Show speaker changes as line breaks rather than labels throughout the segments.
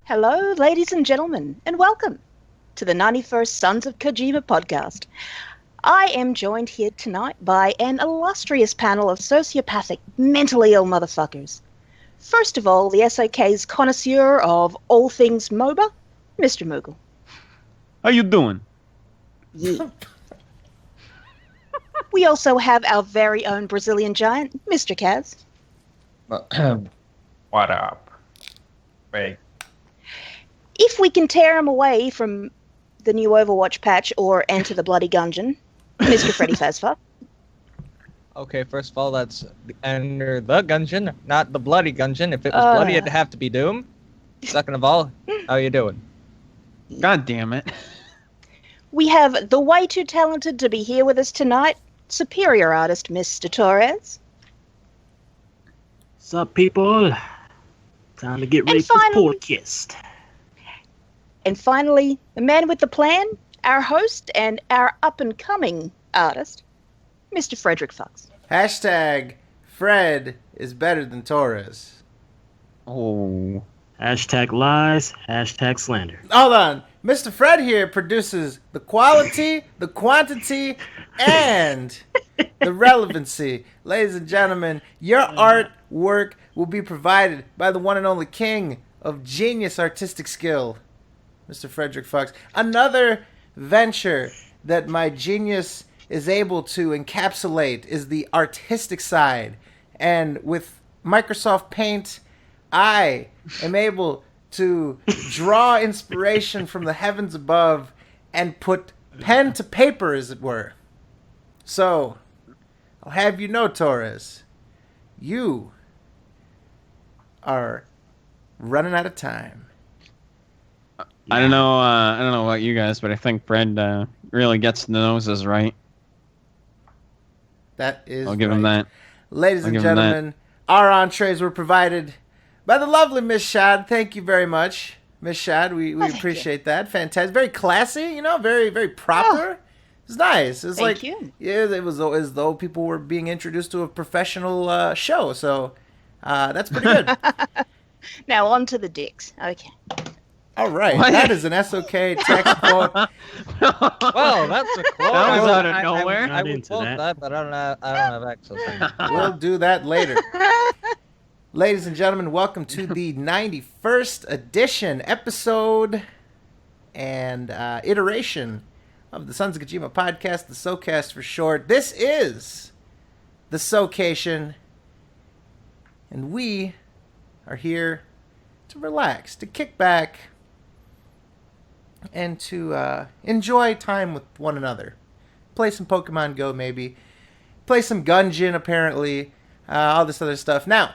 Hello, ladies and gentlemen, and welcome to the 91st Sons of Kojima podcast. I am joined here tonight by an illustrious panel of sociopathic, mentally ill motherfuckers. First of all, the SoK's connoisseur of all things MOBA, Mr. Moogle.
How you doing?
Yeah. We also have our very own Brazilian giant, Mr. Kaz.
What up? Wait.
If we can tear him away from the new Overwatch patch or enter the bloody gungeon, Mr. Freddy Fazfa.
Okay, first of all, that's enter the gungeon, not the bloody gungeon. If it was bloody, it'd have to be Doom. Second of all, how you doing?
God damn it.
We have the way too talented to be here with us tonight, superior artist Mr. Torres.
What's up, people? Time to get ready for podcast.
And finally, the man with the plan, our host and our up-and-coming artist, Mr. Frederick Fox.
Hashtag Fred is better than Torres.
Oh.
Hashtag lies, hashtag slander.
Hold on. Mr. Fred here produces the quality, the quantity, and the relevancy. Ladies and gentlemen, your artwork will be provided by the one and only king of genius artistic skill, Mr. Frederick Fox. Another venture that my genius is able to encapsulate is the artistic side. And with Microsoft Paint, I am able to draw inspiration from the heavens above and put pen to paper, as it were. So, I'll have you know, Torres, you are running out of time.
I don't know about you guys, but I think Fred really gets the noses right.
That is
I'll give him that.
Ladies and gentlemen, our entrees were provided by the lovely Miss Shad. Thank you very much, Miss Shad. We appreciate that. Fantastic. Very classy, very, very proper. It's nice. It's
Thank you.
Yeah, it was as though people were being introduced to a professional show. So that's pretty good.
Now on to the dicks. Okay.
All right.
What?
That is an SOK text quote.
Well, that's a quote.
That was out of nowhere.
I
Not
would
into
quote
that.
that, but I don't have access to it.
We'll do that later. Ladies and gentlemen, welcome to the 91st edition, episode, and iteration of the Sons of Kojima podcast, the SoKast for short. This is the SoKation, and we are here to relax, to kick back, and to enjoy time with one another. Play some Pokemon Go, maybe. Play some Gungeon, apparently. All this other stuff. Now,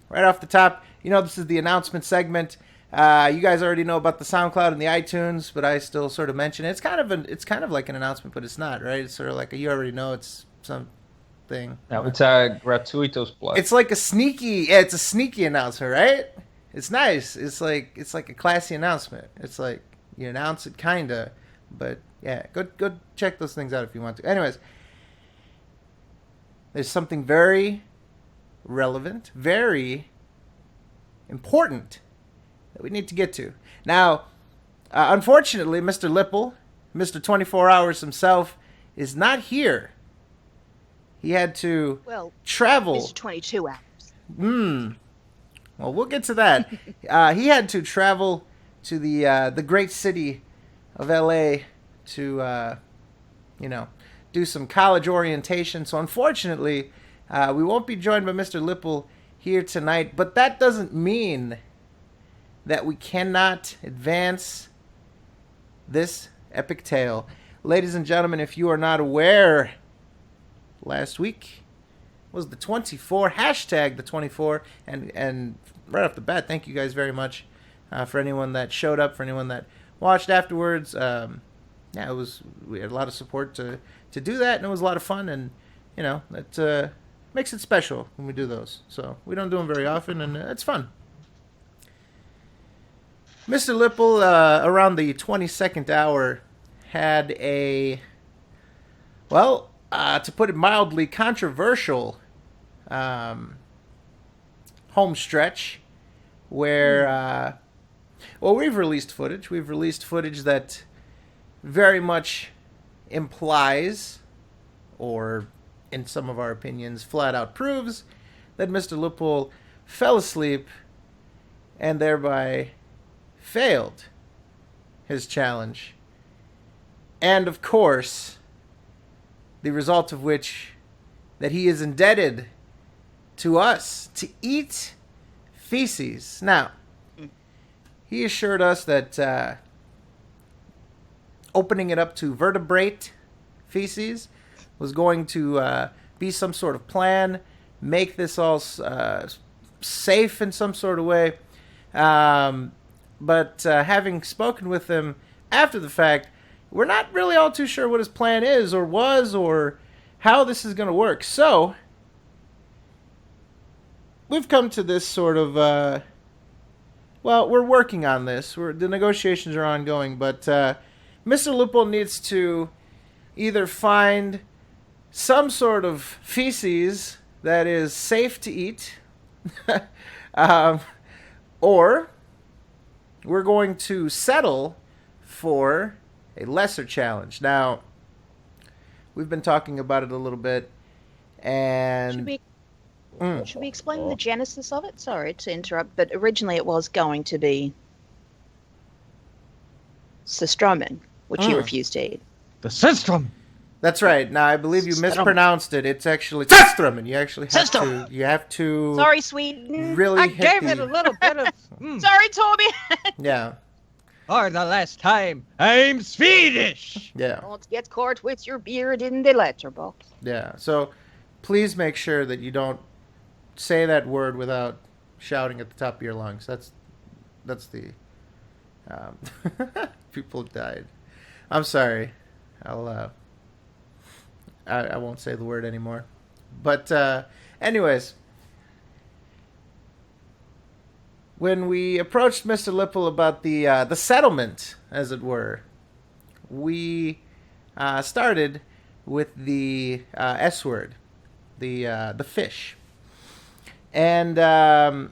right off the top, this is the announcement segment. You guys already know about the SoundCloud and the iTunes, but I still sort of mention it. It's kind of like an announcement, but it's not, right? It's sort of like you already know it's something.
No, it's a gratuitous plug.
It's like it's a sneaky announcement, right? It's nice. It's like a classy announcement. It's like you announce it, kinda, but yeah, go check those things out if you want to. Anyways, there's something very relevant, very important that we need to get to. Now, unfortunately, Mr. Lipple, Mr. 24 Hours himself, is not here. He had to travel.
Mr. 22 hours.
Well, we'll get to that. He had to travel to the great city of L.A. to, do some college orientation. So, unfortunately, we won't be joined by Mr. Lipple here tonight. But that doesn't mean that we cannot advance this epic tale. Ladies and gentlemen, if you are not aware, last week was the 24, hashtag the 24, and right off the bat, thank you guys very much for anyone that showed up, for anyone that watched afterwards. We had a lot of support to do that, and it was a lot of fun, and that makes it special when we do those. So we don't do them very often, and it's fun. Mr. Lipple, around the 22nd hour, had a, to put it mildly, controversial home stretch where Well, we've released footage. We've released footage that very much implies, or in some of our opinions, flat out proves, that Mr. Loophole fell asleep and thereby failed his challenge. And of course, the result of which that he is indebted to us to eat feces. Now, he assured us that opening it up to vertebrate feces was going to be some sort of plan, make this all safe in some sort of way. But having spoken with him after the fact, we're not really all too sure what his plan is or was or how this is going to work. So, we've come to this sort of, well, we're working on this. The negotiations are ongoing, but Mr. Loophole needs to either find some sort of feces that is safe to eat, or we're going to settle for a lesser challenge. Now, we've been talking about it a little bit, and
should we explain the genesis of it? Sorry to interrupt, but originally it was going to be Sistromen, which he refused to eat.
The Sistrum!
That's right. Now, I believe you mispronounced it. It's actually Sistromen. You actually have to.
Sorry, Sweden.
Really
I
hit
gave
the...
it a little bit of...
Sorry, Torby.
Yeah.
For the last time, I'm Swedish!
Yeah.
Don't get caught with your beard in the letterbox.
Yeah. So, please make sure that you don't say that word without shouting at the top of your lungs. That's the... people died. I'm sorry. I won't say the word anymore. But anyways, when we approached Mr. Lipple about the settlement, as it were, we started with the S word, the fish, and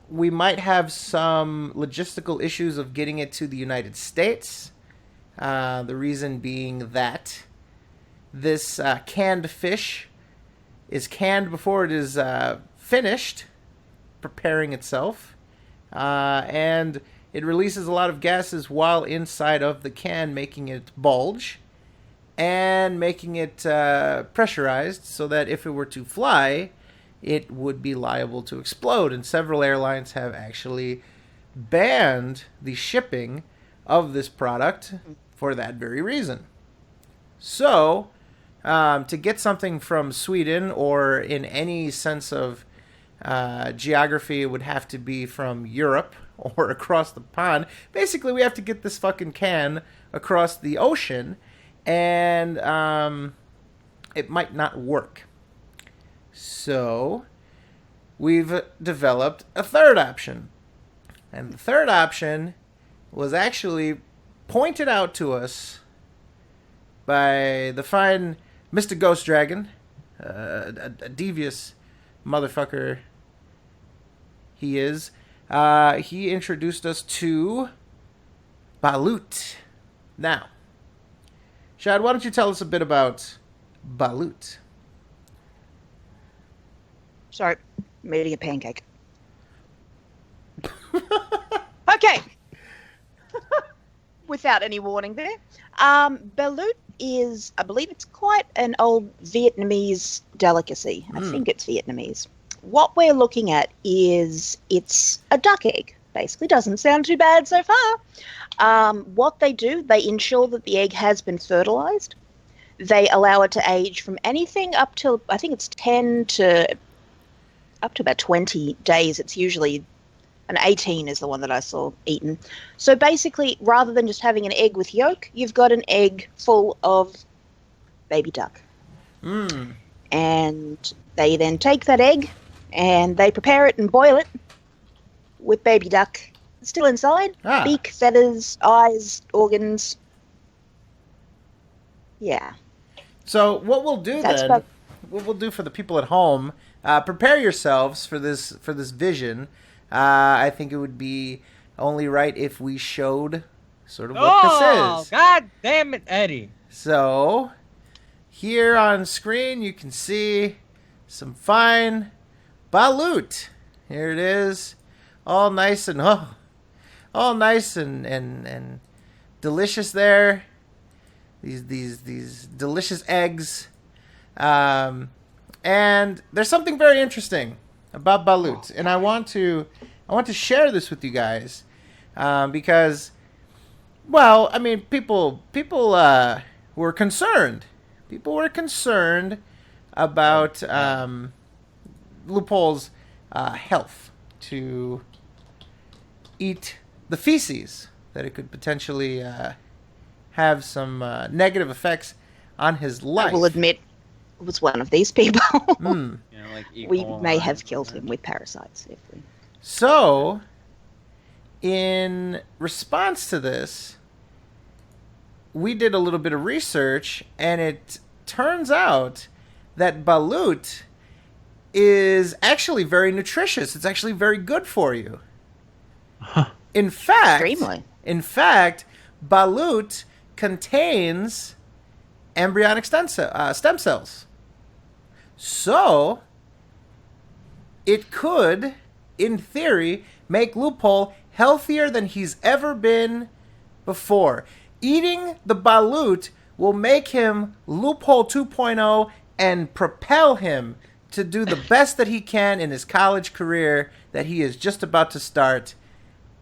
we might have some logistical issues of getting it to the United States. The reason being that this canned fish is canned before it is finished preparing itself, and it releases a lot of gases while inside of the can, making it bulge and making it pressurized so that if it were to fly, it would be liable to explode. And several airlines have actually banned the shipping of this product for that very reason. So, to get something from Sweden, or in any sense of geography, it would have to be from Europe or across the pond. Basically, we have to get this fucking can across the ocean, and it might not work. So, we've developed a third option. And the third option was actually pointed out to us by the fine Mr. Ghost Dragon, a devious motherfucker he is. He introduced us to Balut. Now, Shad, why don't you tell us a bit about Balut?
Sorry, I'm eating a pancake. Okay. Without any warning there. Balut is, I believe it's quite an old Vietnamese delicacy. I think it's Vietnamese. What we're looking at is it's a duck egg. Basically, doesn't sound too bad so far. What they do, they ensure that the egg has been fertilized. They allow it to age from anything up till, I think it's 10 to up to about 20 days. It's usually an 18 is the one that I saw eaten. So basically, rather than just having an egg with yolk, you've got an egg full of baby duck. And they then take that egg and they prepare it and boil it with baby duck still inside. Beak, feathers, eyes, organs. Yeah.
So what we'll do what we'll do for the people at home, prepare yourselves for this vision. I think it would be only right if we showed sort of what this is.
God damn it, Eddie.
So, here on screen you can see some fine balut. Here it is, all nice and all nice and delicious there. These delicious eggs. And there's something very interesting about balut, and I want to share this with you guys, because, well, I mean, people were concerned. People were concerned about Loophole's health, to eat the feces, that it could potentially have some negative effects on his life.
I will admit, it was one of these people.
Like
we may have killed him with parasites. If we...
So, in response to this, we did a little bit of research, and it turns out that balut is actually very nutritious. It's actually very good for you. In fact,
Extremely.
Balut contains embryonic stem cells. So, it could, in theory, make Loophole healthier than he's ever been before. Eating the balut will make him Loophole 2.0 and propel him to do the best that he can in his college career that he is just about to start.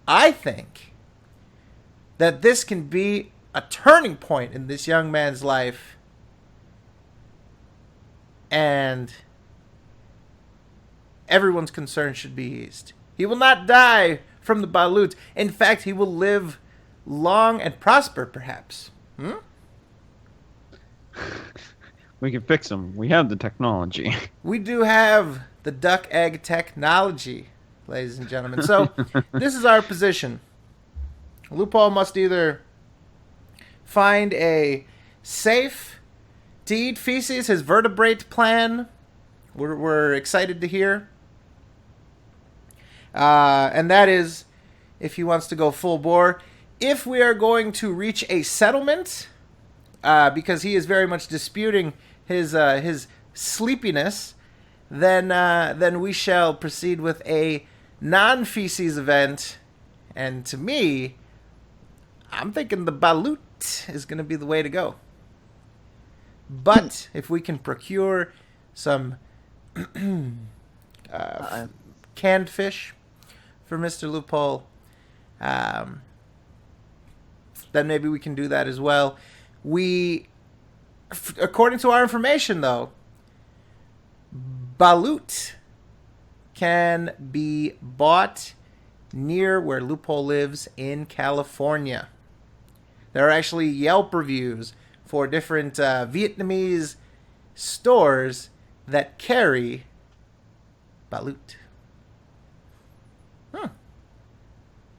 I think that this can be a turning point in this young man's life, and everyone's concern should be eased. He will not die from the balut. In fact, he will live long and prosper, perhaps.
We can fix him. We have the technology.
We do have the duck egg technology, ladies and gentlemen. So, this is our position. Loophole must either find a safe to eat feces, his vertebrate plan, we're excited to hear. And that is, if he wants to go full bore, if we are going to reach a settlement, because he is very much disputing his sleepiness, then we shall proceed with a non-feces event. And to me, I'm thinking the balut is going to be the way to go. But if we can procure some canned fish for Mr. Loophole, then maybe we can do that as well. According to our information, though, balut can be bought near where Loophole lives in California. There are actually Yelp reviews for different Vietnamese stores that carry balut.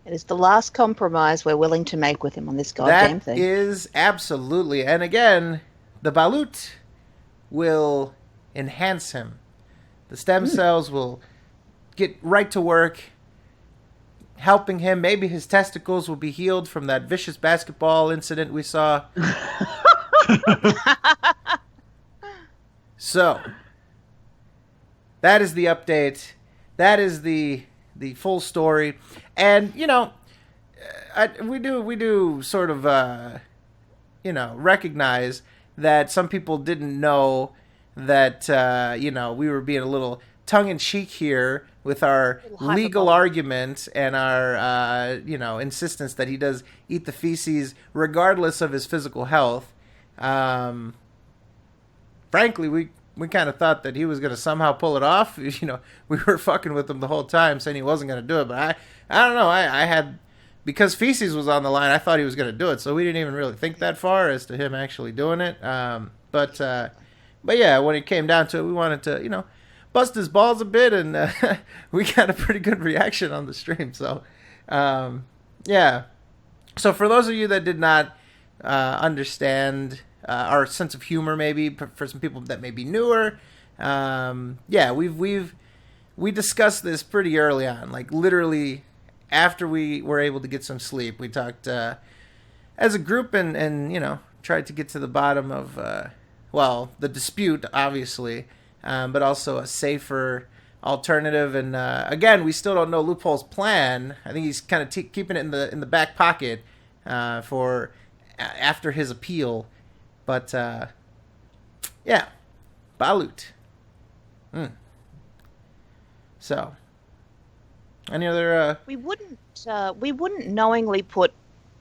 It is the last compromise we're willing to make with him on this goddamn thing.
That is absolutely. And again, the balut will enhance him. The stem cells will get right to work, helping him. Maybe his testicles will be healed from that vicious basketball incident we saw. So, that is the update. That is the full story. And, you know, we do sort of, recognize that some people didn't know that, we were being a little tongue-in-cheek here with our legal argument and our, insistence that he does eat the feces regardless of his physical health. Frankly, we kind of thought that he was going to somehow pull it off. We were fucking with him the whole time, saying he wasn't going to do it. But I don't know. I had, because feces was on the line, I thought he was going to do it. So we didn't even really think that far as to him actually doing it. But yeah, when it came down to it, we wanted to, bust his balls a bit, and we got a pretty good reaction on the stream. So, yeah. So for those of you that did not understand our sense of humor, maybe for some people that may be newer, we discussed this pretty early on, like literally after we were able to get some sleep. We talked as a group and tried to get to the bottom of, the dispute, obviously, but also a safer alternative. And again, we still don't know Loophole's plan. I think he's kind of keeping it in the back pocket for after his appeal. But yeah, Balut. So, any other?
We wouldn't knowingly put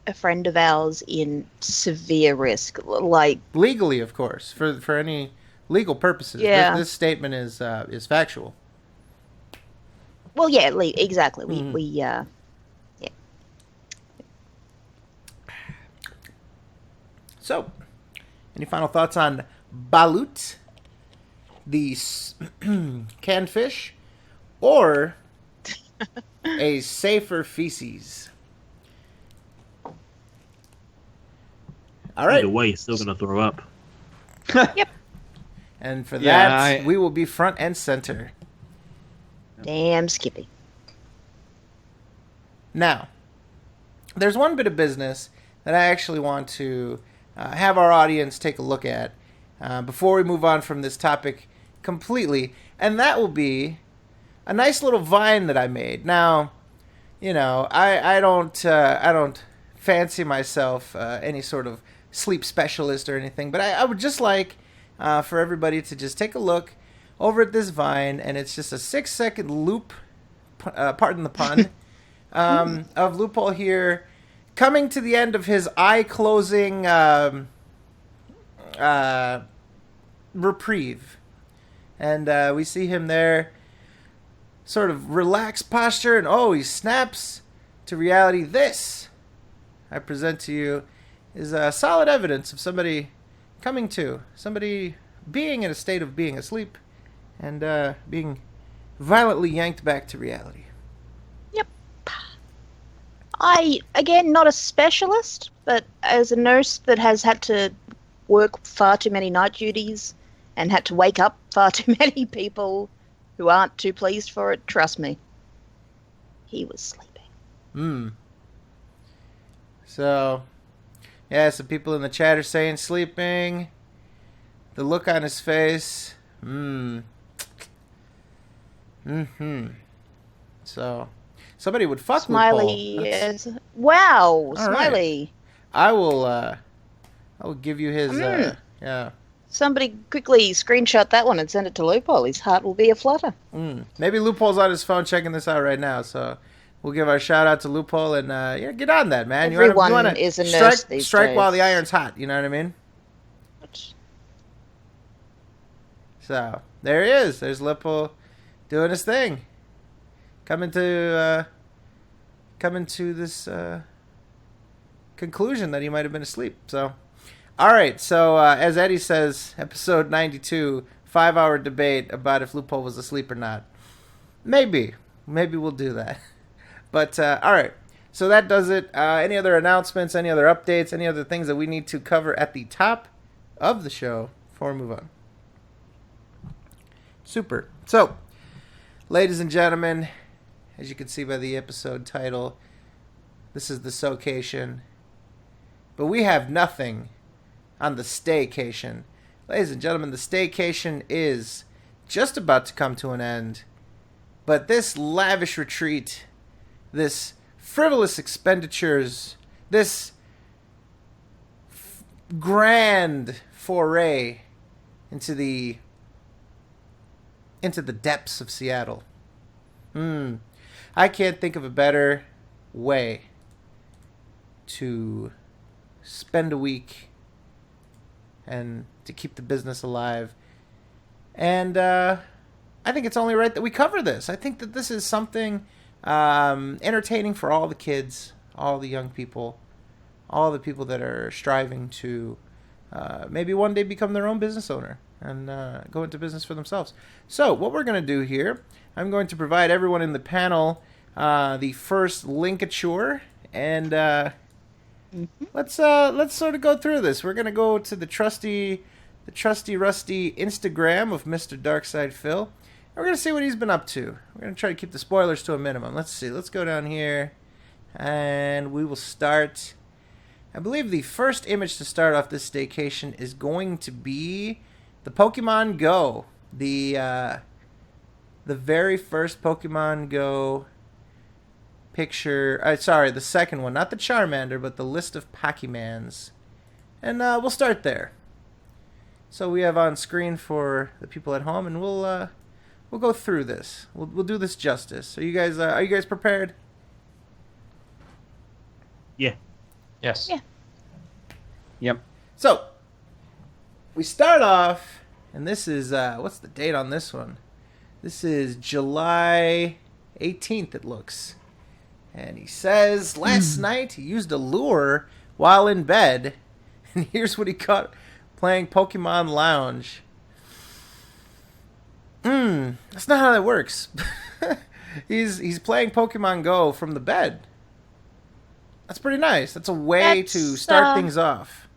a friend of ours in severe risk, like
Legally, of course, for any legal purposes.
Yeah.
This statement is factual.
Well, yeah, exactly. We
Mm-hmm.
yeah.
So, any final thoughts on Balut, the canned fish, or a safer feces? All right.
Either way, he's still gonna throw up.
And for
Yeah,
that, we will be front and center.
Damn Skippy.
Now, there's one bit of business that I actually want to have our audience take a look at before we move on from this topic completely, and that will be a nice little vine that I made. Now, I don't fancy myself any sort of sleep specialist or anything, but I would just like for everybody to just take a look over at this vine, and it's just a 6-second loop, pardon the pun, of Loophole here coming to the end of his eye-closing reprieve. And we see him there, sort of relaxed posture, and he snaps to reality. This, I present to you, is solid evidence of somebody coming to, somebody being in a state of being asleep and being violently yanked back to reality.
Yep. Again, not a specialist, but as a nurse that has had to work far too many night duties and had to wake up far too many people who aren't too pleased for it, trust me, he was sleeping.
So, yeah, some people in the chat are saying sleeping. The look on his face. So, somebody would fuck
Smiley.
Loophole.
Yes. Wow,
All
Smiley.
Right. I will give you his, yeah.
Somebody quickly screenshot that one and send it to Loophole. His heart will be aflutter.
Maybe Loophole's on his phone checking this out right now, so we'll give our shout out to Loophole and get on that, man.
Everyone
you wanna
is a nurse these
strike
days.
while the iron's hot. You know what I mean? So there he is. There's Loophole doing his thing, coming to this conclusion that he might have been asleep. So. All right, so as Eddie says, episode 92, 5-hour debate about if Loophole was asleep or not. Maybe we'll do that. But, all right, so that does it. Any other announcements, any other updates, any other things that we need to cover at the top of the show before we move on? Super. So, ladies and gentlemen, as you can see by the episode title, this is the SoKation. But we have nothing on the StayKation. Ladies and gentlemen, the StayKation is just about to come to an end. But this lavish retreat, this frivolous expenditures, this grand foray into the depths of Seattle. I can't think of a better way to spend a week and to keep the business alive. And I think it's only right that we cover this. I think that this is something entertaining for all the kids, all the young people, all the people that are striving to maybe one day become their own business owner and go into business for themselves. So what we're going to do here, I'm going to provide everyone in the panel the first linkature, and let's sort of go through this. We're gonna go to the trusty rusty Instagram of Mr. Darkside Phil. And we're gonna see what he's been up to. We're gonna try to keep the spoilers to a minimum. Let's see. Let's go down here. And we will start. I believe the first image to start off this staycation is going to be the Pokemon Go. The very first Pokemon Go picture. Sorry, the second one. Not the Charmander, but the list of Pokemans. And we'll start there. So we have on screen for the people at home, and we'll go through this. We'll do this justice. Are you guys prepared?
Yeah.
Yes.
Yeah.
Yep.
So we start off, and this is what's the date on this one? This is July 18th. It looks, and he says last night he used a lure while in bed, and here's what he caught playing Pokemon Lounge. That's not how that works. He's playing Pokemon Go from the bed. That's pretty nice. That's a way to start things off.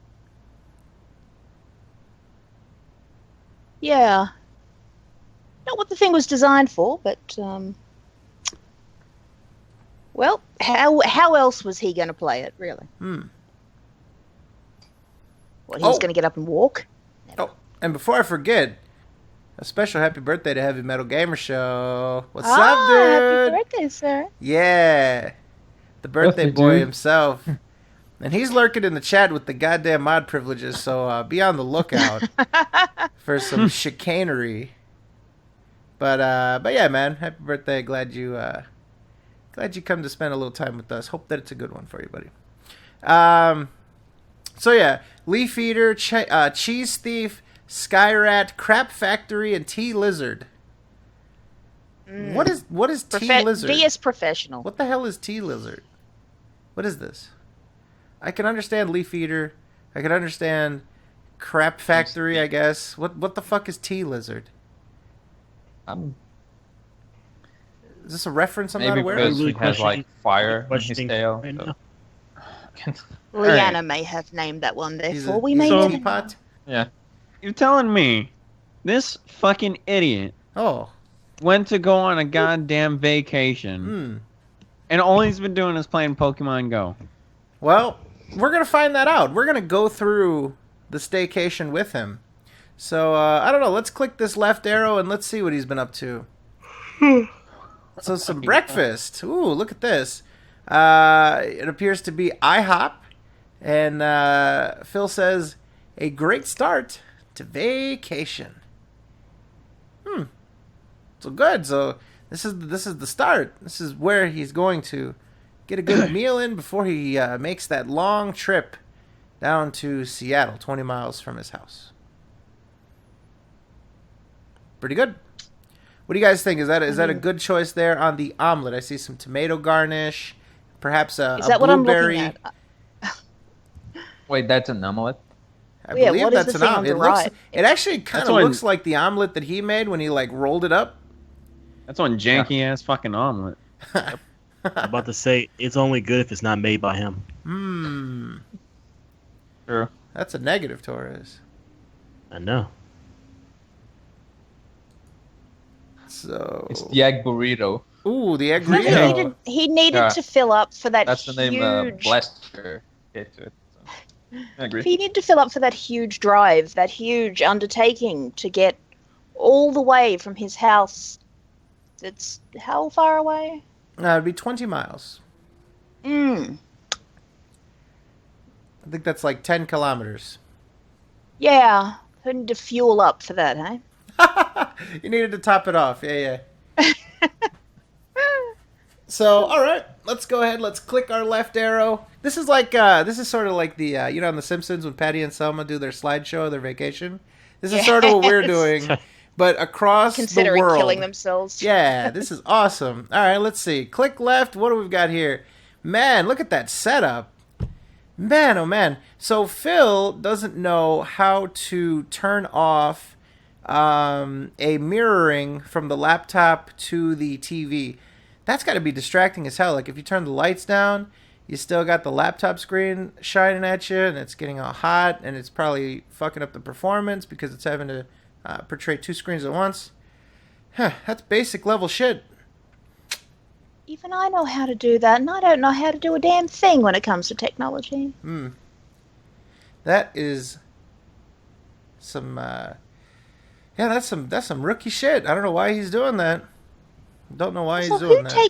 Yeah. Not what the thing was designed for, but well, how else was he going to play it, really? Well, he was going to get up and walk.
Oh, and before I forget, a special happy birthday to Heavy Metal Gamer Show. What's up, dude?
Happy birthday, sir.
Yeah. The birthday boy himself. And he's lurking in the chat with the goddamn mod privileges, so be on the lookout for some chicanery. But yeah, man, happy birthday. Glad you come to spend a little time with us. Hope that it's a good one for you, buddy. So yeah, Leaf Eater, Cheese Thief, Skyrat, Crap Factory, and T-Lizard. What is T-Lizard?
VS Professional.
What the hell is T-Lizard? What is this? I can understand Leaf Eater. I can understand Crap Factory, I guess. What the fuck is T-Lizard? Is this a reference I'm not aware of?
Maybe because he has like fire in his tail. So.
Leanna may have named that one, therefore we may
he's a
never
teapot?
Yeah.
You're telling me this fucking idiot went to go on a goddamn vacation, and all he's been doing is playing Pokemon Go?
Well, we're going to find that out. We're going to go through the staycation with him. So, I don't know. Let's click this left arrow and let's see what he's been up to. So, some breakfast. Ooh, look at this. It appears to be IHOP. And Phil says, a great start to vacation. So good. So this is the start. This is where he's going to get a good meal in before he makes that long trip down to Seattle, 20 miles from his house. Pretty good. What do you guys think? Is that a good choice there on the omelet? I see some tomato garnish, perhaps a
Is that what I'm looking at?
Wait, that's an omelet?
I believe
what is
that's
the
an
thing on
omelet.
the right?
It actually kind of looks like the omelet that he made when he like rolled it up.
That's one janky ass fucking omelet.
I'm about to say it's only good if it's not made by him.
True.
That's a negative, Torres.
I know.
So
It's the egg burrito.
ooh, the egg
No,
burrito.
he needed to fill up for that
That's the name
huge...
Blaster. Get to it. So. I agree.
He needed to fill up for that huge drive, that huge undertaking to get all the way from his house. It's how far away?
It'd be 20 miles. I think that's like 10 kilometers.
Yeah, he needed to fuel up for that, eh?
You needed to top it off. Yeah. So, all right, let's go ahead. Let's click our left arrow. This is like this is sort of like the on The Simpsons when Patty and Selma do their slideshow, their vacation. This is sort of what we're doing, but across
Considering
the world.
killing themselves.
Yeah, this is awesome. All right, let's see. Click left. What do we got here? Man, look at that setup. Man, oh man. So Phil doesn't know how to turn off a mirroring from the laptop to the TV. That's got to be distracting as hell. Like if you turn the lights down, you still got the laptop screen shining at you, and it's getting all hot, and it's probably fucking up the performance because it's having to portray two screens at once. That's basic level shit.
Even I know how to do that, and I don't know how to do a damn thing when it comes to technology.
That is some, that's some rookie shit. I don't know why he's doing that. Don't know why he's doing that.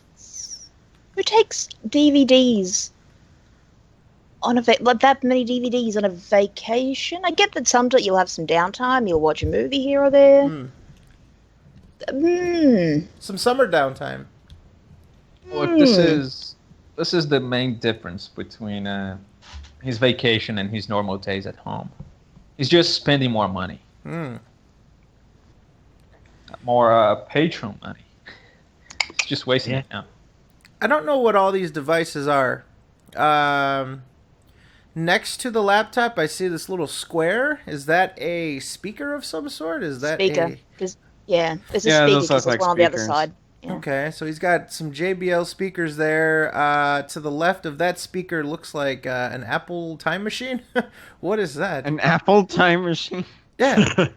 Who takes DVDs on that many DVDs on a vacation? I get that sometimes you'll have some downtime, you'll watch a movie here or there.
Some summer downtime.
Well, this is the main difference between his vacation and his normal days at home. He's just spending more money. More Patreon money. He's just wasting it now.
I don't know what all these devices are. Next to the laptop, I see this little square. Is that a speaker of some sort? Is that
speaker? There's a speaker because there's one on the other side. Yeah.
Okay, so he's got some JBL speakers there. To the left of that speaker looks like an Apple time machine. What is that?
An Apple time machine?
Yeah.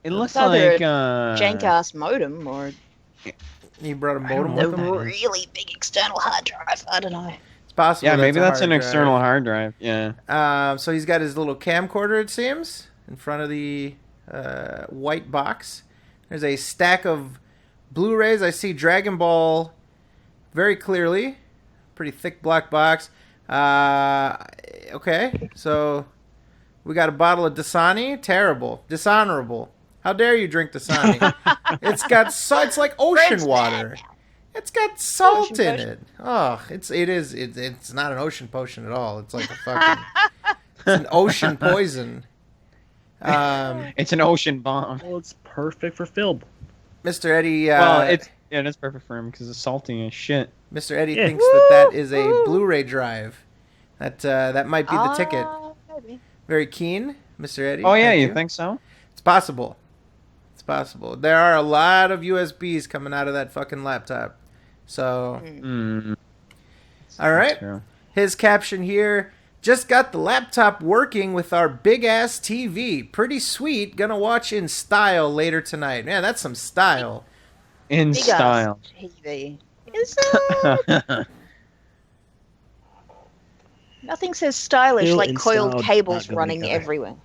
It looks like
a jank-ass modem, or
he brought a modem with him.
A really big external hard drive. I don't know.
It's possible.
Yeah, maybe that's an external hard drive. Yeah.
So he's got his little camcorder, it seems, in front of the white box. There's a stack of Blu-rays. I see Dragon Ball very clearly. Pretty thick black box. Okay, so we got a bottle of Dasani. Terrible. Dishonorable. How dare you drink Dasani? It's like ocean water. It's got salt in it. Oh, it's not an ocean potion at all. It's like a fucking it's an ocean poison.
It's an ocean bomb.
Well, it's perfect for Phil.
Mr. Eddie.
It's perfect for him because it's salty as shit.
Mr. Eddie thinks that is a Blu-ray drive. That might be the ticket.
Maybe.
Very keen, Mr. Eddie.
Oh yeah, you think so?
It's possible. It's possible. There are a lot of USBs coming out of that fucking laptop. So, all right. True. His caption here: just got the laptop working with our big ass TV. Pretty sweet. Gonna watch in style later tonight. Man, that's some style.
In
big
style.
TV. Is Nothing says stylish
Still
like coiled
installed,
cables
not
running
gonna
everywhere.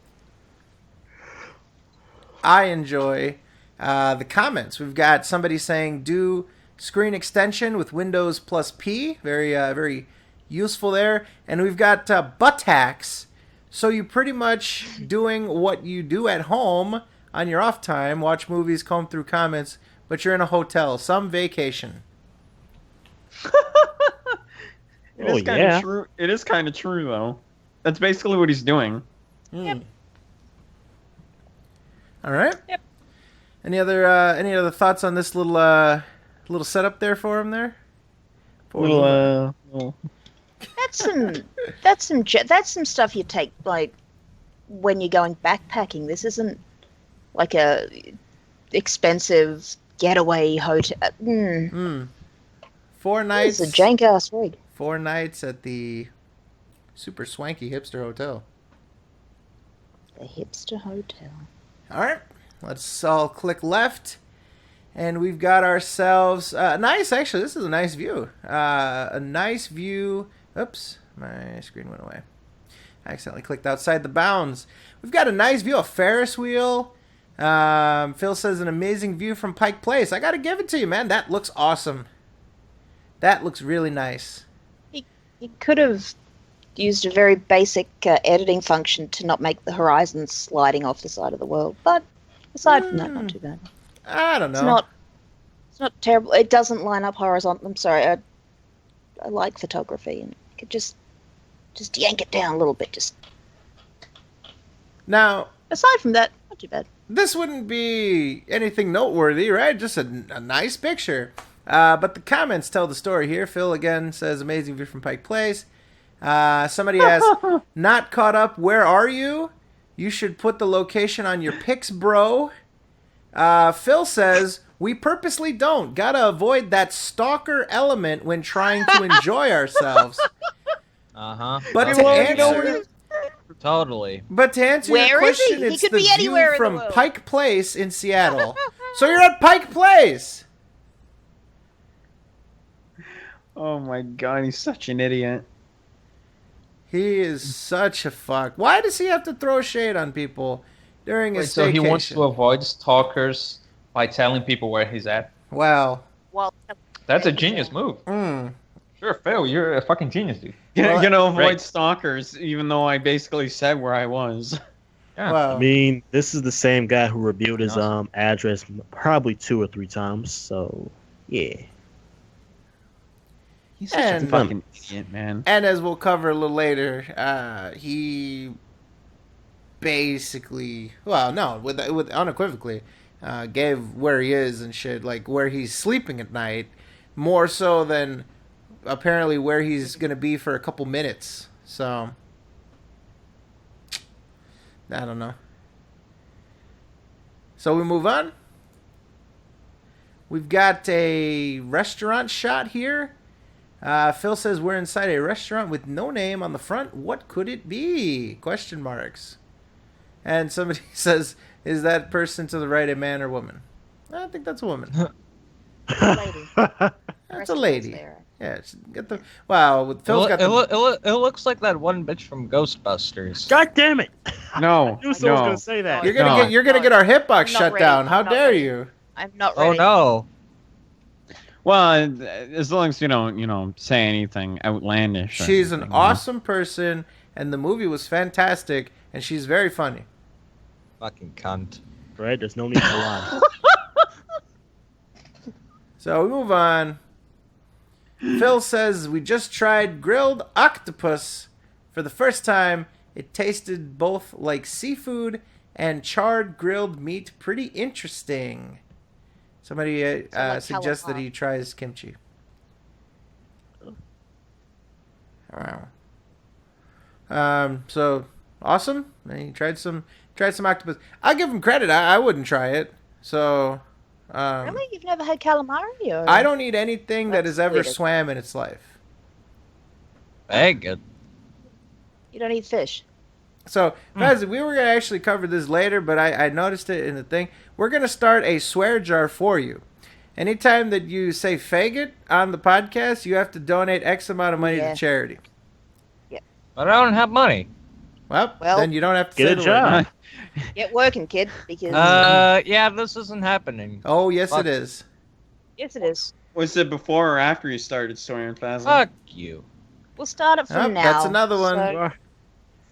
I enjoy the comments. We've got somebody saying do screen extension with Windows plus P. Very very useful there. And we've got butt hacks. So you pretty much doing what you do at home on your off time, watch movies, comb through comments, but you're in a hotel, some vacation.
It is kind of true. It is kind of true, though. That's basically what he's doing.
Yep.
All right.
Yep.
Any other thoughts on this little setup there for him there?
That's some stuff you take like when you're going backpacking. This isn't like a expensive getaway hotel.
4 nights.
It's a jank ass rig.
4 nights at the super swanky hipster hotel.
The hipster hotel.
All right, let's all click left, and we've got ourselves nice. Actually, this is a nice view. A nice view. Oops, my screen went away. I accidentally clicked outside the bounds. We've got a nice view, a Ferris wheel. Phil says an amazing view from Pike Place. I got to give it to you, man. That looks awesome. That looks really nice.
He could have used a very basic editing function to not make the horizons sliding off the side of the world. But aside from that, not too bad.
I don't know.
It's not terrible. It doesn't line up horizontal. I'm sorry. I like photography, and you could just yank it down a little bit. Just
now.
Aside from that, not too bad.
This wouldn't be anything noteworthy, right? Just a nice picture. But the comments tell the story here. Phil again says, amazing view from Pike Place. Somebody has not caught up. Where are you? You should put the location on your pics, bro. Phil says, we purposely don't. Gotta avoid that stalker element when trying to enjoy ourselves. But to answer...
Totally.
But to answer your question, it's the view from Pike Place in Seattle. So you're at Pike Place.
Oh my god, he's such an idiot.
He is such a fuck. Why does he have to throw shade on people during his
So he wants
staycation?
to avoid stalkers by telling people where he's at.
Wow.
Well,
That's a genius move. Sure, Phil, you're a fucking genius, dude.
You're gonna avoid
Right.
stalkers, even though I basically said where I was.
Yeah.
Wow.
I mean, this is the same guy who revealed his
Awesome.
address probably 2 or 3 times. So yeah.
He's such a
And-
fucking idiot, man.
And as we'll cover a little later, he basically, well, no, with unequivocally, gave where he is and shit, like where he's sleeping at night, more so than apparently where he's gonna be for a couple minutes. So I don't know. So we move on. We've got a restaurant shot here. Phil says we're inside a restaurant with no name on the front. What could it be? Question marks. And somebody says, is that person to the right a man or woman? I think that's a woman.
lady.
That's a lady. Yeah, get the wow. Phil's got the.
It looks like that one bitch from Ghostbusters.
God damn it!
No,
I knew someone was
no.
gonna say that.
You're gonna get our hitbox
I'm not
shut
ready.
down. How
I'm not
dare
ready.
you?
I'm not
Oh
ready.
no!
Well, as long as you don't, say anything outlandish. or
She's an
anything, you know?
awesome person, and the movie was fantastic, and she's very funny.
Fucking cunt.
Right? There's no need to lie.
So we move on. Phil says we just tried grilled octopus for the first time. It tasted both like seafood and charred grilled meat. Pretty interesting. Somebody
like
suggests that
calamari.
he tries kimchi. Wow. So awesome. And he tried some octopus. I give him credit. I wouldn't try it. So.
Really? You've never had calamari? Or...
I don't eat anything that
That's
has ever
weird.
swam in its life.
Very good.
You don't eat fish?
So, guys, we were going to actually cover this later, but I noticed it in the thing. We're going to start a swear jar for you. Anytime that you say faggot on the podcast, you have to donate X amount of money
Yeah.
to charity.
But I don't have money.
Well,
Well,
then you don't have to
Get
say
a
the
job.
word.
Get working, kid, because...
Yeah, this isn't happening.
Oh, yes,
Fuck.
it is.
yes, it is.
Was it before or after you started swearing, Fazley?
Fuck you.
We'll start it from
Oh,
now.
that's another one.
So...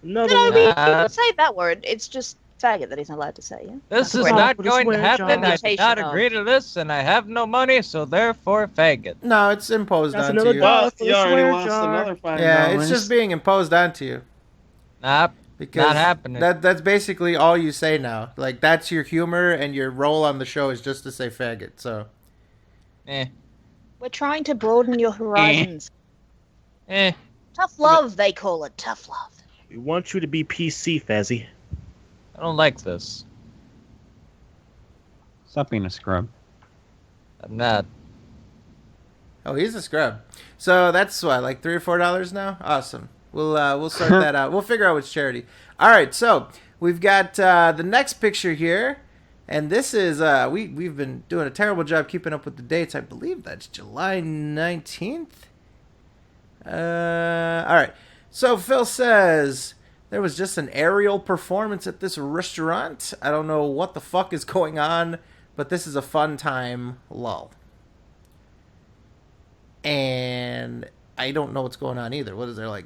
Another
No,
one.
we can say that word. It's just faggot that he's not allowed to say, yeah?
This is
Great.
not
Put a
going to
swear
happen.
jar.
I did not
Invitation
agree to this, and I have no money, so therefore, faggot.
No, it's imposed
That's
onto
another
you.
dollar.
Well,
for
you
the
already
swear
lost
jar.
another $5.
Yeah, it's just being imposed onto you.
Nah,
Because
not happening.
that's basically all you say now. Like, that's your humor, and your role on the show is just to say faggot. So,
We're trying to broaden your horizons.
Eh.
Tough love, they call it. Tough love.
We want you to be PC, Fazzy.
I don't like this.
Stop being a scrub.
I'm not.
oh, he's a scrub. So that's what, like $3 or $4 now. Awesome. We'll sort that out. We'll figure out which charity. All right. So we've got the next picture here, and this is we've been doing a terrible job keeping up with the dates. I believe that's July 19th. All right. So Phil says there was just an aerial performance at this restaurant. I don't know what the fuck is going on, but this is a fun time. Lol. And I don't know what's going on either. What is there, like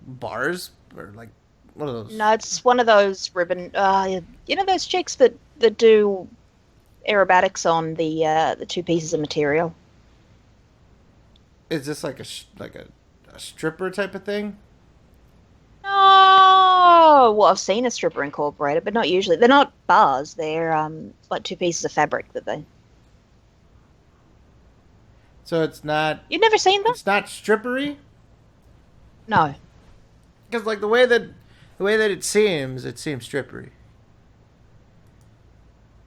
bars or like what are those?
No, it's one of those ribbon... you know those chicks that do aerobatics on the 2 pieces of material?
Is this like a stripper type of thing?
Oh, well, I've seen a stripper incorporated, but not usually. They're not bars. They're like 2 pieces of fabric that they...
So it's not.
You've never seen them?
It's not strippery.
No.
Because like the way that it seems strippery.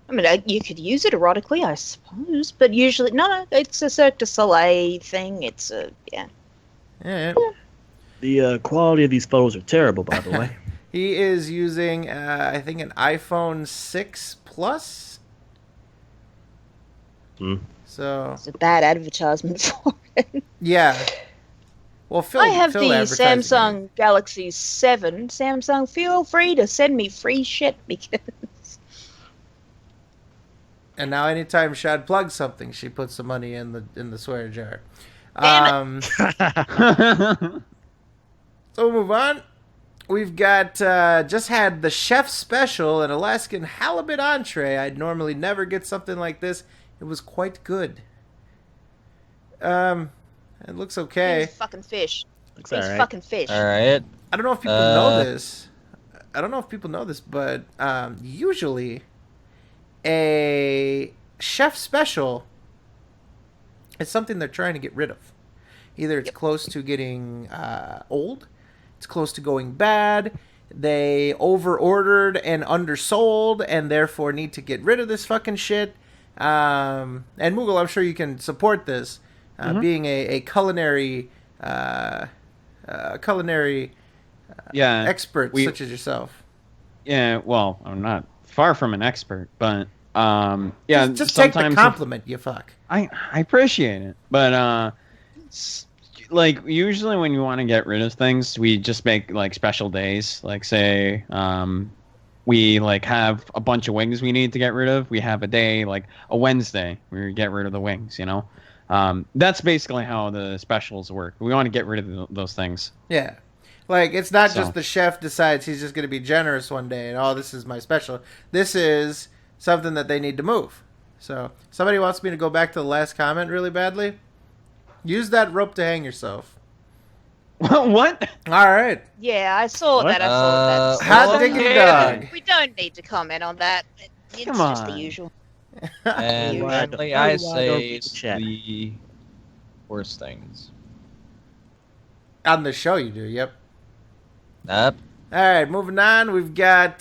I mean, you could use it erotically, I suppose, but usually... No, it's a Cirque du Soleil thing. It's a... Yeah.
Yeah.
The quality of these photos are terrible, by the way.
He is using, I think, an iPhone 6 Plus. So
it's a bad advertisement for it.
yeah. Well, Phil,
I have
Phil
the
advertising
Samsung Galaxy 7. Samsung, feel free to send me free shit because.
And now, anytime Shad plugs something, she puts the money in the swear jar.
Damn
So we'll move on. We've got just had the chef special, an Alaskan halibut entree. I'd normally never get something like this. It was quite good. It looks okay.
It's fucking fish.
Looks
It's
alright.
fucking fish.
All right.
I don't know if people know this. I don't know if people know this, but usually a chef special is something they're trying to get rid of. Either it's close to getting old, it's close to going bad, they over-ordered and undersold and therefore need to get rid of this fucking shit. And Moogle, I'm sure you can support this, being a culinary expert such as yourself.
Yeah, well, I'm not far from an expert, but yeah,
just take the compliment, you fuck.
I appreciate it, but like usually when you want to get rid of things, we just make like special days. Like say we like have a bunch of wings we need to get rid of. We have a day like a Wednesday where we get rid of the wings. You know, that's basically how the specials work. We want to get rid of those things.
Yeah. Like, it's not just the chef decides he's just going to be generous one day and, oh, this is my special. This is something that they need to move. So, somebody wants me to go back to the last comment really badly? Use that rope to hang yourself.
What?
All right.
Yeah, I saw that. I saw that.
Hot diggity dog.
We don't need to comment on that. It's
Come
just
on.
the usual.
And finally, I say the worst things.
On the show you do, yep.
Yep.
All right, moving on. We've got...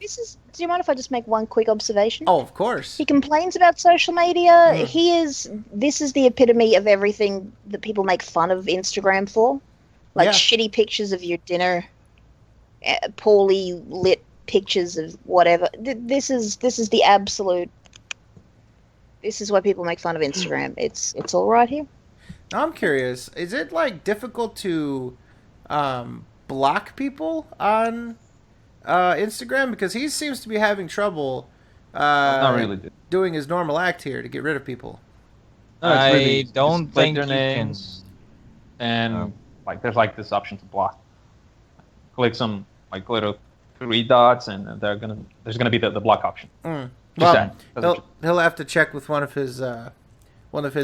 This is. Do you mind if I just make one quick observation?
Oh, of course.
He complains about social media. This is the epitome of everything that people make fun of Instagram for. Like shitty pictures of your dinner, poorly lit pictures of whatever. This is the absolute. This is why people make fun of Instagram. It's all right here.
I'm curious. Is it like difficult to block people on Instagram? Because he seems to be having trouble
not really
doing his normal act here to get rid of people.
No,
I don't think
their
you
names, and like there's like this option to block. Click some like little 3 dots, and there's gonna be the block option.
Well, he'll have to check with one of his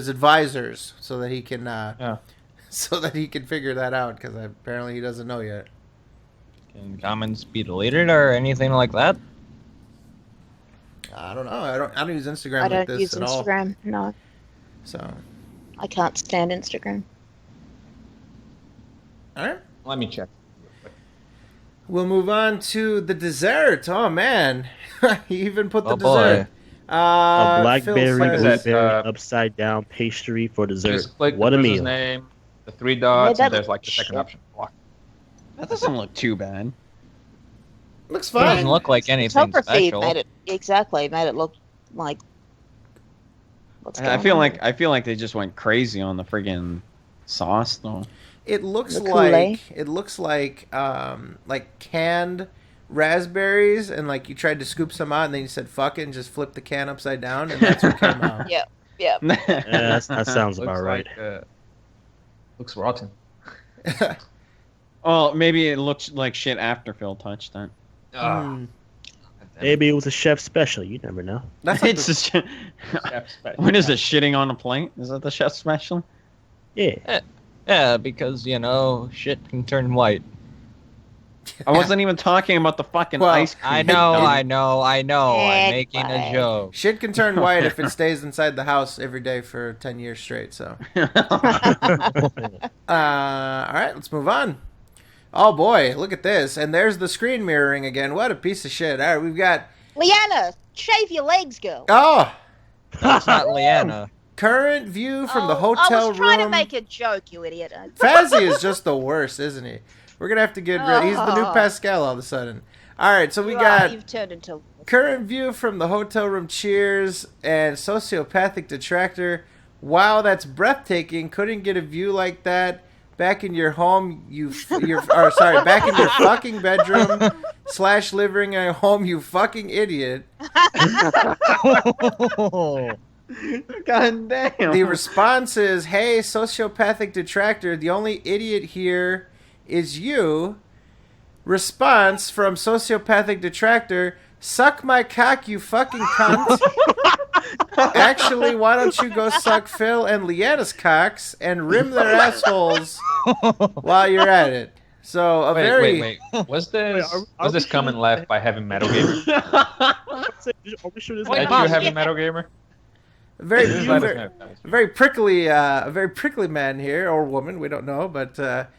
advisors so that he can figure that out, because apparently he doesn't know yet.
Can comments be deleted or anything like that?
I don't know. I don't use Instagram
I
like
don't
this
use
at all.
Instagram. No,
So,
I can't stand Instagram.
all right.
Let me check.
We'll move on to the dessert. Oh man, he even put the
boy.
dessert.
A blackberry
Phil says-
blueberry upside down pastry for dessert.
Just click
What
the
a
person's
meal!
name, the 3 dots,
that
and there's like the
looks
second
shit.
option. Block.
That doesn't look too bad.
Looks
It
fine.
doesn't look like anything
Photography
special.
made it look like. What's
I
going
feel
on?
like they just went crazy on the friggin' sauce though.
It looks
The Kool-Aid.
like canned raspberries, and like you tried to scoop some out, and then you said "fuck it" and just flipped the can upside down, and that's what came out.
Yeah.
Yeah, that sounds about
Looks
right.
like, looks rotten.
Well, maybe it looks like shit after Phil touched it.
Mm.
Maybe it was a chef special. You never know.
That's like
It's
the,
just,
Chef's special.
what is it? Shitting on a plate? Is that the chef's special?
Yeah.
Yeah, because, shit can turn white.
I wasn't even talking about the fucking
Well,
ice cream.
I know. I'm making
Anyway.
a joke.
shit can turn white if it stays inside the house every day for 10 years straight. So, all right, let's move on. Oh boy, look at this, and there's the screen mirroring again. What a piece of shit! All right, we've got
Leanna, shave your legs, girl.
That's not Leanna.
current view from the
I
hotel
was trying
room.
to make a joke, you idiot.
Fazzy is just the worst, isn't he? We're gonna have to get rid. He's the new Pascal all of a sudden. All right, so we got
You've turned into
current view from the hotel room. Cheers and sociopathic detractor. Wow, that's breathtaking. Couldn't get a view like that back in your home. Back in your fucking bedroom / living at home. You fucking idiot.
God damn.
The response is, hey, sociopathic detractor, the only idiot here is you. Response from sociopathic detractor, suck my cock, you fucking cunt. Actually, why don't you go suck Phil and Leanna's cocks and rim their assholes while you're at it? So,
wait. Was this comment left by Heavy Metal Gamer?
Are we sure this
Thank you, Heavy Metal Gamer.
Very prickly man here, or woman, we don't know, but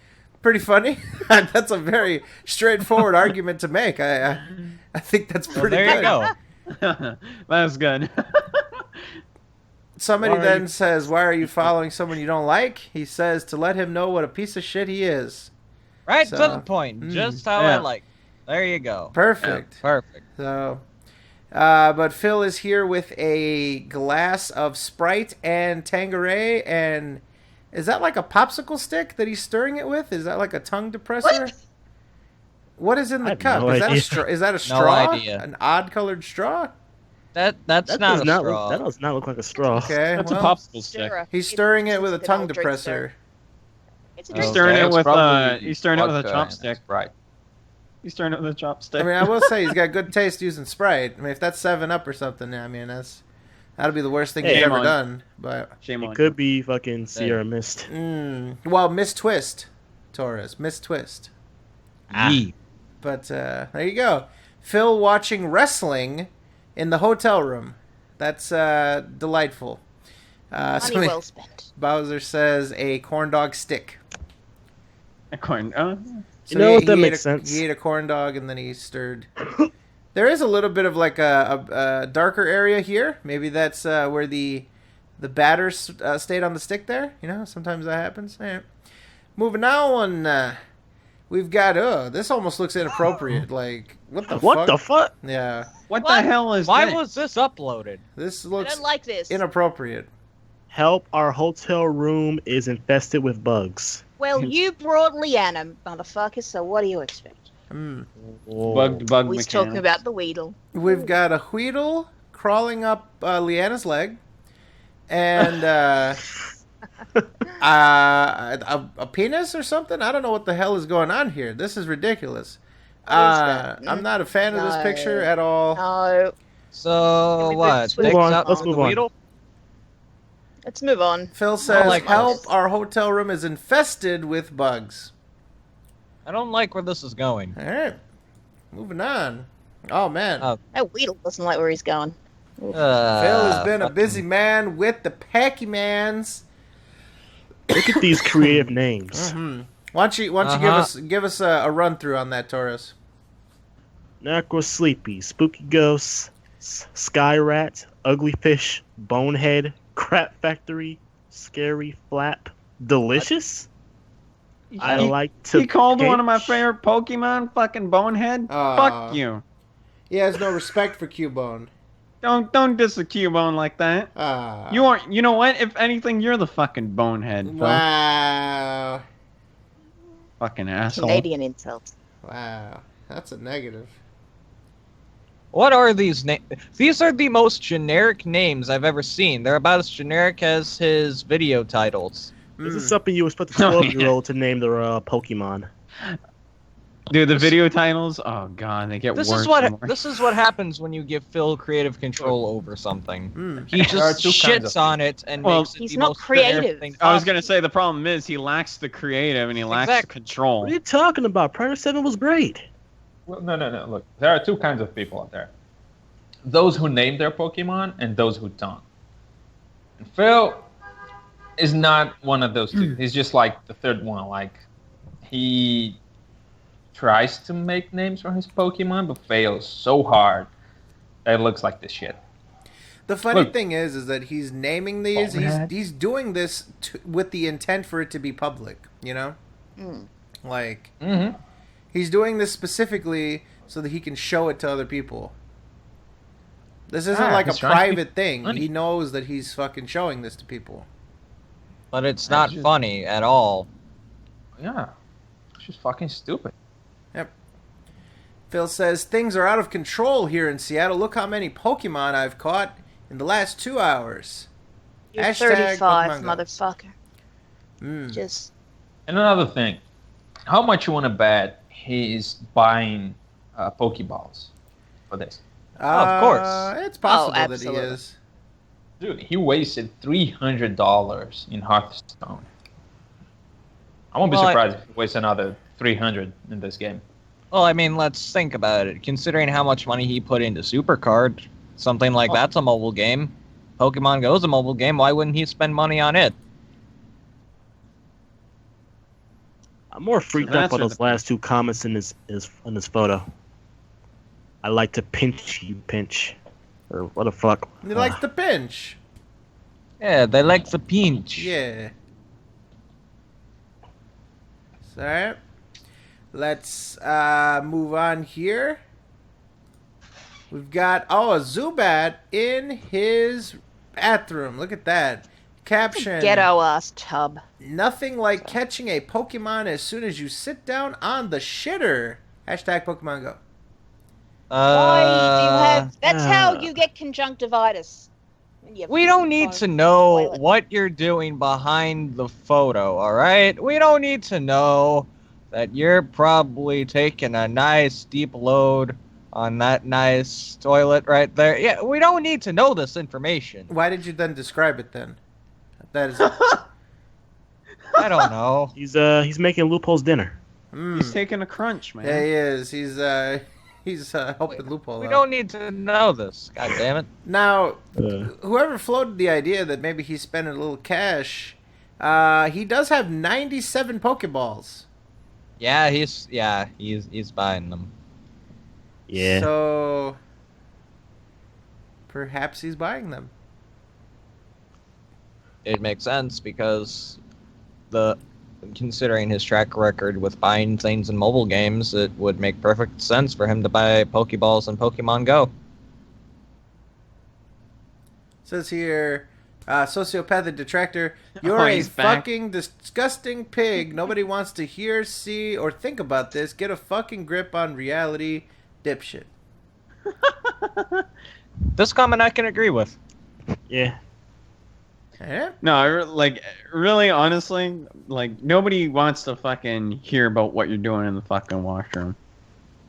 pretty funny. That's a very straightforward argument to make. I think that's pretty good.
There you go.
That's good.
Somebody then says, why are you following someone you don't like? He says to let him know what a piece of shit he is.
Right to the point. Just how I like. There you go.
Perfect.
Yeah, perfect.
So, but Phil is here with a glass of Sprite and Tanqueray, and is that like a popsicle stick that he's stirring it with? Is that like a tongue depressor? What is in the cup? Is that a straw?
No idea.
An odd-colored straw?
That's not a straw.
That does not look like a straw.
Okay,
That's a popsicle stick.
He's stirring it with a tongue depressor.
It's a
He's
drink.
stirring it with
probably
he's stirring it with a
vodka
chopstick.
and Sprite.
He's stirring it with a chopstick.
I mean, I will say he's got good taste using Sprite. I mean, if that's 7-Up or something, I mean, that'll be the worst thing he's
Shame
ever
on-
done. But
Shame on
It could be fucking Sierra Mist.
well, Miss Twist, Torres, Miss Twist.
Yee.
But there you go. Phil watching wrestling in the hotel room. That's delightful.
Money well spent.
Bowser says a corn dog stick.
A corn.
So
that makes sense.
He ate a corn dog and then he stirred. There is a little bit of like a darker area here. Maybe that's where the batter stayed on the stick there. You know, sometimes that happens. Yeah. Moving on. We've got, this almost looks inappropriate. Like, what the fuck?
What the fuck?
Yeah.
What the hell is
Why
this?
was this uploaded?
This
I
looks
don't like this.
inappropriate.
Help, our hotel room is infested with bugs.
Well, you brought Leanna, motherfucker, so what do you expect?
Bug
We're
mechanics.
talking about the Weedle.
We've got a Weedle crawling up Leanna's leg. And a penis or something? I don't know what the hell is going on here. This is ridiculous. I'm not a fan of this picture at all.
No.
So what?
Move on. Let's move on.
Weedle?
Let's move on.
Phil says,
like
help,
this.
our hotel room is infested with bugs.
I don't like where this is going.
All right. Moving on. Oh, man.
That Weedle doesn't like where he's going.
Phil has been a
fucking-
busy man with the Packy-Mans.
Look at these creative names.
Why don't you give us a run through on that, Taurus?
Necro Sleepy, Spooky Ghosts, Sky Rat, Ugly Fish, Bonehead, Crap Factory, Scary Flap, Delicious. I like to.
He called one of my
pinch.
favorite Pokemon fucking Bonehead. Fuck you.
He has no respect for Cubone.
Don't diss a Cubone like that. You aren't. You know what? If anything, you're the fucking Bonehead. Phil.
Wow.
Fucking asshole.
Canadian insult.
Wow. That's a negative.
What are these names? These are the most generic names I've ever seen. They're about as generic as his video titles.
This is something you expect a 12-year-old to name their Pokemon.
Dude, the video titles. Oh god, they get
This
worse.
is
and worse.
this is what happens when you give Phil creative control over something. He
There are
just
two kinds
shits
of
on it and
Well,
makes it
he's
the
not
most generic
creative.
thing
I was
possible.
gonna say the problem is he lacks the creative and he lacks the
Exactly.
control.
What are you talking about? Predator 7 was great.
Well, no. Look, there are two kinds of people out there. Those who name their Pokemon and those who don't. And Phil is not one of those two. He's just like the third one. Like, he tries to make names for his Pokemon, but fails so hard that it looks like this shit.
The funny
Look.
thing is that he's naming these.
Bonehead.
He's doing this with the intent for it to be public. You know. Like,
Mm-hmm.
he's doing this specifically so that he can show it to other people. This isn't like a
he's trying to be
private thing.
funny.
He knows that he's fucking showing this to people.
But it's not
just-
funny at all.
Yeah. It's just fucking stupid.
Phil says, things are out of control here in Seattle. Look how many Pokemon I've caught in the last 2 hours.
You're
Hashtag
35,
Pokemon Go.
motherfucker.
Mm.
Just
And another thing, how much you want to bet he's buying Pokeballs for this?
Of course.
It's possible that he
absolutely.
is.
Dude, he wasted $300 in Hearthstone. I won't be
Well,
surprised if he wastes another $300 in this game.
Well, I mean, let's think about it. Considering how much money he put into Supercard, something like that's a mobile game. Pokemon Go is a mobile game. Why wouldn't he spend money on it?
I'm more freaked
So
out
that's
by
what
those last two comments in this photo. I like to pinch you, pinch, or what the fuck?
He likes the pinch.
Yeah, they like the pinch.
Yeah. So, let's move on here. We've got, a Zubat in his bathroom. Look at that. Caption.
ghetto ass tub.
Nothing like catching a Pokemon as soon as you sit down on the shitter. Hashtag Pokemon Go.
Why do you have? That's how you get conjunctivitis. When you
We don't need
fall
to
in the
know
toilet.
what you're doing behind the photo, alright? We don't need to know that you're probably taking a nice deep load on that nice toilet right there. Yeah, we don't need to know this information.
Why did you then describe it then? That is.
I don't know.
He's making Loophole's dinner.
He's taking a crunch, man.
Yeah, he is. He's helping Loophole
We
out.
don't need to know this. God damn it.
Now,
Uh,
whoever floated the idea that maybe he's spending a little cash, he does have 97 Pokeballs.
Yeah, he's buying them.
yeah.
So perhaps he's buying them.
It makes sense because considering his track record with buying things in mobile games, it would make perfect sense for him to buy Pokeballs and Pokemon Go.
Says here, sociopathic detractor, you're
Oh,
a
he's back.
fucking disgusting pig. Nobody wants to hear, see, or think about this. Get a fucking grip on reality, dipshit.
This comment I can agree with.
Yeah.
Eh?
No, really, honestly, like, nobody wants to fucking hear about what you're doing in the fucking washroom.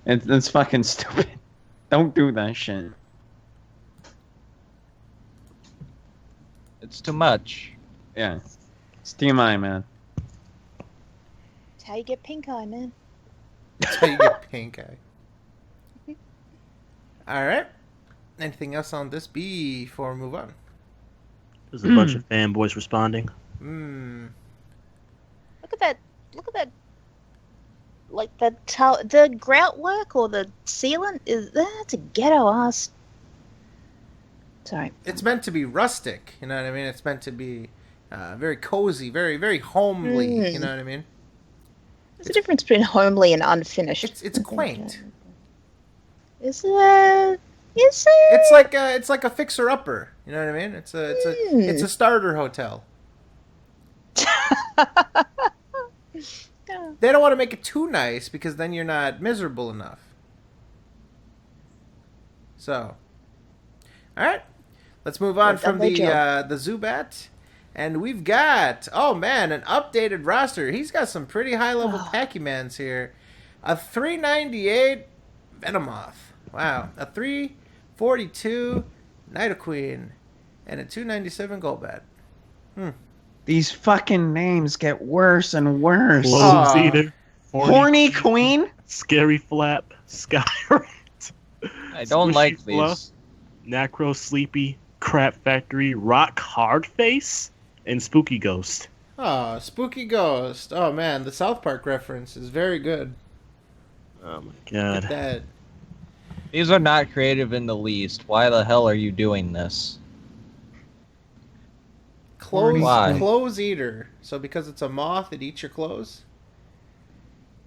It's fucking stupid. Don't do that shit.
It's too much.
Yeah. It's TMI, man.
That's how you get pink eye, man.
That's how you get pink eye. Alright. Anything else on this before we move on?
There's a bunch of fanboys responding.
Look at that. Look at that. Like the grout work or the sealant that's a ghetto ass. Sorry.
It's meant to be rustic, you know what I mean? It's meant to be very cozy, very, very homely, you know what I mean?
There's a difference between homely and unfinished.
It's quaint.
Is it? Is it?
It's like a fixer upper, you know what I mean? It's a starter hotel. They don't want to make it too nice because then you're not miserable enough. So, all right, let's move on from the Zubat, and we've got an updated roster. He's got some pretty high level Pokemons here. A 398 Venomoth. Wow, a 342 Nidoqueen, and a 297 Golbat.
These fucking names get worse and worse.
Clothes eater.
Horny Queen?
Scary Flap. Skyrat.
I don't like
Fluff,
these.
Nacro Sleepy. Crap Factory. Rock Hard Face. And Spooky Ghost.
Oh, Spooky Ghost. Oh man, the South Park reference is very good.
Oh my
Look
god.
at that.
These are not creative in the least. Why the hell are you doing this?
Clothes
Why?
Clothes eater. So because it's a moth, it eats your clothes?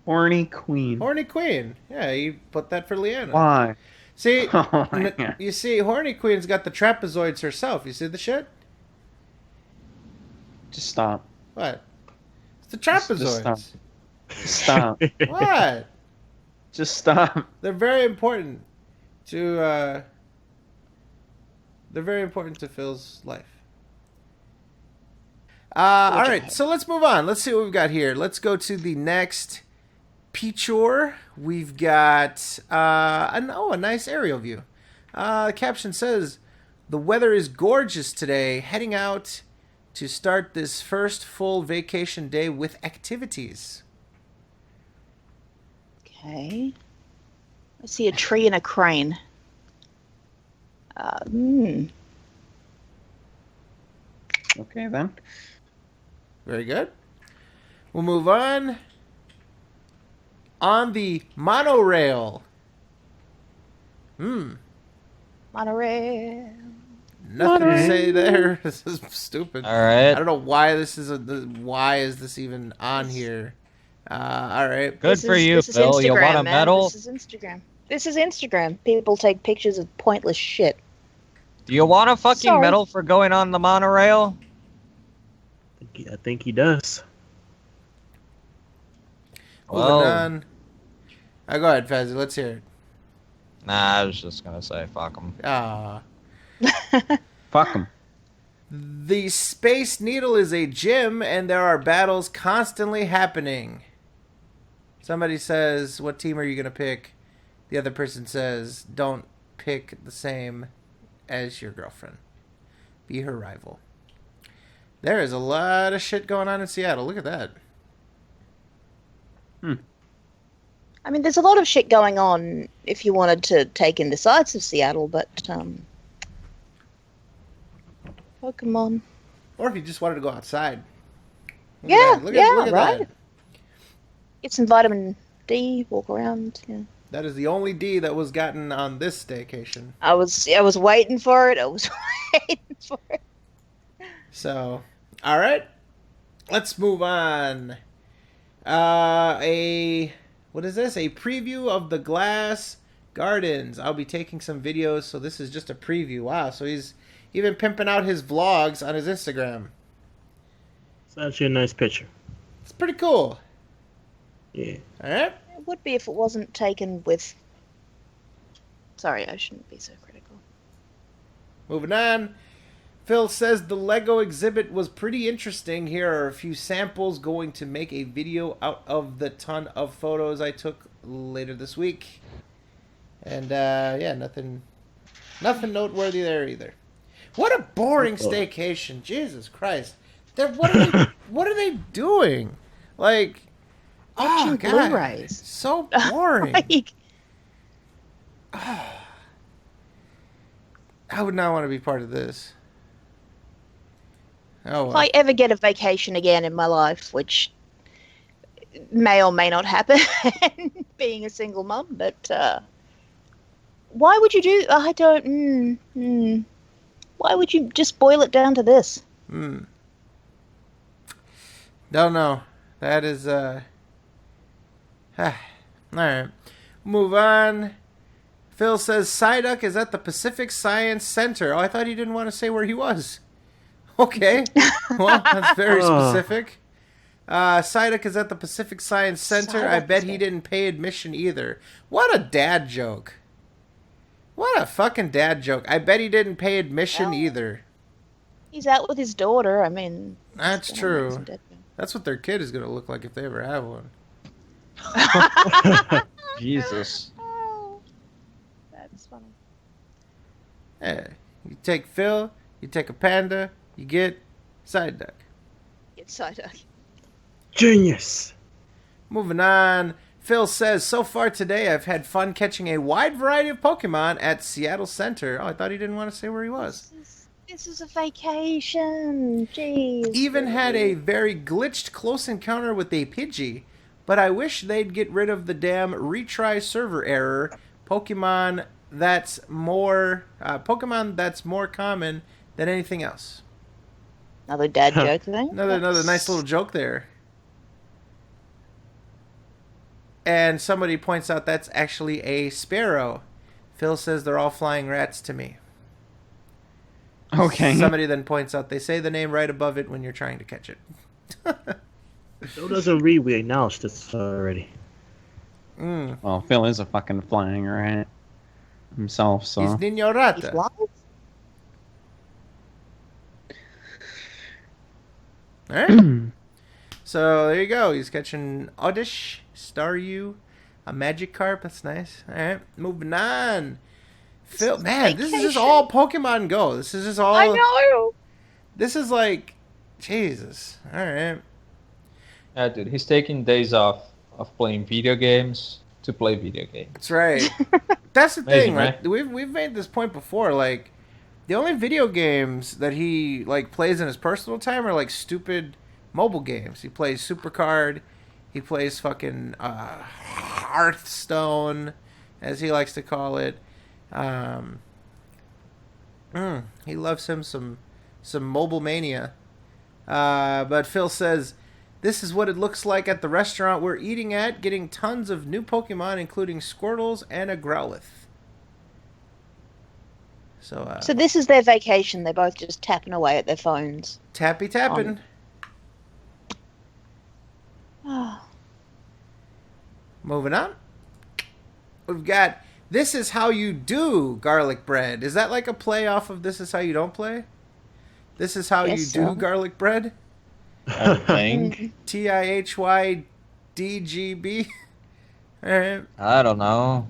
Horny queen.
Horny Queen. Yeah, you put that for Leanna.
Why?
See,
Oh my God.
you see, Horny Queen's got the trapezoids herself. You see the shit?
Just stop.
What? It's the
Just
trapezoids.
Stop.
What?
Just stop.
They're very important to Phil's life. All right, so let's move on. Let's see what we've got here. Let's go to the next picture. We've got a nice aerial view. The caption says, "The weather is gorgeous today. Heading out to start this first full vacation day with activities."
Okay. I see a tree and a crane.
Okay then.
Very good. We'll move on. On the monorail.
Monorail.
Nothing to say there. This is stupid.
All right.
I don't know why this is why is this even on here? All right.
Good for you, Phil. You want a
man.
medal?
This is Instagram. This is Instagram. People take pictures of pointless shit.
Do you want a fucking
Sorry.
medal for going on the monorail?
I think he does.
Moving on. Go ahead, Fazzy. Let's hear it.
Nah, I was just gonna say fuck him.
Ah.
Fuck him.
The Space Needle is a gym, and there are battles constantly happening. Somebody says, "What team are you gonna pick?" The other person says, "Don't pick the same as your girlfriend. Be her rival." There is a lot of shit going on in Seattle. Look at that.
I mean, there's a lot of shit going on if you wanted to take in the sights of Seattle, but Pokemon.
Or if you just wanted to go outside. Look
Yeah,
at that. Look at
right.
that.
Get some vitamin D, walk around. Yeah.
That is the only D that was gotten on this staycation.
I was waiting for it. I was waiting for it.
So, all right. Let's move on. What is this? A preview of the Glass Gardens. I'll be taking some videos, so this is just a preview. Wow, so he's even pimping out his vlogs on his Instagram.
It's actually a nice picture.
It's pretty cool.
Yeah.
All right.
It would be if it wasn't taken with... Sorry, I shouldn't be so critical.
Moving on. Phil says the Lego exhibit was pretty interesting. Here are a few samples. Going to make a video out of the ton of photos I took later this week. And yeah, nothing noteworthy there either. What a boring staycation. Jesus Christ. What are they doing? Like,
Watching
God,
Blu-rays.
so boring.
Like,
I would not want to be part of this. Oh,
if I ever get a vacation again in my life, which may or may not happen, being a single mum, but why would you do? I don't. Why would you just boil it down to this?
Don't know. That is all right. Move on. Phil says Psyduck is at the Pacific Science Center. Oh, I thought he didn't want to say where he was. Okay. Well, that's very specific. Psyduck is at the Pacific Science Center. I bet he didn't pay admission either. What a dad joke. What a fucking dad joke. I bet he didn't pay admission either.
He's out with his daughter. I mean,
That's true. That's what their kid is going to look like if they ever have one.
Jesus.
Oh, that's funny.
Yeah. You take Phil, you take a panda, you get Psyduck.
It's Psyduck.
Genius.
Moving on. Phil says, so far today I've had fun catching a wide variety of Pokemon at Seattle Center. Oh, I thought he didn't want to say where he was.
This is a vacation. Jeez.
Even had a very glitched close encounter with a Pidgey, but I wish they'd get rid of the damn retry server error. Pokemon that's more common than anything else.
Another dad joke thing.
Another nice little joke there. And somebody points out that's actually a sparrow. Phil says they're all flying rats to me.
Okay.
Somebody then points out they say the name right above it when you're trying to catch it.
Phil doesn't read. We acknowledged this already.
Well, Phil is a fucking flying rat himself, so.
He's
He
Niño Rata.
flies?
All right. So there you go. He's catching Oddish, Staryu, a Magikarp. That's nice. All right, moving on. Phil, man, this is just all Pokemon Go. This is just all.
I know.
This is like, Jesus. All right.
Yeah, dude, he's taking days off of playing video games to play video games.
That's right. That's the
Amazing,
thing. Like
right?
we've made this point before. Like the only video games that he like plays in his personal time are like stupid mobile games. He plays Supercard. He plays fucking Hearthstone, as he likes to call it. He loves him some mobile mania. But Phil says, this is what it looks like at the restaurant we're eating at, getting tons of new Pokemon, including Squirtles and a Growlithe. So
this is their vacation. They're both just tapping away at their phones.
tapping. Moving on. We've got This Is How You Do Garlic Bread. Is that like a play off of This Is How You Don't Play? This is how
Guess
you
so.
do garlic bread?
I think.
TIHYDGB? Alright.
I don't know.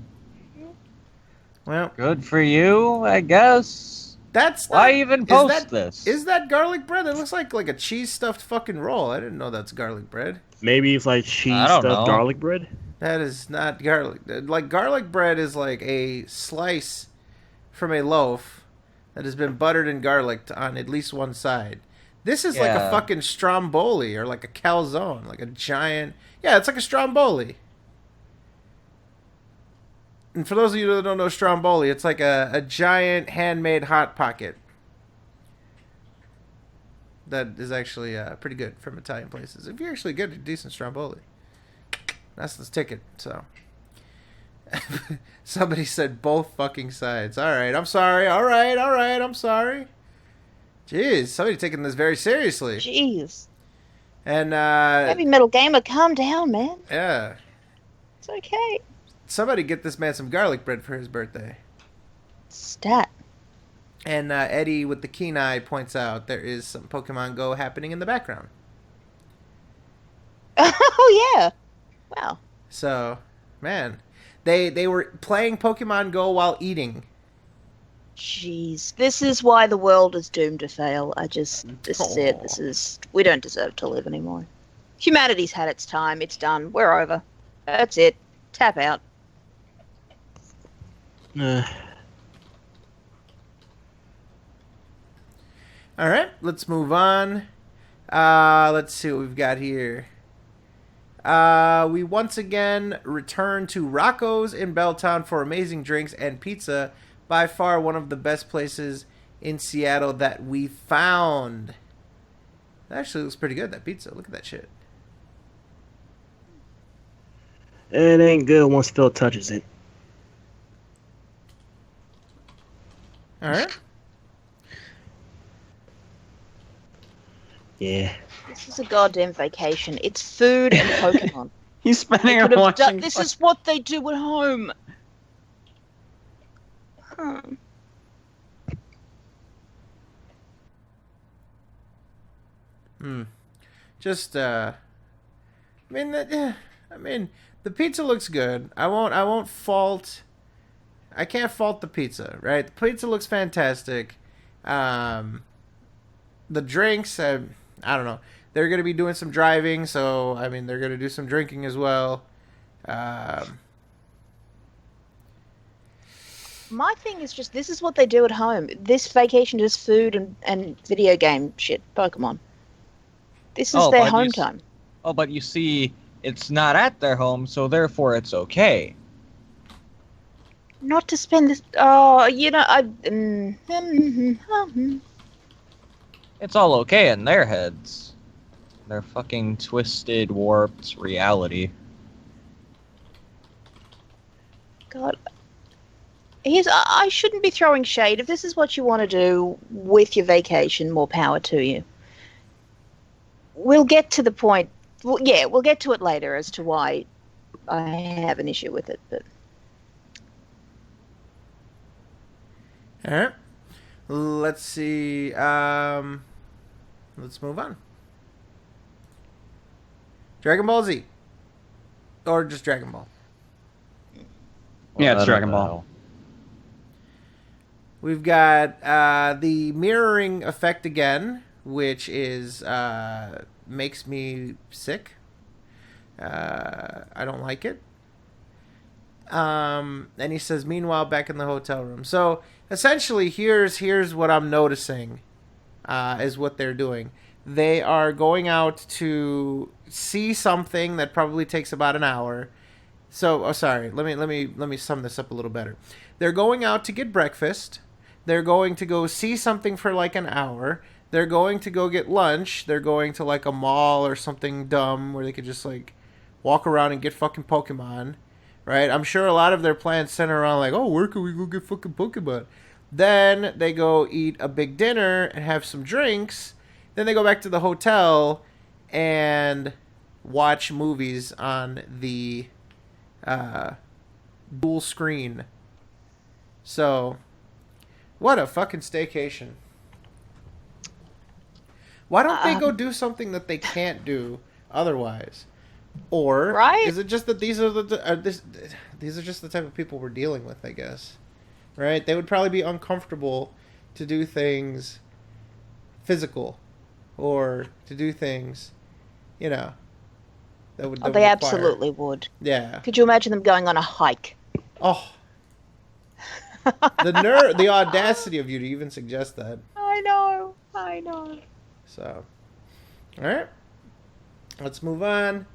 Well,
Good for you, I guess.
that's
Why
not-
even
is
post
that-
this?
Is that garlic bread? It looks like a cheese stuffed fucking roll. I didn't know that's garlic bread.
Maybe it's like cheese
I don't
stuffed
know.
garlic bread.
That is not garlic. Like garlic bread is like a slice from a loaf that has been buttered and garlicked on at least one side. This is like a
Yeah.
fucking stromboli or like a calzone, like a giant. Yeah, it's like a stromboli. And for those of you that don't know stromboli, it's like a giant handmade hot pocket. That is actually pretty good from Italian places. If you're actually good at decent stromboli, that's the ticket. So somebody said both fucking sides. All right, I'm sorry. All right, I'm sorry. Jeez, somebody taking this very seriously.
Jeez.
And
Heavy Metal Gamer, calm down, man.
yeah,
It's okay.
somebody get this man some garlic bread for his birthday.
Stat.
And Eddie with the keen eye points out there is some Pokemon Go happening in the background.
Oh, yeah. Wow.
So, man, they were playing Pokemon Go while eating.
Jeez. This is why the world is doomed to fail. This is it. We don't deserve to live anymore. Humanity's had its time. It's done. We're over. That's it. Tap out.
All right, let's move on. Let's see what we've got here. We once again return to Rocco's in Belltown for amazing drinks and pizza. By far one of the best places in Seattle that we found. That actually looks pretty good, that pizza. Look at that shit.
It ain't good once Phil touches it.
All right.
Yeah.
This is a goddamn vacation. It's food and Pokemon.
He's spending
They
her
could have
watching.
done, this is what they do at home. Huh.
Just I mean the pizza looks good. I won't fault. I can't fault the pizza, right? The pizza looks fantastic. The drinks, I don't know. They're gonna be doing some driving, so I mean they're gonna do some drinking as well.
My thing is just, this is what they do at home. This vacation is food and video game shit. Pokemon. This is their home time.
Oh, but you see, it's not at their home, so therefore it's okay.
Not to spend this. Oh, you know,
It's all okay in their heads. Their fucking twisted, warped reality.
God. I shouldn't be throwing shade. If this is what you want to do with your vacation, more power to you. We'll get to the point. Well, yeah, we'll get to it later as to why I have an issue with it. But
All right. Let's see. Let's move on. Dragon Ball Z. Or just Dragon Ball.
Yeah, it's
I don't
Dragon Ball.
know.
We've got the mirroring effect again, which is makes me sick. I don't like it. And he says, meanwhile, back in the hotel room. So essentially, here's what I'm noticing is what they're doing. They are going out to see something that probably takes about an hour. So, sorry. Let me sum this up a little better. They're going out to get breakfast. They're going to go see something for like an hour. They're going to go get lunch. They're going to like a mall or something dumb where they could just like walk around and get fucking Pokemon, right? I'm sure a lot of their plans center around like, oh, where can we go get fucking Pokemon? Then they go eat a big dinner and have some drinks. Then they go back to the hotel and watch movies on the dual screen. So, what a fucking staycation. Why don't they go do something that they can't do otherwise? Or
Right?
is it just that these are these are just the type of people we're dealing with, I guess. Right? They would probably be uncomfortable to do things physical or to do things, you know, that would
they
require-
absolutely would.
Yeah.
Could you imagine them going on a hike?
Oh. The audacity of you to even suggest that.
I know.
So, all right, let's move on.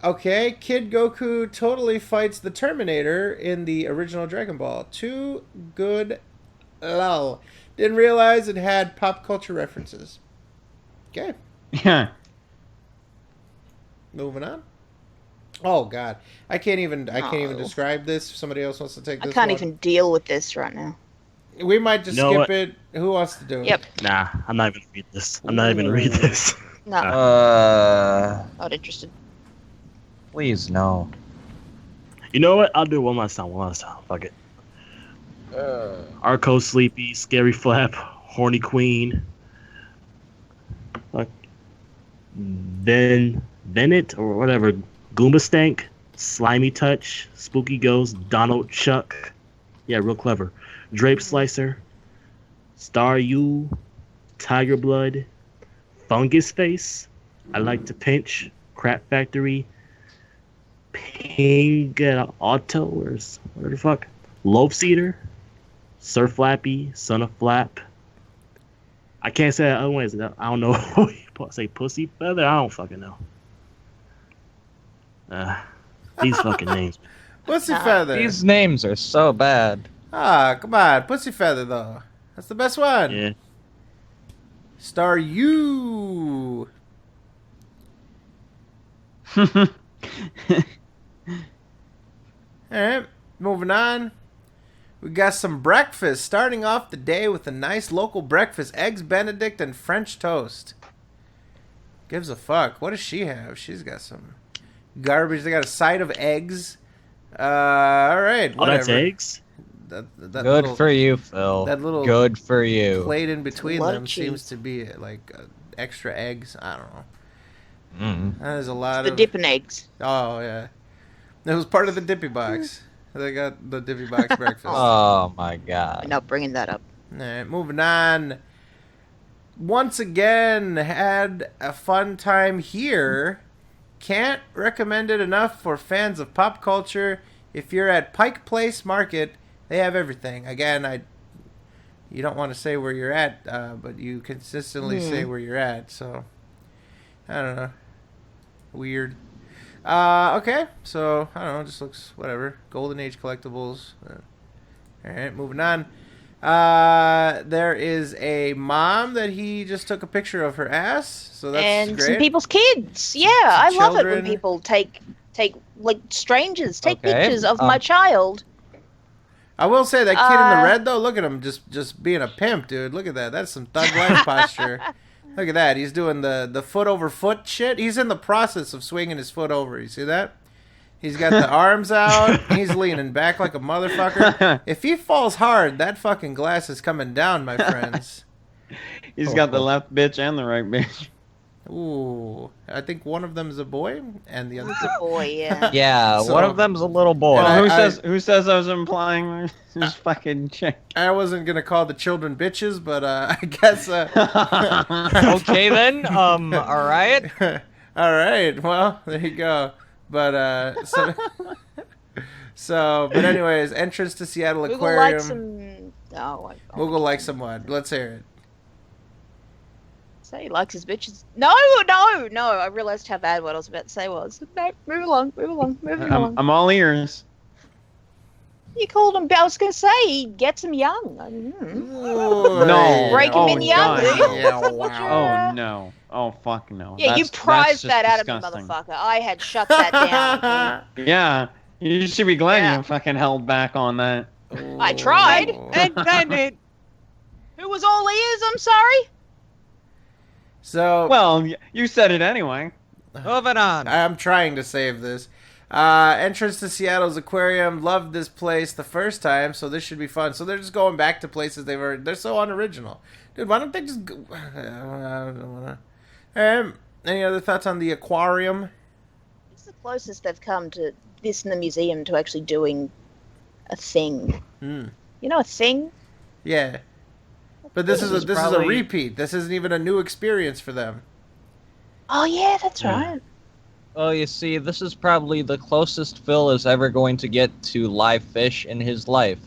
Okay, Kid Goku totally fights the Terminator in the original Dragon Ball. Too good. Lol. Didn't realize it had pop culture references. Okay,
Yeah.
moving on. Oh God, I can't even
No.
describe this. If somebody else wants to take
I
this
can't
one.
even deal with this right now.
We might just
You know
skip
what?
it. Who wants to do it?
Yep.
Nah, I'm not even gonna read this. I'm not even gonna read this.
No, not interested.
Please no.
You know what? I'll do it one last time. Fuck it. Arco Sleepy, Scary Flap, Horny Queen. Fuck. Bennett or whatever. Goomba Stank, Slimy Touch, Spooky Ghost, Donald Chuck. Yeah, real clever. Drape Slicer, Star U, Tiger Blood, Fungus Face, I Like to Pinch, Crap Factory, Ping Auto, or whatever the fuck, Loaf Eater, Sir Flappy, Son of Flap. I can't say that otherwise. I don't know. Say Pussy Feather? I don't fucking know. These fucking names.
Pussy Feather.
These names are so bad.
Ah, come on. Pussy Feather, though. That's the best one.
Yeah.
Star U. Alright, moving on. We got some breakfast. Starting off the day with a nice local breakfast. Eggs Benedict and French toast. Gives a fuck. What does she have? She's got some garbage. They got a side of eggs. Alright,
Oh,
whatever.
that's eggs?
That
Good
little
for you, Phil.
that little
Good for you.
plate in between
lot of
them
cheese.
seems to be like extra eggs. I don't know.
Mm.
That is a lot
The
of...
dipping eggs.
Oh, yeah. It was part of the Dippy Box. They got the Dippy Box breakfast.
Oh my
We're
god.
not bringing that up.
Alright, moving on. Once again, had a fun time here. Can't recommend it enough for fans of pop culture. If you're at Pike Place Market, they have everything. Again, you don't want to say where you're at, but you consistently say where you're at, so I don't know. Weird. Okay, so I don't know, just looks whatever. Golden Age collectibles. Alright, moving on. There is a mom that he just took a picture of her ass, so that's
and
great.
some people's kids. Yeah, I love it when
children.
people take take like strangers take
Okay,
pictures of my child.
I will say that kid in the red though. Look at him, just being a pimp, dude. Look at that. That's some thug life posture. Look at that. He's doing the foot over foot shit. He's in the process of swinging his foot over. You see that? He's got the arms out. He's leaning back like a motherfucker. If he falls hard, that fucking glass is coming down, my friends.
He's got the left bitch and the right bitch.
Ooh, I think one of them is a boy, and the other.
It's a boy, yeah.
Yeah,
So-
one of them's a little boy.
And
Well,
I-
who says I was implying this fucking chick?
I wasn't gonna call the children bitches, but I guess.
Okay then. All right.
All right. Well, there you go. But but anyways, entrance to Seattle
Google
Aquarium.
likes some. Oh,
Google likes some what? Let's hear it.
say he likes his bitches. No. I realized how bad what I was about to say was. No, move along.
I'm all ears.
You called him. I was going to say he gets him young.
No.
Break him in young,
God,
do you?
no.
Yeah, wow.
Oh no. Oh fuck no.
Yeah, you
That's
prized
just
that out of me,
disgusting.
motherfucker. I had shut that down.
Yeah. You should be glad
Yeah.
you fucking held back on that.
I tried.
And then it.
Who was all ears? I'm sorry.
So
Well, you said it anyway.
Moving on.
I'm trying to save this. Entrance to Seattle's Aquarium. Loved this place the first time, so this should be fun. So they're just going back to places they've already. They're so unoriginal, dude. Why don't they just? Go, I don't wanna. Any other thoughts on the aquarium?
It's the closest they've come to this in the museum to actually doing a thing.
Hmm.
You know, a thing.
Yeah, but this is a
probably-
repeat. This isn't even a new experience for them.
Oh yeah, that's
Yeah.
right.
Oh, you see, this is probably the closest Phil is ever going to get to live fish in his life.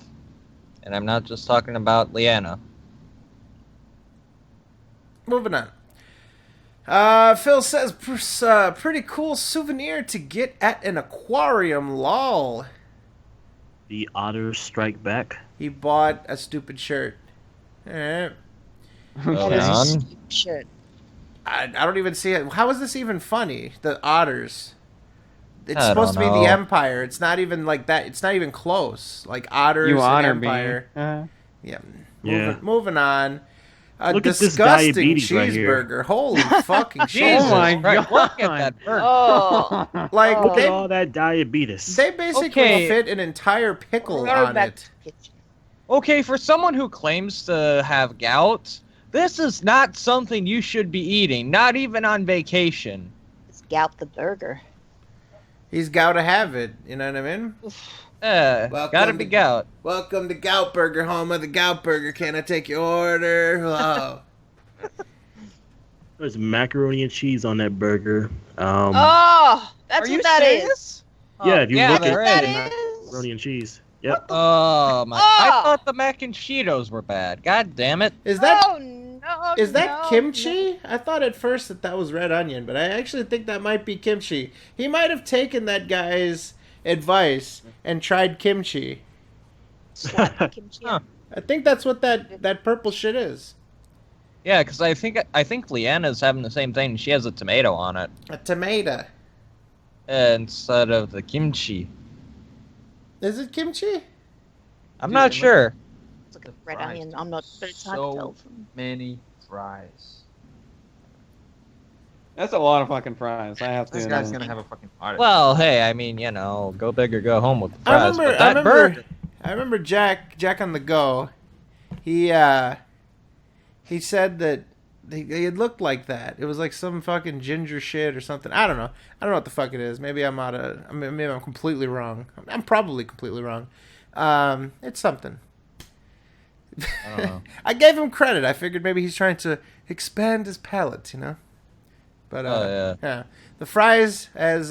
And I'm not just talking about Leanna.
Moving on. Phil says, pretty cool souvenir to get at an aquarium, lol.
The otters strike back.
He bought a stupid shirt. Alright.
That is a
on.
stupid shirt.
I don't even see it. How is this even funny? The otters. It's
I
supposed to
don't
be the
know.
Empire. It's not even like that. It's not even close. Like otters
You
and
honor
Empire.
me.
Yeah.
Yeah.
Moving on. A
Look at this
disgusting
diabetes right here.
cheeseburger. Holy fucking shit.
Jesus
my
Christ, look at
God.
that burger.
Oh,
Like,
Oh.
Look at all that diabetes.
they basically
Okay.
fit an entire pickle
Throw
on
back
it.
to the kitchen.
Okay, for someone who claims to have gout, this is not something you should be eating, not even on vacation.
It's gout the burger.
He's got to have it. You know what I mean? Welcome
Gotta be
to-
gout.
Welcome to Gout Burger, home of the Gout Burger. Can I take your order? Oh.
There's macaroni and cheese on that burger.
Oh, that's
Are you
what that is.
serious?
Yeah, if you
yeah,
look
there
at
That
is.
is.
macaroni and cheese. Yep.
Oh my!
Oh.
I thought the mac and Cheetos were bad. God damn it!
Is that
Oh no!
is that
no,
kimchi? I thought at first that was red onion, but I actually think that might be kimchi. He might have taken that guy's advice and tried kimchi.
Slap the kimchi.
Huh.
I think that's what that purple shit is.
Yeah, because I think Leanna's having the same thing. She has a tomato on it
A tomato.
instead of the kimchi.
Is it kimchi?
I'm
Dude,
not
it
sure.
It's like a red onion. I'm not, but it's hard
So-
to tell from.
Many fries.
That's a lot of fucking fries. I have to.
This guy's
admit.
gonna have a fucking heart.
Well, hey, I mean, go big or go home with the fries. But that
I remember Jack on the go. He said that it looked like that. It was like some fucking ginger shit or something. I don't know. I don't know what the fuck it is. Maybe I'm completely wrong. I'm probably completely wrong. It's something.
I don't know.
I gave him credit. I figured maybe he's trying to expand his palate, you know. But
Yeah.
the fries, as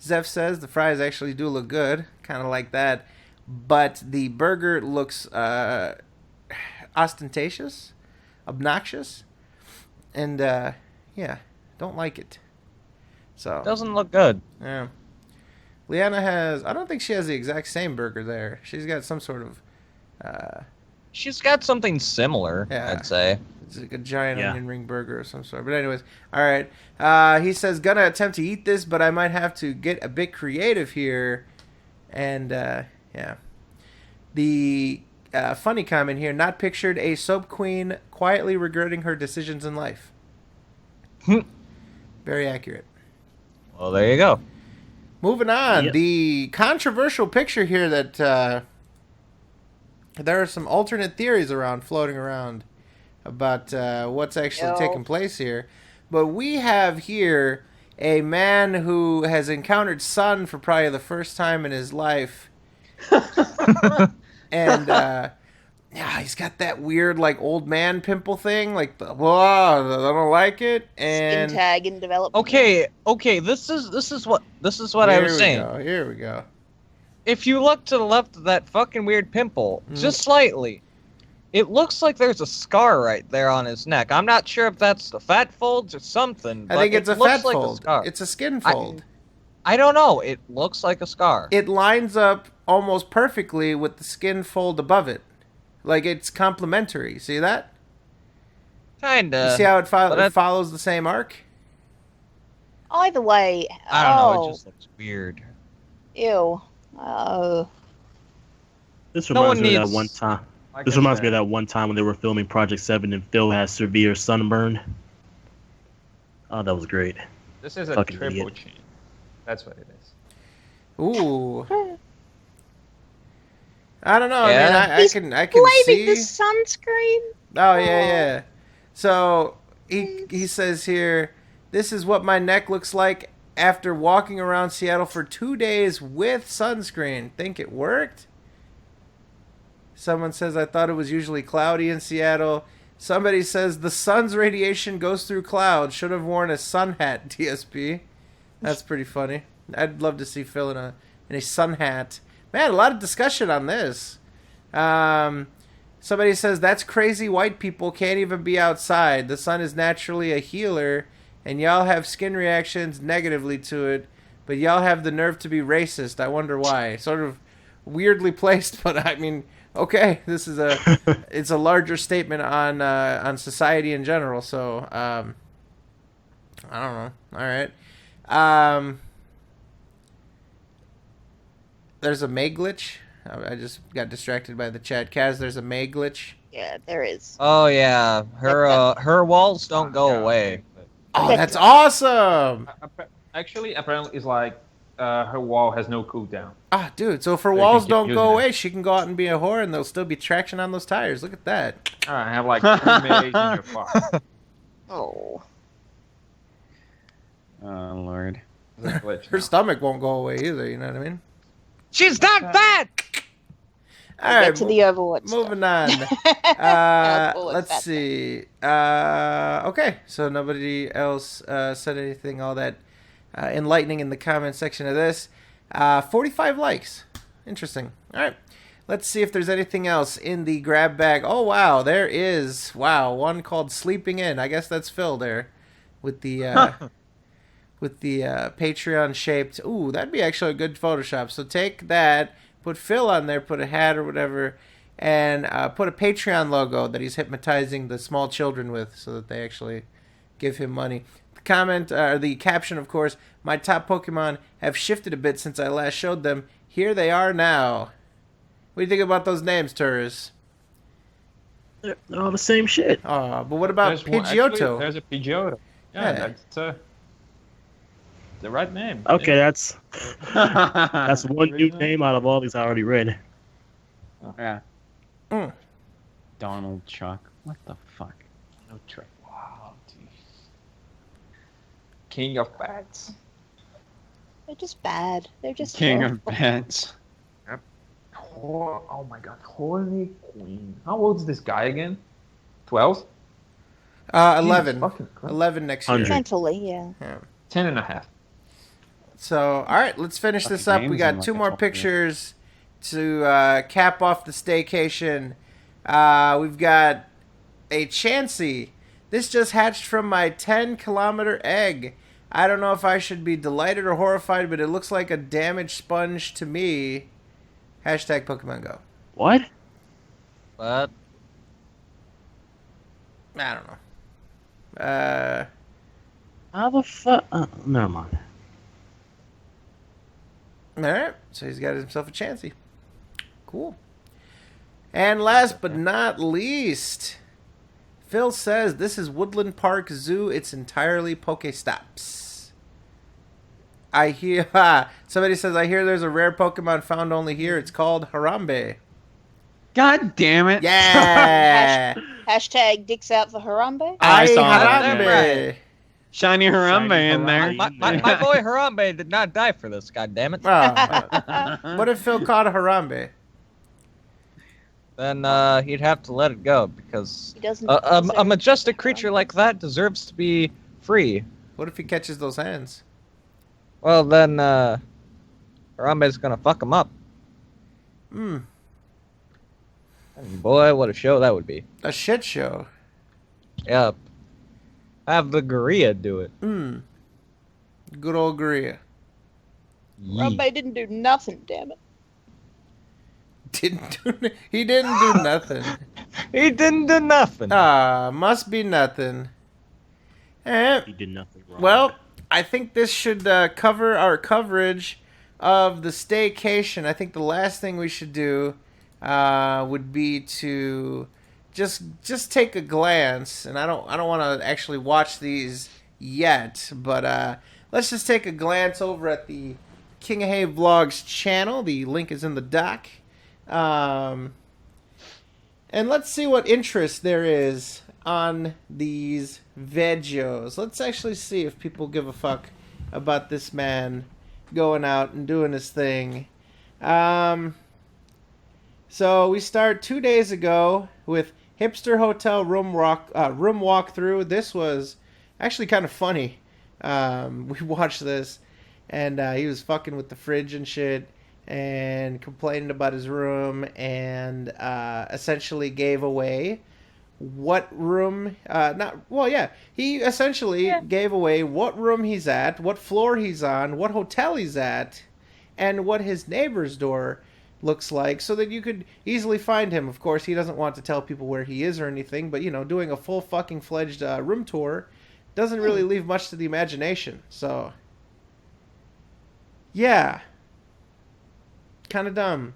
Zeph says, the fries actually do look good, kind of like that. But the burger looks ostentatious, obnoxious, and don't like it. So
Doesn't look good.
yeah, Leanna has. I don't think she has the exact same burger there. She's got some sort of.
She's got something similar,
Yeah.
I'd say.
It's like a giant
Yeah.
onion ring burger of some sort. But anyways, all right. He says, gonna attempt to eat this, but I might have to get a bit creative here. And, yeah. The funny comment here, not pictured a soap queen quietly regretting her decisions in life. Very accurate.
Well, there you go.
Moving on,
Yep.
the controversial picture here that there are some alternate theories floating around about what's actually taking place here. But we have here a man who has encountered sun for probably the first time in his life. And yeah, he's got that weird like old man pimple thing, like whoa, I don't like it. And
Skin tag in development.
Okay. This is what I was saying.
Here we go.
If you look to the left of that fucking weird pimple, just slightly, it looks like there's a scar right there on his neck. I'm not sure if that's the fat folds or something.
I think it's a
looks
fat
like
fold.
A scar.
It's a skin fold.
I don't know. It looks like a scar.
It lines up almost perfectly with the skin fold above it. Like it's complementary. See that?
Kinda.
You see how it
but
follows the same arc?
Either way.
I don't know. It just looks weird.
Ew.
This
No
reminds
one
me of
needs-
that one time.
Like
This
I
reminds me
said,
of that one time when they were filming Project 7 and Phil had severe sunburn. Oh, that was great.
This is a
Fucking
triple
idiot.
chain. That's what it is.
Ooh. I don't know.
Yeah.
I mean, I can
Blaming the
see.
sunscreen.
Oh yeah. So he says here, this is what my neck looks like after walking around Seattle for 2 days with sunscreen. Think it worked? Someone says I thought it was usually cloudy in Seattle. Somebody says the sun's radiation goes through clouds. Should have worn a sun hat. DSP. That's pretty funny. I'd love to see Phil in a sun hat. Man, a lot of discussion on this. Somebody says that's crazy. White people can't even be outside. The sun is naturally a healer, and y'all have skin reactions negatively to it. But y'all have the nerve to be racist. I wonder why. Sort of weirdly placed, but I mean, okay, this is it's a larger statement on society in general. So I don't know. All right. There's a May glitch. I just got distracted by the chat. Kaz, there's a May glitch.
Yeah, there is.
Oh yeah, her walls don't go
Yeah,
away.
okay, but-
Oh, that's awesome!
Actually, apparently, it's like her wall has no cooldown.
Ah, dude, so if her
So you
walls
can keep
don't
using
go
it.
away, she can go out and be a whore and there'll still be traction on those tires. Look at that.
I have like 3 Mays in your car.
Oh.
Oh Lord.
It's a glitch
Her
now.
stomach won't go away either, you know what I mean?
She's not fat.
All
Get
right,
to the Overwatch
moving on.
Full of
Let's
fat.
see. Okay, so nobody else said anything all that enlightening in the comment section of this. 45 likes. Interesting. All right. Let's see if there's anything else in the grab bag. Oh, wow. There is. Wow. One called Sleeping In. I guess that's Phil there with the with the Patreon shaped. Ooh, that'd be actually a good Photoshop. So take that, put Phil on there, put a hat or whatever, and put a Patreon logo that he's hypnotizing the small children with so that they actually give him money. The comment, or the caption, of course, my top Pokemon have shifted a bit since I last showed them. Here they are now. What do you think about those names, Turris?
They're all the same shit.
Oh, but what about
There's one-
Pidgeotto?
actually, there's a Pidgeotto. Yeah,
Yeah.
that's the right name.
Okay, that's one new
Original.
name out of all these I already read.
Yeah.
Mm.
Donald Chuck. What the fuck?
No trick. Wow, jeez. King of bats.
They're just bad. They're just
King
terrible.
of Bats.
Oh my god, Holy Queen. How old is this guy again? 12?
11.
Fucking Christ.
11 next year.
100.
Mentally, yeah.
10 and a half.
So, all right, let's finish this
Fucking
up. We
games
got
in, like,
two
a
more
couple years.
pictures to cap off the staycation. We've got a Chansey. This just hatched from my 10-kilometer egg. I don't know if I should be delighted or horrified, but it looks like a damaged sponge to me. Hashtag Pokemon Go.
What?
But
I don't know.
How the fuck? Never mind.
All right, so he's got himself a chancey. Cool. And last but not least, Phil says this is Woodland Park Zoo. It's entirely Pokestops. I hear somebody says I hear there's a rare Pokemon found only here. It's called Harambe.
God damn it!
Yeah.
Hashtag dicks out for Harambe.
I saw that.
Harambe.
Shiny Harambe
Shiny
in there.
Harambe.
My boy Harambe did not die for this, goddammit.
Oh. What if Phil caught a Harambe?
Then he'd have to let it go because
He doesn't.
a majestic creature like that deserves to be free.
What if he catches those hands?
Well, then Harambe's gonna fuck him up.
Hmm.
And boy, what a show that would be.
A shit show.
Yep. Have the gorilla do it.
Hmm. Good old Gorilla.
Harambe didn't do nothing. Damn it.
He didn't do nothing.
He didn't do nothing.
Must be nothing. Eh,
He did nothing wrong.
well, I think this should cover our coverage of the SoKation. I think the last thing we should do would be to just take a glance, and I don't want to actually watch these yet, but let's just take a glance over at the King of Hay Vlogs channel. The link is in the doc. And let's see what interest there is on these videos. Let's actually see if people give a fuck about this man going out and doing his thing. So we start 2 days ago with hipster hotel room walkthrough. This was actually kind of funny. We watched this, and he was fucking with the fridge and shit, and complaining about his room, and essentially gave away what room. He essentially gave away what room he's at, what floor he's on, what hotel he's at, and what his neighbor's door looks like, so that you could easily find him. Of course, he doesn't want to tell people where he is or anything, but, you know, doing a full fucking fledged room tour doesn't really leave much to the imagination. So, yeah. Kind of dumb.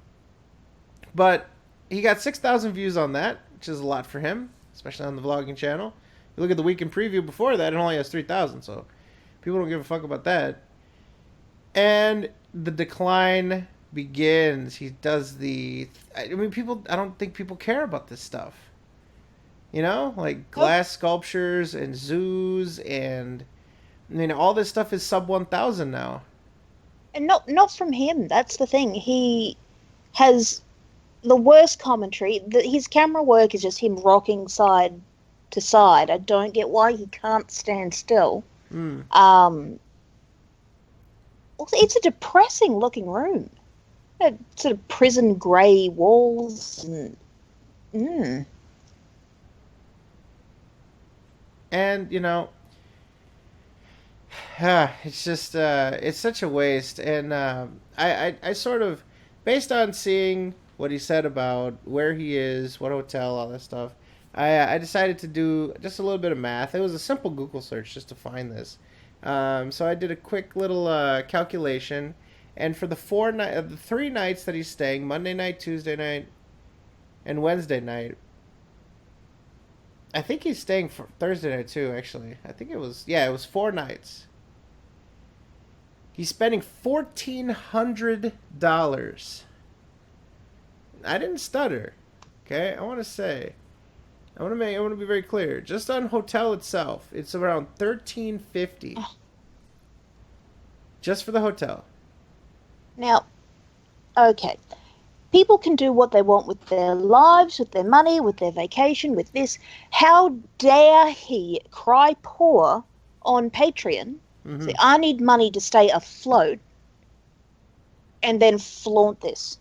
But he got 6,000 views on that, which is a lot for him, especially on the vlogging channel. You look at the weekend preview before that, it only has 3,000, so people don't give a fuck about that. And the decline begins. He does I don't think people care about this stuff. You know, like glass sculptures and zoos, and all this stuff is sub 1,000 now.
And not from him. That's the thing. He has the worst commentary. His camera work is just him rocking side to side. I don't get why he can't stand still. It's a depressing looking room. Sort of prison grey walls and
And it's just it's such a waste. And I sort of, based on seeing what he said about where he is, what hotel, all that stuff, I decided to do just a little bit of math. It was a simple Google search just to find this. So I did a quick little calculation. And for the 3 nights that he's staying, Monday night, Tuesday night, and Wednesday night, I think he's staying for Thursday night too, actually. I think it was 4 nights. He's spending $1,400. I didn't stutter. Okay? I want to be very clear. Just on hotel itself, it's around $1,350. Just for the hotel.
Now, okay. People can do what they want with their lives, with their money, with their vacation, with this. How dare he cry poor on Patreon? Say, I need money to stay afloat, and then flaunt this.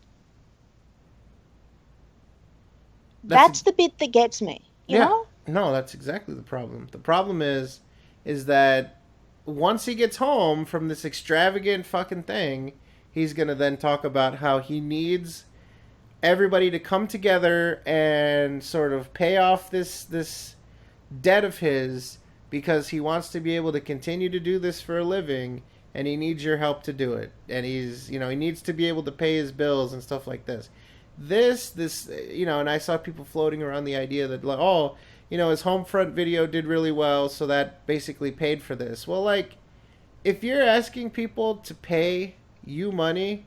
That's the bit that gets me. You know?
No, that's exactly the problem. The problem is that once he gets home from this extravagant fucking thing, he's going to then talk about how he needs everybody to come together and sort of pay off this debt of his because he wants to be able to continue to do this for a living, and he needs your help to do it. And he needs to be able to pay his bills and stuff like this. This, and I saw people floating around the idea that, like, oh, his Homefront video did really well, so that basically paid for this. Well, like, if you're asking people to pay you money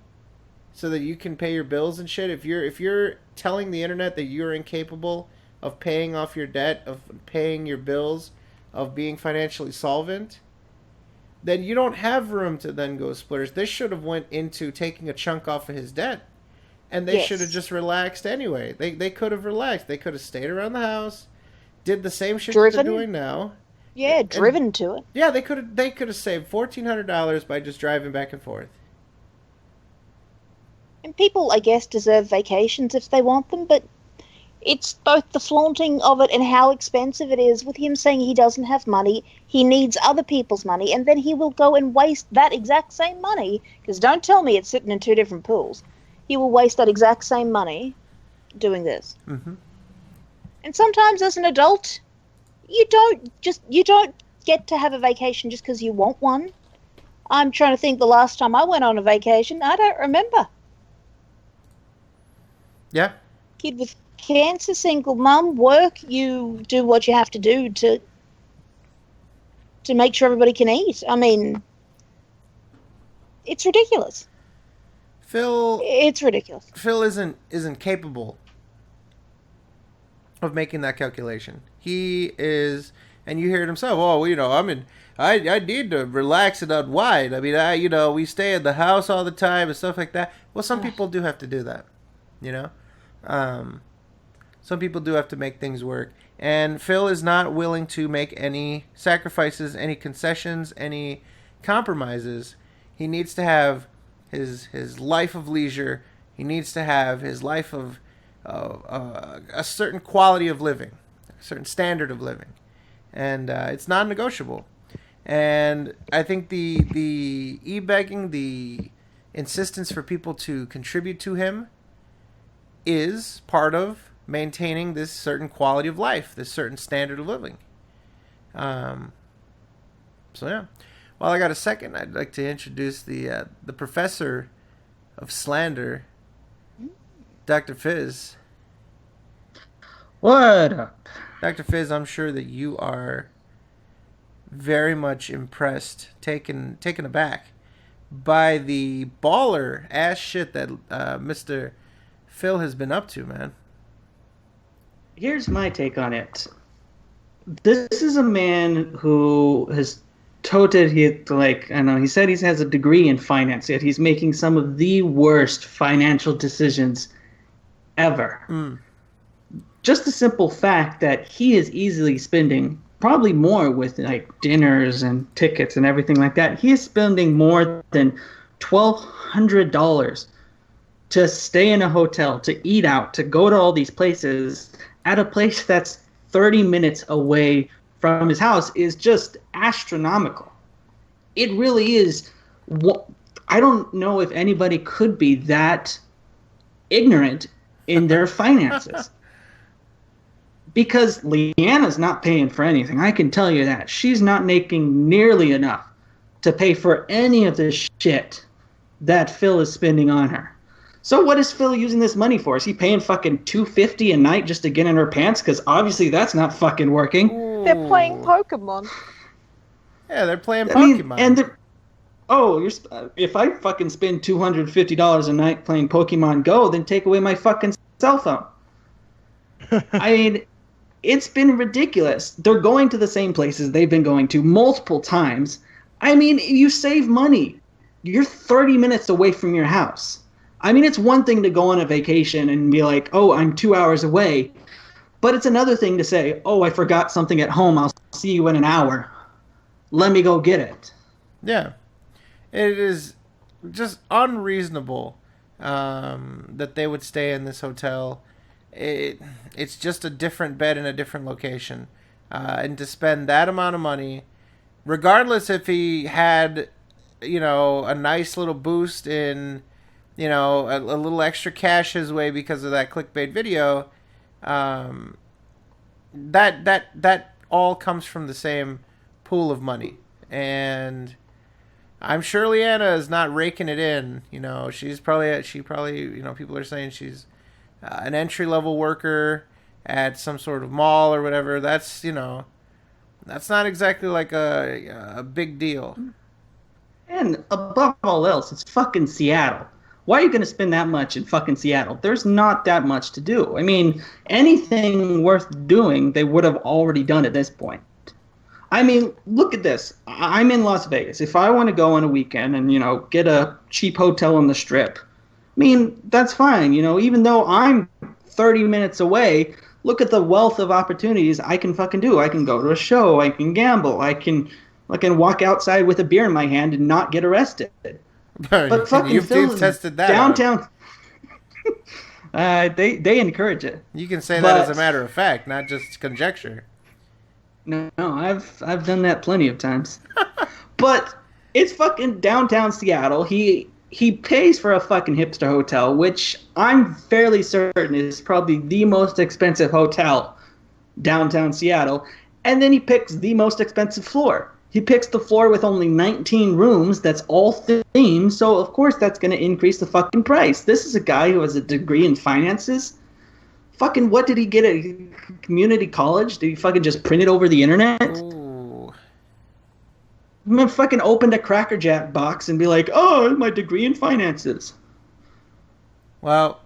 so that you can pay your bills and shit, if you're telling the internet that you're incapable of paying off your debt, of paying your bills, of being financially solvent, then you don't have room to then go splitters. This should have went into taking a chunk off of his debt, and they should have just relaxed anyway. They could have relaxed. They could have stayed around the house, did the same shit that they're doing now.
Yeah, driven to it.
Yeah, they could have saved $1,400 by just driving back and forth.
And people, I guess, deserve vacations if they want them, but it's both the flaunting of it and how expensive it is, with him saying he doesn't have money, he needs other people's money, and then he will go and waste that exact same money, because don't tell me it's sitting in two different pools. He will waste that exact same money doing this.
Mm-hmm.
And sometimes as an adult, you don't get to have a vacation just because you want one. I'm trying to think the last time I went on a vacation. I don't remember.
Yeah.
Kid with cancer, single mum, work, you do what you have to do to make sure everybody can eat. I mean, it's ridiculous. It's ridiculous. Phil
isn't capable of making that calculation. He is, and you hear it himself. Oh, I need to relax and unwind. I mean, we stay in the house all the time and stuff like that. Well, some people do have to do that, Some people do have to make things work. And Phil is not willing to make any sacrifices, any concessions, any compromises. He needs to have his life of leisure. He needs to have his life of a certain quality of living, a certain standard of living. And it's non-negotiable. And I think the e-begging, the insistence for people to contribute to him is part of maintaining this certain quality of life, this certain standard of living. So yeah. While I got a second, I'd like to introduce the professor of slander, Dr. Fizz.
What up?
Dr. Fizz, I'm sure that you are very much impressed, taken aback by the baller ass shit that Mr. Phil has been up to, man.
Here's my take on it. This is a man who has toted, he said he has a degree in finance, yet he's making some of the worst financial decisions ever. Just the simple fact that he is easily spending probably more with dinners and tickets and everything like that. He is spending more than $1,200 to stay in a hotel, to eat out, to go to all these places at a place that's 30 minutes away from his house is just astronomical. It really is. I don't know if anybody could be that ignorant in their finances. Because Leanna's not paying for anything. I can tell you that. She's not making nearly enough to pay for any of the shit that Phil is spending on her. So what is Phil using this money for? Is he paying fucking $250 a night just to get in her pants? Because obviously that's not fucking working.
They're playing Pokemon.
Yeah, they're playing Pokemon.
If I fucking spend $250 a night playing Pokemon Go, then take away my fucking cell phone. I mean, it's been ridiculous. They're going to the same places they've been going to multiple times. I mean, you save money. You're 30 minutes away from your house. I mean, it's one thing to go on a vacation and be like, oh, I'm 2 hours away. But it's another thing to say, oh, I forgot something at home. I'll see you in an hour. Let me go get it.
Yeah. It is just unreasonable that they would stay in this hotel. It's just a different bed in a different location. And to spend that amount of money, regardless if he had, a nice little boost in, a little extra cash his way because of that clickbait video, that all comes from the same pool of money. And I'm sure Leanna is not raking it in. You know, she probably, you know, people are saying she's an entry-level worker at some sort of mall or whatever. That's, you know, that's not exactly like a big deal.
And above all else, it's fucking Seattle. Why are you going to spend that much in fucking Seattle? There's not that much to do. I mean, anything worth doing, they would have already done at this point. I mean, look at this. I'm in Las Vegas. If I want to go on a weekend and, you know, get a cheap hotel on the Strip, I mean, that's fine. You know, even though I'm 30 minutes away, look at the wealth of opportunities I can fucking do. I can go to a show. I can gamble. I can walk outside with a beer in my hand and not get arrested. But fucking
you've tested that
downtown. They encourage it.
You can say that as a matter of fact, not just conjecture.
No, I've done that plenty of times. But it's fucking downtown Seattle. He pays for a fucking hipster hotel, which I'm fairly certain is probably the most expensive hotel downtown Seattle. And then he picks the most expensive floor. He picks the floor with only 19 rooms that's all themed, so of course that's going to increase the fucking price. This is a guy who has a degree in finances. Fucking what did he get at community college? Did he fucking just print it over the internet?
Ooh.
I mean, fucking opened a Cracker Jack box and be like, oh, my degree in finances.
Well,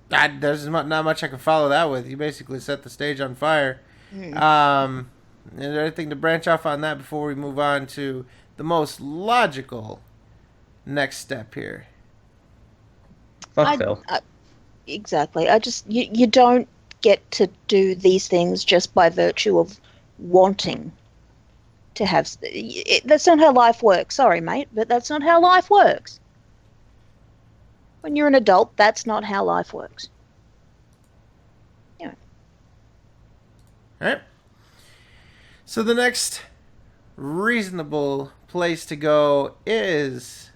there's not much I can follow that with. You basically set the stage on fire. Is there anything to branch off on that before we move on to the most logical next step here?
Fuck Phil.
Exactly. You don't get to do these things just by virtue of wanting to have. That's not how life works. Sorry, mate, but that's not how life works. When you're an adult, that's not how life works. Yeah.
All right. So the next reasonable place to go is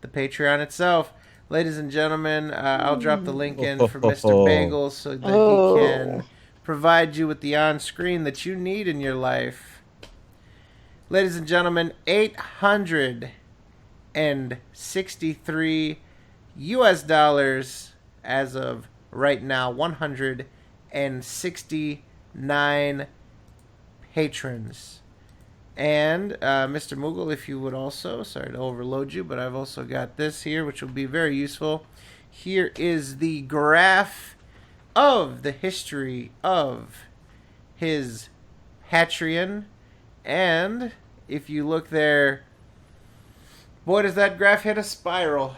the Patreon itself. Ladies and gentlemen, I'll drop the link in for Mr. Bagel so that he can provide you with the on-screen that you need in your life. Ladies and gentlemen, $863 US as of right now, 169 patrons. And Mr. Moogle, if you would also, sorry to overload you, but I've also got this here, which will be very useful. Here is the graph of the history of his Patreon. And if you look there, boy, does that graph hit a spiral.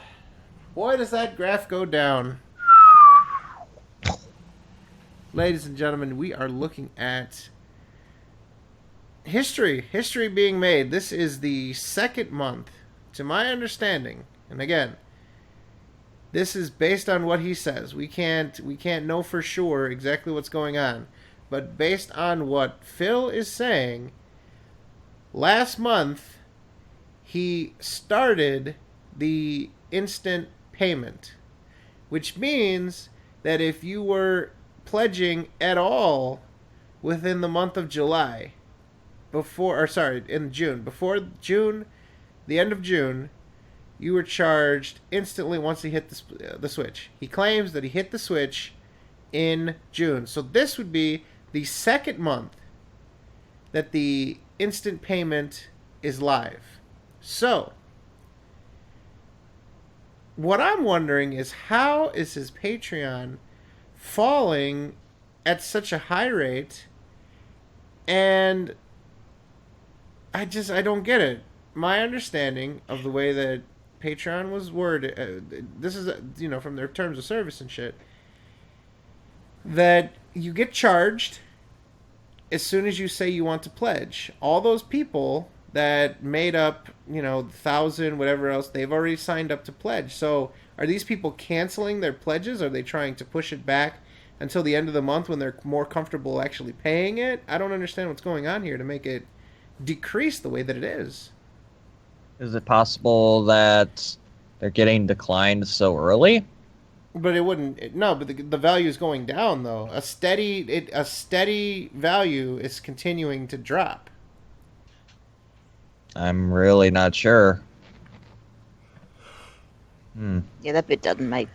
Boy, does that graph go down. Ladies and gentlemen, we are looking at history being made. This is the second month, to my understanding, and again, this is based on what he says. We can't know for sure exactly what's going on, but based on what Phil is saying, last month he started the instant payment, which means that if you were pledging at all within the month of July, before the end of June, you were charged instantly once he hit the switch. He claims that he hit the switch in June. So this would be the second month that the instant payment is live. So what I'm wondering is, how is his Patreon falling at such a high rate? And I don't get it. My understanding of the way that Patreon was worded, this is, from their terms of service and shit, that you get charged as soon as you say you want to pledge. All those people that made up, 1,000, whatever else, they've already signed up to pledge. So are these people canceling their pledges? Are they trying to push it back until the end of the month when they're more comfortable actually paying it? I don't understand what's going on here to make it decrease the way that it is.
Is it possible that they're getting declined so early?
But it wouldn't. No, but the value is going down though. A steady value is continuing to drop.
I'm really not sure.
Yeah, that bit doesn't make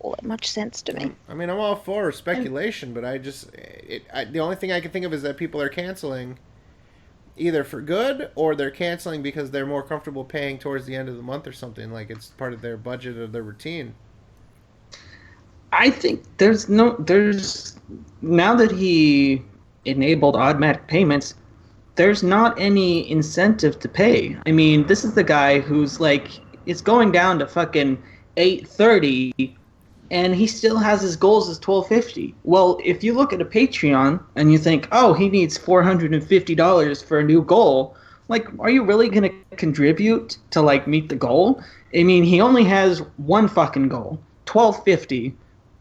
all that much sense to me.
I mean, I'm all for speculation, but the only thing I can think of is that people are canceling either for good or they're canceling because they're more comfortable paying towards the end of the month or something. Like it's part of their budget or their routine.
I think there's now that he enabled automatic payments, there's not any incentive to pay. I mean, this is the guy who's like, it's going down to fucking 830 and he still has his goals as 1250. Well, if you look at a Patreon and you think, oh, he needs $450 for a new goal, like, are you really going to contribute to, like, meet the goal? I mean, he only has one fucking goal, 1250.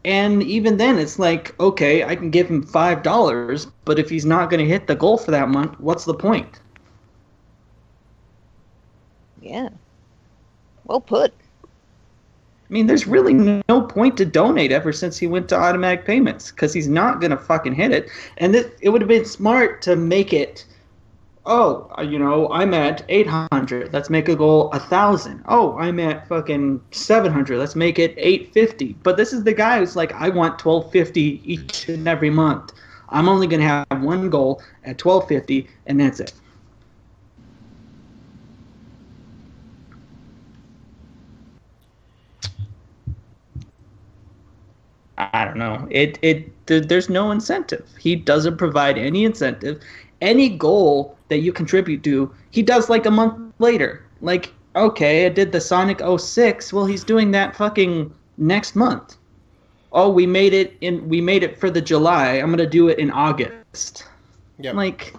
And even then, it's like, okay, I can give him $5, but if he's not going to hit the goal for that month, what's the point?
Yeah. Well put.
I mean, there's really no point to donate ever since he went to automatic payments because he's not going to fucking hit it. And it would have been smart to make it, oh, I'm at 800. Let's make a goal 1,000. Oh, I'm at fucking 700. Let's make it 850. But this is the guy who's like, I want 1250 each and every month. I'm only going to have one goal at 1250, and that's it. I don't know. There's no incentive. He doesn't provide any incentive. Any goal that you contribute to, he does like a month later. Like, okay, I did the Sonic 06. Well, he's doing that fucking next month. Oh, we made it for the July. I'm gonna do it in August.
Yep.
Like,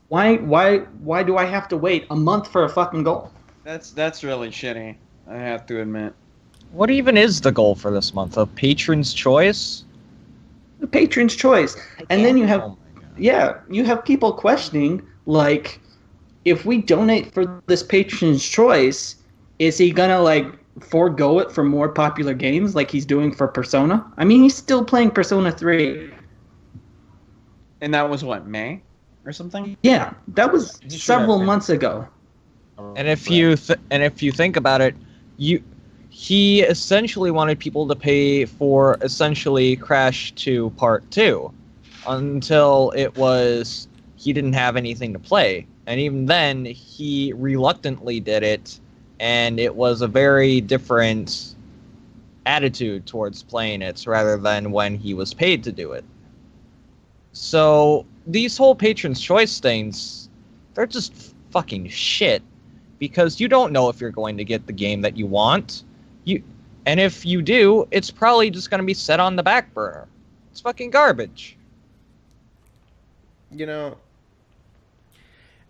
why do I have to wait a month for a fucking goal?
That's really shitty, I have to admit.
What even is the goal for this month? A patron's choice?
The patron's choice. And then you have,
Oh my God.
yeah, you have people questioning, like, if we donate for this patron's choice, is he gonna, like, forego it for more popular games like he's doing for Persona? I mean, he's still playing Persona 3.
And that was what, May or something?
Yeah, that was
He should
several
have
months ago.
And if you think about it, he essentially wanted people to pay for essentially Crash 2 Part 2 until he didn't have anything to play. And even then, he reluctantly did it, and it was a very different attitude towards playing it rather than when he was paid to do it. So these whole Patron's Choice things, they're just fucking shit, because you don't know if you're going to get the game that you want. And if you do, it's probably just going to be set on the back burner. It's fucking garbage.
You know,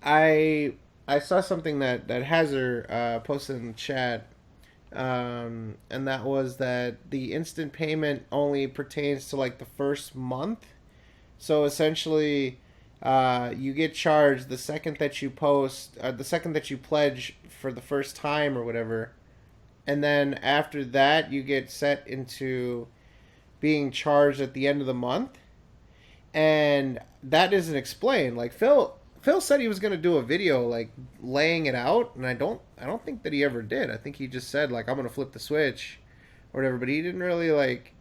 I saw something that Hazard posted in the chat, and that was that the instant payment only pertains to like the first month. So essentially, you get charged the second that you the second that you pledge for the first time or whatever. And then after that, you get set into being charged at the end of the month. And that isn't explained. Like Phil said he was going to do a video like laying it out, and I don't think that he ever did. I think he just said like, I'm going to flip the switch or whatever, but he didn't really like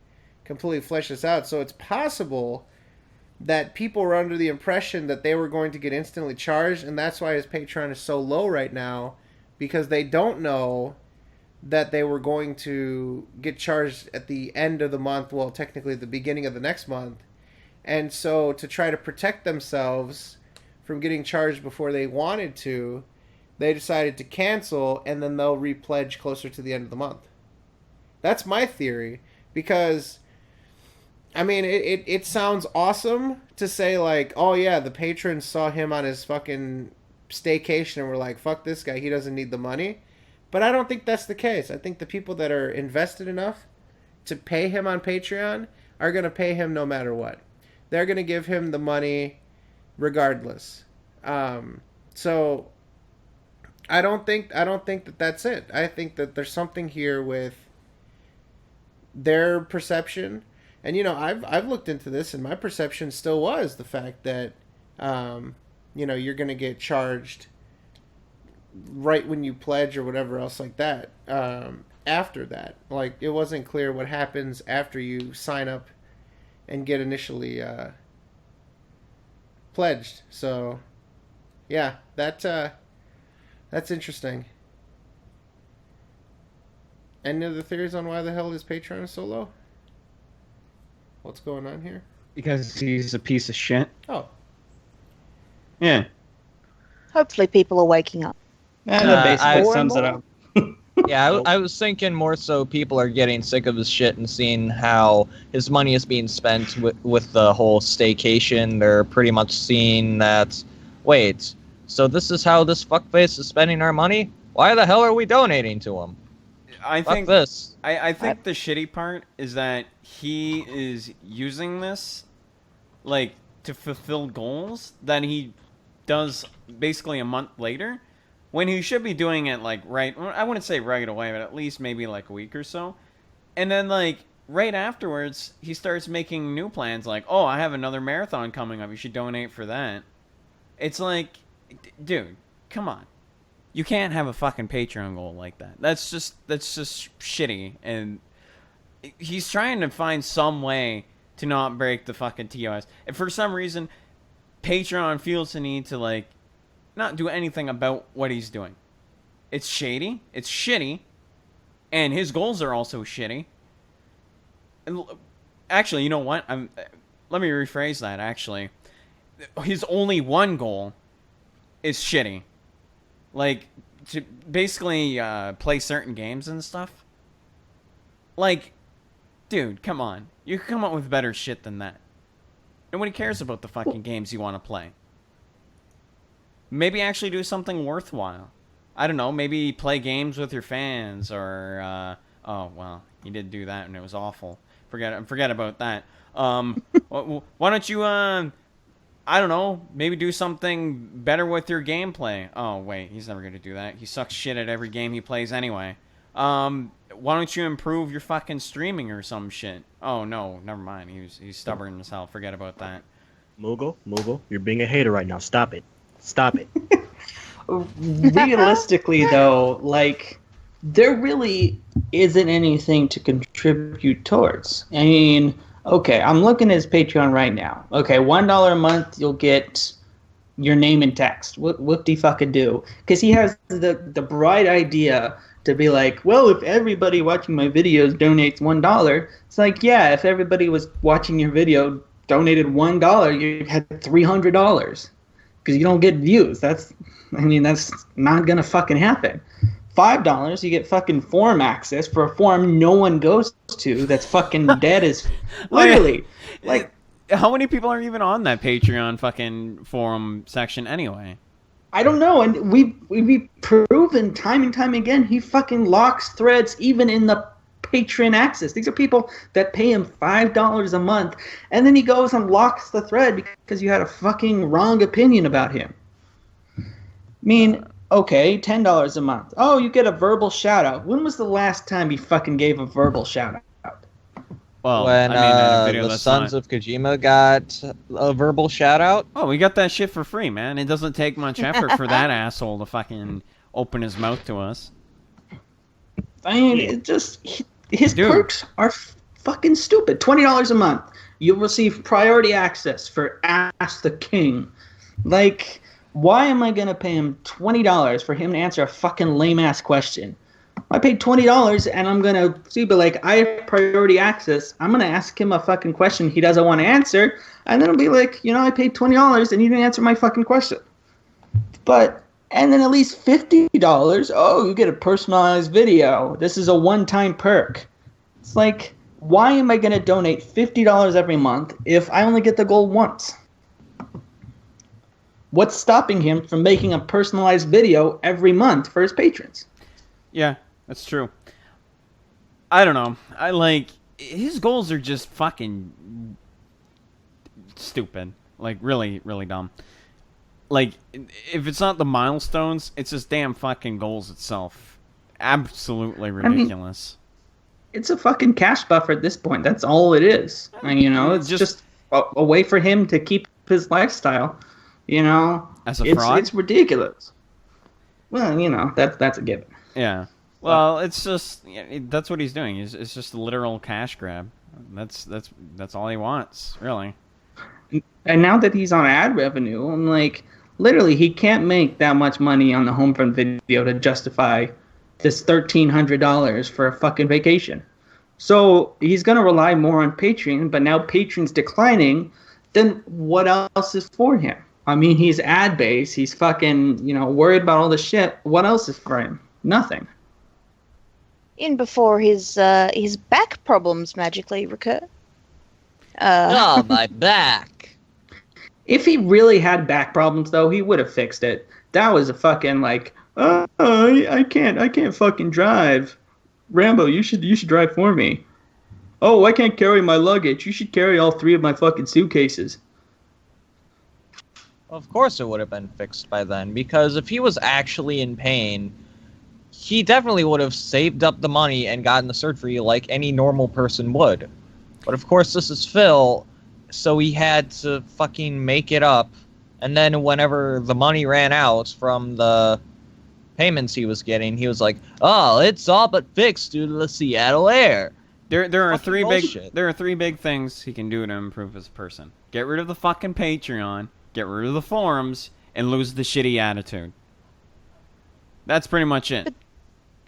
completely flesh this out. So it's possible that people were under the impression that they were going to get instantly charged, and that's why his Patreon is so low right now, because they don't know that they were going to get charged at the end of the month, well, technically the beginning of the next month. And so to try to protect themselves from getting charged before they wanted to, they decided to cancel, and then they'll repledge closer to the end of the month. That's my theory, because, I mean, it sounds awesome to say, like, oh yeah, the patrons saw him on his fucking staycation and were like, fuck this guy, he doesn't need the money. But I don't think that's the case. I think the people that are invested enough to pay him on Patreon are going to pay him no matter what. They're going to give him the money regardless. So I don't think that that's it. I think that there's something here with their perception, and I've looked into this, and my perception still was the fact that you're going to get charged right when you pledge or whatever else like that. After that, like, it wasn't clear what happens after you sign up and get initially pledged. So yeah, that's interesting. Any other theories on why the hell his Patreon is so low? What's going on here?
Because he's a piece of shit.
Oh.
Yeah.
Hopefully people are waking up.
That basically
More
sums
and
it
more.
up.
Yeah, I was thinking more so people are getting sick of his shit and seeing how his money is being spent with the whole SoKation. They're pretty much seeing that, wait, so this is how this fuckface is spending our money? Why the hell are we donating to him?
I
Fuck
think
this.
I think the shitty part is that he is using this, like, to fulfill goals that he does basically a month later, when he should be doing it, like, I wouldn't say right away, but at least maybe like a week or so. And then, like, right afterwards, he starts making new plans, like, oh, I have another marathon coming up, you should donate for that. It's like, dude, come on. You can't have a fucking Patreon goal like that. That's just shitty. And he's trying to find some way to not break the fucking TOS. And for some reason, Patreon feels the need to, like, not do anything about what he's doing. It's shady. It's shitty. And his goals are also shitty. And actually, you know what? Let me rephrase that, actually. His only one goal is shitty. Like, to basically play certain games and stuff. Like, dude, come on. You can come up with better shit than that. Nobody cares about the fucking games you want to play. Maybe actually do something worthwhile. I don't know, maybe play games with your fans, or, oh, well, you did do that and it was awful. Forget about that. Why don't you, I don't know, maybe do something better with your gameplay. Oh, wait, he's never going to do that. He sucks shit at every game he plays anyway. Why don't you improve your fucking streaming or some shit? Oh, no, never mind. He's stubborn as hell. Forget about that.
Moogle, you're being a hater right now. Stop it.
Realistically, though, like, there really isn't anything to contribute towards. I mean, okay, I'm looking at his Patreon right now. Okay, $1 a month, you'll get your name and text. What do you fucking do? Because he has the bright idea to be like, well, if everybody watching my videos donates $1, it's like, yeah, if everybody was watching your video donated $1, you had $300. Because you don't get views. That's not gonna fucking happen. $5, you get fucking forum access for a forum no one goes to. That's fucking dead as literally. Like,
how many people are even on that Patreon fucking forum section anyway?
I don't know, and we've proven time and time again he fucking locks threads even in the Patreon access. These are people that pay him $5 a month, and then he goes and locks the thread because you had a fucking wrong opinion about him. I mean, okay, $10 a month. Oh, you get a verbal shout out. When was the last time he fucking gave a verbal shout out?
Well,
When
I mean, in a video
the
that's
Sons
not...
of Kojima got a verbal shout out.
Oh, we got that shit for free, man. It doesn't take much effort for that asshole to fucking open his mouth to us.
I mean, it just... His perks are fucking stupid. $20 a month. You'll receive priority access for Ask the King. Like, why am I going to pay him $20 for him to answer a fucking lame-ass question? I paid $20 and I'm going to be like, I have priority access. I'm going to ask him a fucking question he doesn't want to answer. And then I'll be like, I paid $20 and you didn't answer my fucking question. And then at least $50, oh, you get a personalized video. This is a one-time perk. It's like, why am I going to donate $50 every month if I only get the goal once? What's stopping him from making a personalized video every month for his patrons?
Yeah, that's true. I don't know. His goals are just fucking stupid. Like, really, really dumb. Like, if it's not the milestones, it's just damn fucking goals itself. Absolutely ridiculous.
it's a fucking cash buffer at this point. That's all it is. And, it's just a way for him to keep his lifestyle.
As a fraud?
It's ridiculous. Well, that's a given.
Yeah. Well, it's just that's what he's doing. It's just a literal cash grab. That's all he wants, really.
And now that he's on ad revenue, I'm like, literally, he can't make that much money on the Homefront video to justify this $1,300 for a fucking vacation. So he's going to rely more on Patreon, but now Patreon's declining, then what else is for him? I mean, he's ad-based, he's fucking, worried about all this shit. What else is for him? Nothing.
In before his back problems magically recur.
Oh, my back.
If he really had back problems, though, he would have fixed it. That was a fucking I can't fucking drive. Rambo, you should drive for me. Oh, I can't carry my luggage. You should carry all 3 of my fucking suitcases.
Of course it would have been fixed by then, because if he was actually in pain, he definitely would have saved up the money and gotten the surgery like any normal person would. But of course this is Phil, so he had to fucking make it up, and then whenever the money ran out from the payments he was getting, he was like, "Oh, it's all but fixed due to the Seattle air."
There are
Fucking
three big things he can do to improve as a person. Get rid of the fucking Patreon, get rid of the forums, and lose the shitty attitude. That's pretty much it.
But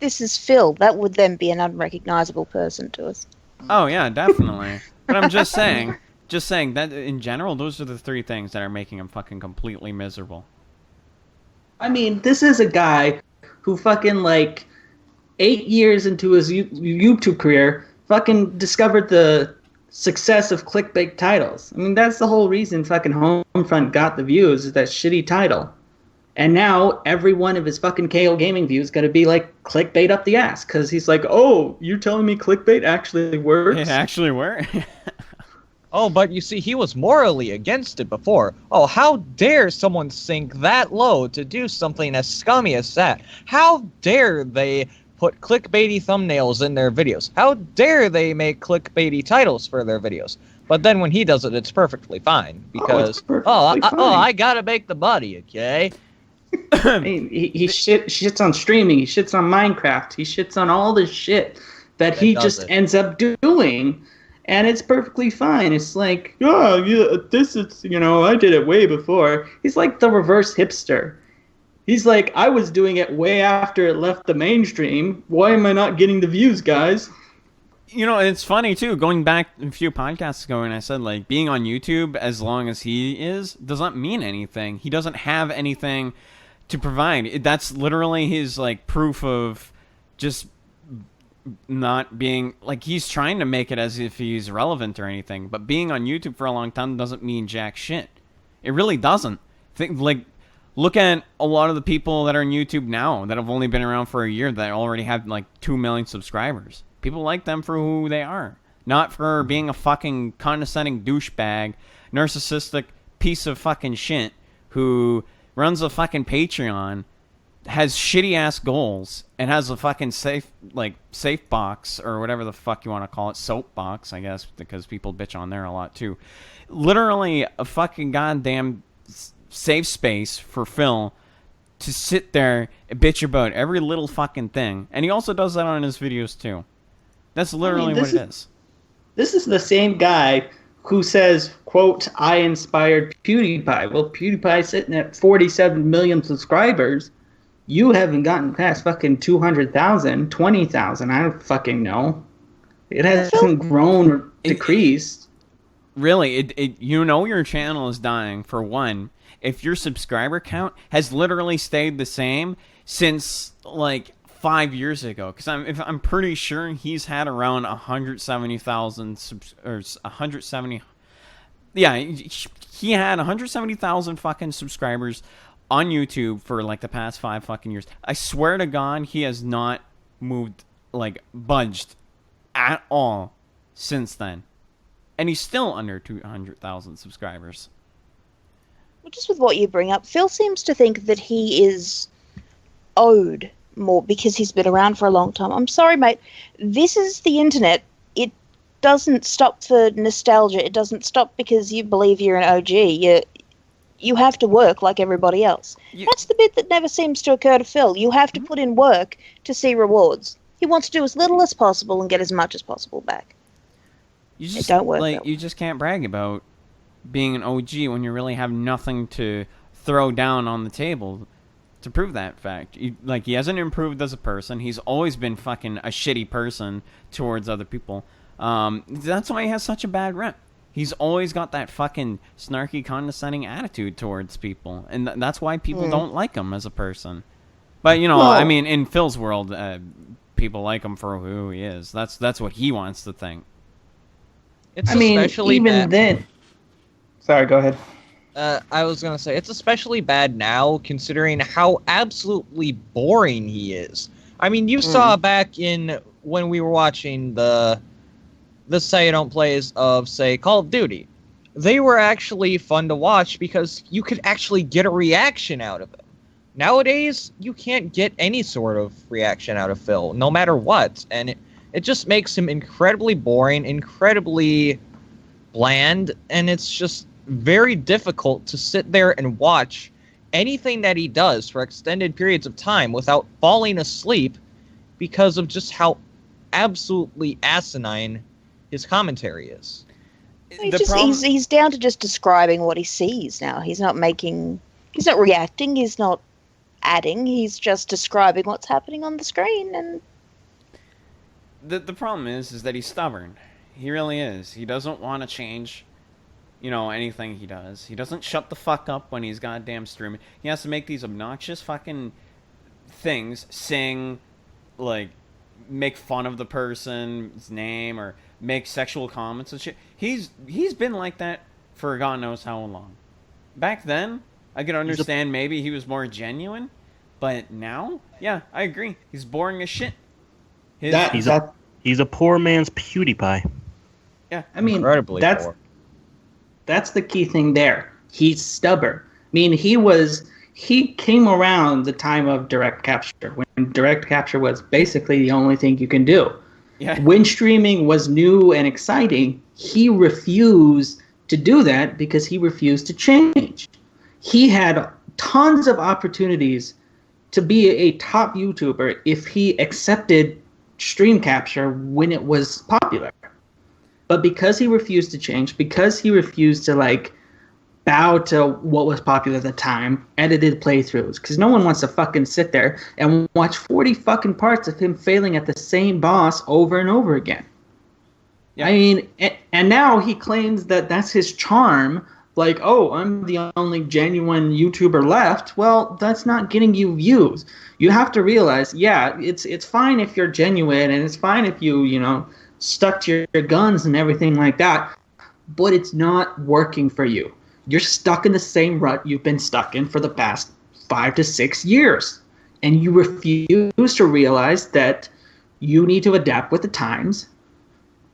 this is Phil. That would then be an unrecognizable person to us.
Oh yeah, definitely. But I'm just saying that in general, those are the 3 things that are making him fucking completely miserable.
I mean, this is a guy who fucking 8 years into his YouTube career fucking discovered the success of clickbait titles. I mean, that's the whole reason fucking Homefront got the views, is that shitty title. And now every one of his fucking KO Gaming views got to be clickbait up the ass, because he's like, oh, you're telling me clickbait actually works?
It actually works?
Oh, but you see, he was morally against it before. Oh, how dare someone sink that low to do something as scummy as that? How dare they put clickbaity thumbnails in their videos? How dare they make clickbaity titles for their videos? But then when he does it, it's perfectly fine, because, I gotta make the money, okay?
I mean, he shits on streaming, he shits on Minecraft, he shits on all this shit that he just ends up doing. And it's perfectly fine. It's like, oh, yeah, this is, I did it way before. He's like the reverse hipster. He's like, I was doing it way after it left the mainstream. Why am I not getting the views, guys?
It's funny, too. Going back a few podcasts ago, and I said, being on YouTube as long as he is doesn't mean anything. He doesn't have anything to provide. That's literally his, proof of just not being he's trying to make it as if he's relevant or anything, but being on YouTube for a long time doesn't mean jack shit. It really doesn't. Look at a lot of the people that are on YouTube now that have only been around for a year that already have 2 million subscribers. People like them for who they are, not for being a fucking condescending douchebag, narcissistic piece of fucking shit who runs a fucking Patreon, has shitty ass goals, and has a fucking safe box or whatever the fuck you want to call it, soapbox, I guess, because people bitch on there a lot too. Literally a fucking goddamn safe space for Phil to sit there and bitch about every little fucking thing, and he also does that on his videos too. That's literally what it is.
This is the same guy who says, quote, I inspired PewDiePie. Well, PewDiePie's sitting at 47 million subscribers. You haven't gotten past fucking 200,000, 20,000. I don't fucking know. It hasn't grown or decreased.
Really, your channel is dying, for one, if your subscriber count has literally stayed the same since 5 years ago. Because I'm pretty sure he's had around 170,000 or 170. Yeah, he had 170,000 fucking subscribers on YouTube for the past 5 fucking years. I swear to God, he has not moved, budged at all since then. And he's still under 200,000 subscribers.
Well, just with what you bring up, Phil seems to think that he is owed more because he's been around for a long time. I'm sorry, mate. This is the internet. It doesn't stop for nostalgia. It doesn't stop because you believe you're an OG. You have to work like everybody else. That's the bit that never seems to occur to Phil. You have to put in work to see rewards. He wants to do as little as possible and get as much as possible back.
It
don't work.
Like, you just can't brag about being an OG when you really have nothing to throw down on the table to prove that fact. He hasn't improved as a person. He's always been fucking a shitty person towards other people. That's why he has such a bad rep. He's always got that fucking snarky, condescending attitude towards people, and that's why people don't like him as a person. But I mean, in Phil's world, people like him for who he is. That's what he wants to think.
Even
bad.
then. Sorry, go ahead.
I was gonna say it's especially bad now, considering how absolutely boring he is. I mean, you saw back in when we were watching the Say Don't Plays of, say, Call of Duty. They were actually fun to watch because you could actually get a reaction out of it. Nowadays, you can't get any sort of reaction out of Phil, no matter what. And it just makes him incredibly boring, incredibly bland, and it's just very difficult to sit there and watch anything that he does for extended periods of time without falling asleep because of just how absolutely asinine his commentary is.
He's down to just describing what he sees now. He's not reacting, he's not adding, he's just describing what's happening on the screen. And
the problem is that he's stubborn. He really is. He doesn't want to change, anything he does. He doesn't shut the fuck up when he's goddamn streaming. He has to make these obnoxious fucking things, sing, make fun of the person's name or make sexual comments and shit. He's been like that for God knows how long. Back then, I could understand maybe he was more genuine, but now, yeah, I agree. He's boring as shit.
He's a poor man's PewDiePie.
Yeah,
I mean,
incredibly poor.
That's the key thing there. He's stubborn. I mean, he came around the time of direct capture, when direct capture was basically the only thing you can do.
Yeah.
When streaming was new and exciting, he refused to do that because he refused to change. He had tons of opportunities to be a top YouTuber if he accepted stream capture when it was popular. But because he refused to change, because he refused to bow to what was popular at the time, edited playthroughs, because no one wants to fucking sit there and watch 40 fucking parts of him failing at the same boss over and over again. Yeah. I mean, and now he claims that that's his charm, I'm the only genuine YouTuber left. Well, that's not getting you views. You have to realize, it's fine if you're genuine, and it's fine if you, stuck to your guns and everything like that, but it's not working for you. You're stuck in the same rut you've been stuck in for the past 5 to 6 years. And you refuse to realize that you need to adapt with the times.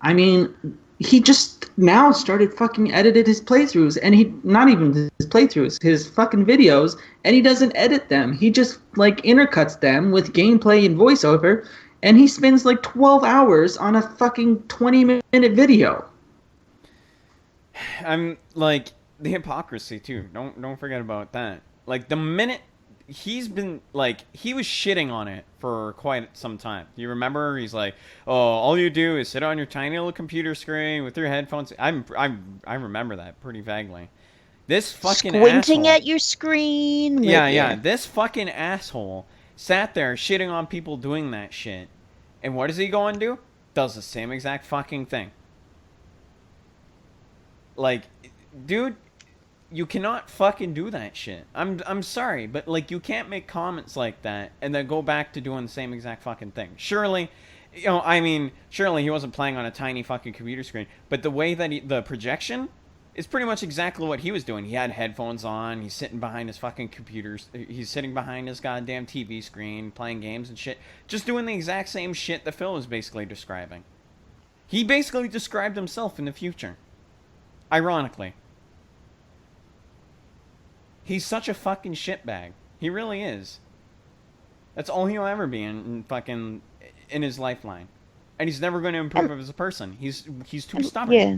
I mean, he just now started fucking edited his playthroughs, and not even his playthroughs, his fucking videos, and he doesn't edit them. He just intercuts them with gameplay and voiceover, and he spends 12 hours on a fucking 20-minute video.
I'm the hypocrisy too. Don't forget about that. The minute he's been he was shitting on it for quite some time. You remember he's oh, all you do is sit on your tiny little computer screen with your headphones. I remember that pretty vaguely. This fucking
squinting
asshole,
at your screen.
Yeah. This fucking asshole sat there shitting on people doing that shit. And what does he go and do? Does the same exact fucking thing. Dude, you cannot fucking do that shit. I'm sorry, but you can't make comments like that and then go back to doing the same exact fucking thing. Surely, surely he wasn't playing on a tiny fucking computer screen, but the way that the projection is pretty much exactly what he was doing. He had headphones on, he's sitting behind his fucking computers, he's sitting behind his goddamn TV screen, playing games and shit, just doing the exact same shit that Phil was basically describing. He basically described himself in the future. Ironically. He's such a fucking shitbag. He really is. That's all he'll ever be in his lifeline. And he's never going to improve as a person. He's too stubborn.
Yeah.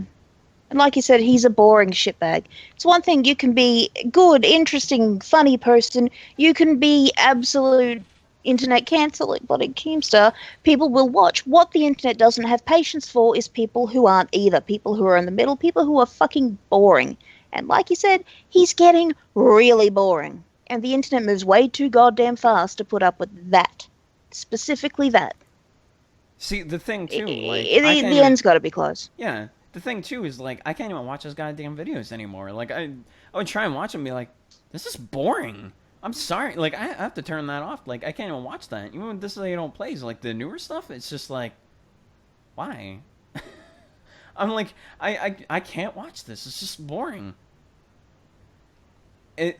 And like you said, he's a boring shitbag. It's one thing you can be good, interesting, funny person. You can be absolute internet cancelling, bloody Keemstar. People will watch. What the internet doesn't have patience for is people who aren't either. People who are in the middle. People who are fucking boring. And like you said, he's getting really boring. And the internet moves way too goddamn fast to put up with that. Specifically that.
See, the thing, too, like...
The end's got to be close.
Yeah. The thing, too, is, like, I can't even watch those goddamn videos anymore. Like, I would try and watch them and be like, this is boring. I'm sorry. Like, I have to turn that off. Like, I can't even watch that. Even when this is you don't play. So, like, the newer stuff, it's just like, why? I'm like, I can't watch this. It's just boring. I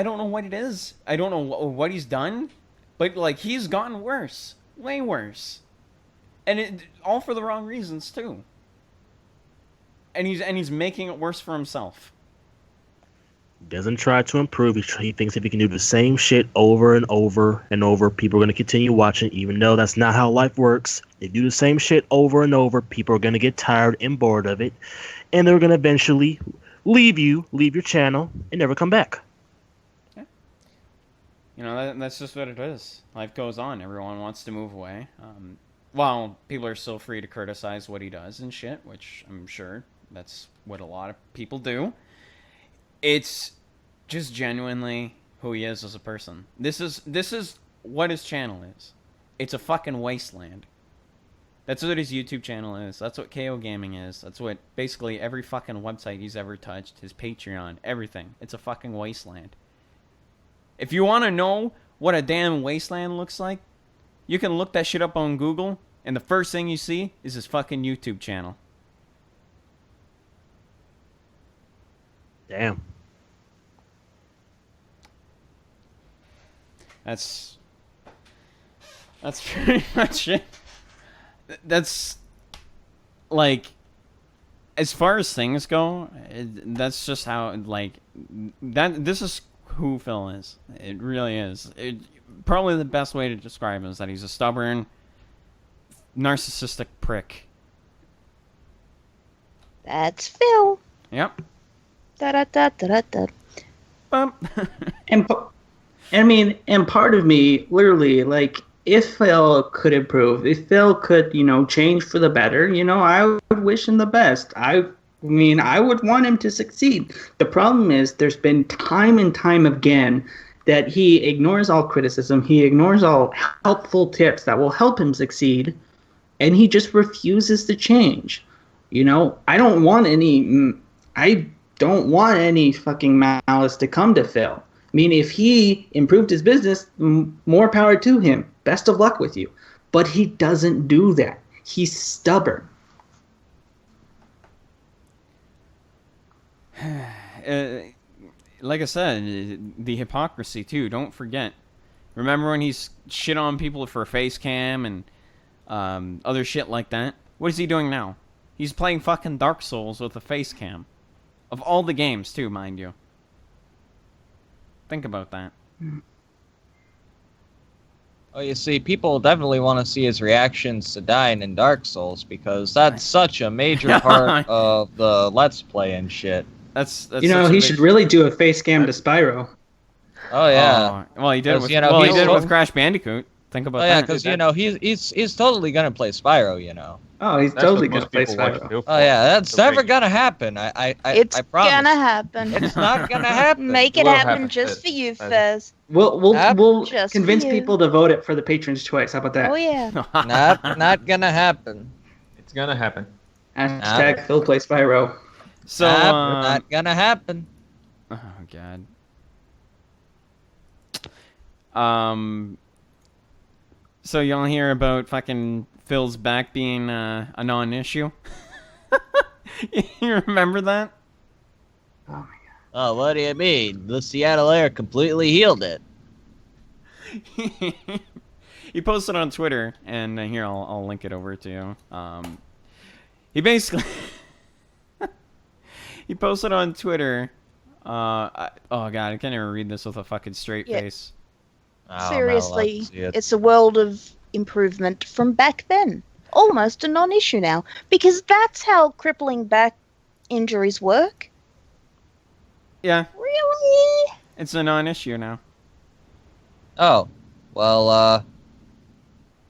don't know what it is. I don't know what he's done. But, like, he's gotten worse. Way worse. And all for the wrong reasons, too. And he's making it worse for himself.
Doesn't try to improve. He thinks if he can do the same shit over and over and over, people are going to continue watching, even though that's not how life works. If you do the same shit over and over, people are going to get tired and bored of it. And they're going to eventually leave your channel, and never come back.
Yeah. You know, that's just what it is. Life goes on. Everyone wants to move away. Well, people are still free to criticize what he does and shit, which I'm sure that's what a lot of people do. It's just genuinely who he is as a person. This is what his channel is. It's a fucking wasteland. That's what his YouTube channel is. That's what KO Gaming is. That's what basically every fucking website he's ever touched, his Patreon, everything. It's a fucking wasteland. If you want to know what a damn wasteland looks like, you can look that shit up on Google, and the first thing you see is his fucking YouTube channel.
Damn.
That's pretty much it. That's, like, as far as things go, that's just how, like, this is who Phil is. It really is. Probably the best way to describe him is that he's a stubborn, narcissistic prick.
That's Phil.
Yep.
Da-da-da-da-da-da.
And I mean, and part of me, literally, like, if Phil could improve, if Phil could, change for the better, I would wish him the best. I mean, I would want him to succeed. The problem is there's been time and time again that he ignores all criticism. He ignores all helpful tips that will help him succeed. And he just refuses to change. I don't want any fucking malice to come to Phil. I mean, if he improved his business, more power to him. Best of luck with you. But he doesn't do that. He's stubborn.
Like I said, the hypocrisy, too. Don't forget. Remember when he's shit on people for face cam and other shit like that? What is he doing now? He's playing fucking Dark Souls with a face cam. Of all the games, too, mind you. Think about that.
Oh, you see, people definitely want to see his reactions to dying in Dark Souls because that's such a major part of the Let's Play and shit.
That's
he should really do a face cam to Spyro.
Oh yeah.
Well, he did. He did it with Crash Bandicoot. Think about that.
Yeah, because he's totally gonna play Spyro.
Oh, he's totally gonna play Spyro.
Oh yeah, that's never gonna happen. I promise.
Gonna happen.
It's not gonna happen.
Make it happen just for you, Fez.
We'll
Just
convince
for you.
people to vote it for the patrons' choice. How about that?
Oh yeah.
Not gonna happen.
It's gonna happen.
Hashtag Phil play Spyro.
So
not gonna happen.
Oh god. So y'all hear about fucking Phil's back being a non-issue? You remember that?
Oh my god.
Oh, what do you mean? The Seattle Air completely healed it.
He posted on Twitter, and here I'll link it over to you. He basically he posted on Twitter. Oh god, I can't even read this with a fucking straight face.
Oh, I'm not allowed to
Seriously,
see it.
it's a world of improvement from back then. Almost a non-issue now, because that's how crippling back injuries work.
Yeah,
Really?
it's a non-issue now.
Oh, well,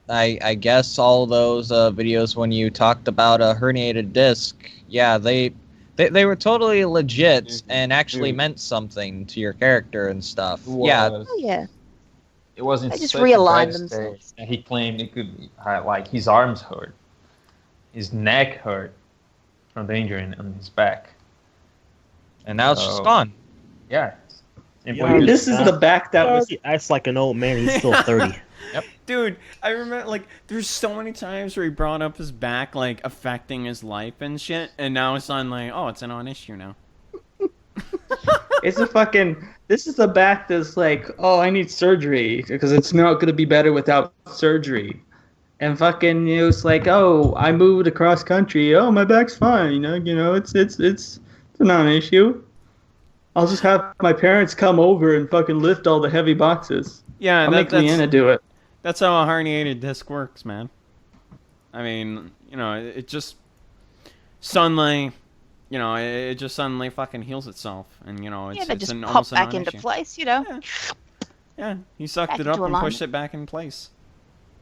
I guess all those videos when you talked about a herniated disc, yeah, they were totally legit and actually
Dude.
meant something to your character and stuff.
It
Yeah,
was-
Oh yeah.
It was in
They just
such a
realigned
bad
themselves.
state, and he claimed it could, like, his arms hurt, his neck hurt from the injury on his back.
and now it's just
Oh.
gone.
Yeah.
Yeah,
This is the back that was.
He acts like an old man. He's still 30.
Dude, I remember, like, there's so many times where he brought up his back, like, affecting his life and shit, and now it's on, like, oh, it's a non-issue now.
It's a fucking. This is the back that's like, oh, I need surgery because it's not gonna be better without surgery. And fucking, it's like, oh, I moved across country. Oh, my back's fine. It's a non-issue. I'll just have my parents come over and fucking lift all the heavy boxes.
Yeah,
I'll make Leanna do it.
that's how a herniated disc works, man. I mean, it just suddenly, it just suddenly fucking heals itself, and it's
Yeah, they
it's
just
an
pop
almost a
back into
non-issue.
place,
Yeah, he sucked
Back
it up
into
and pushed
alignment.
it back in place.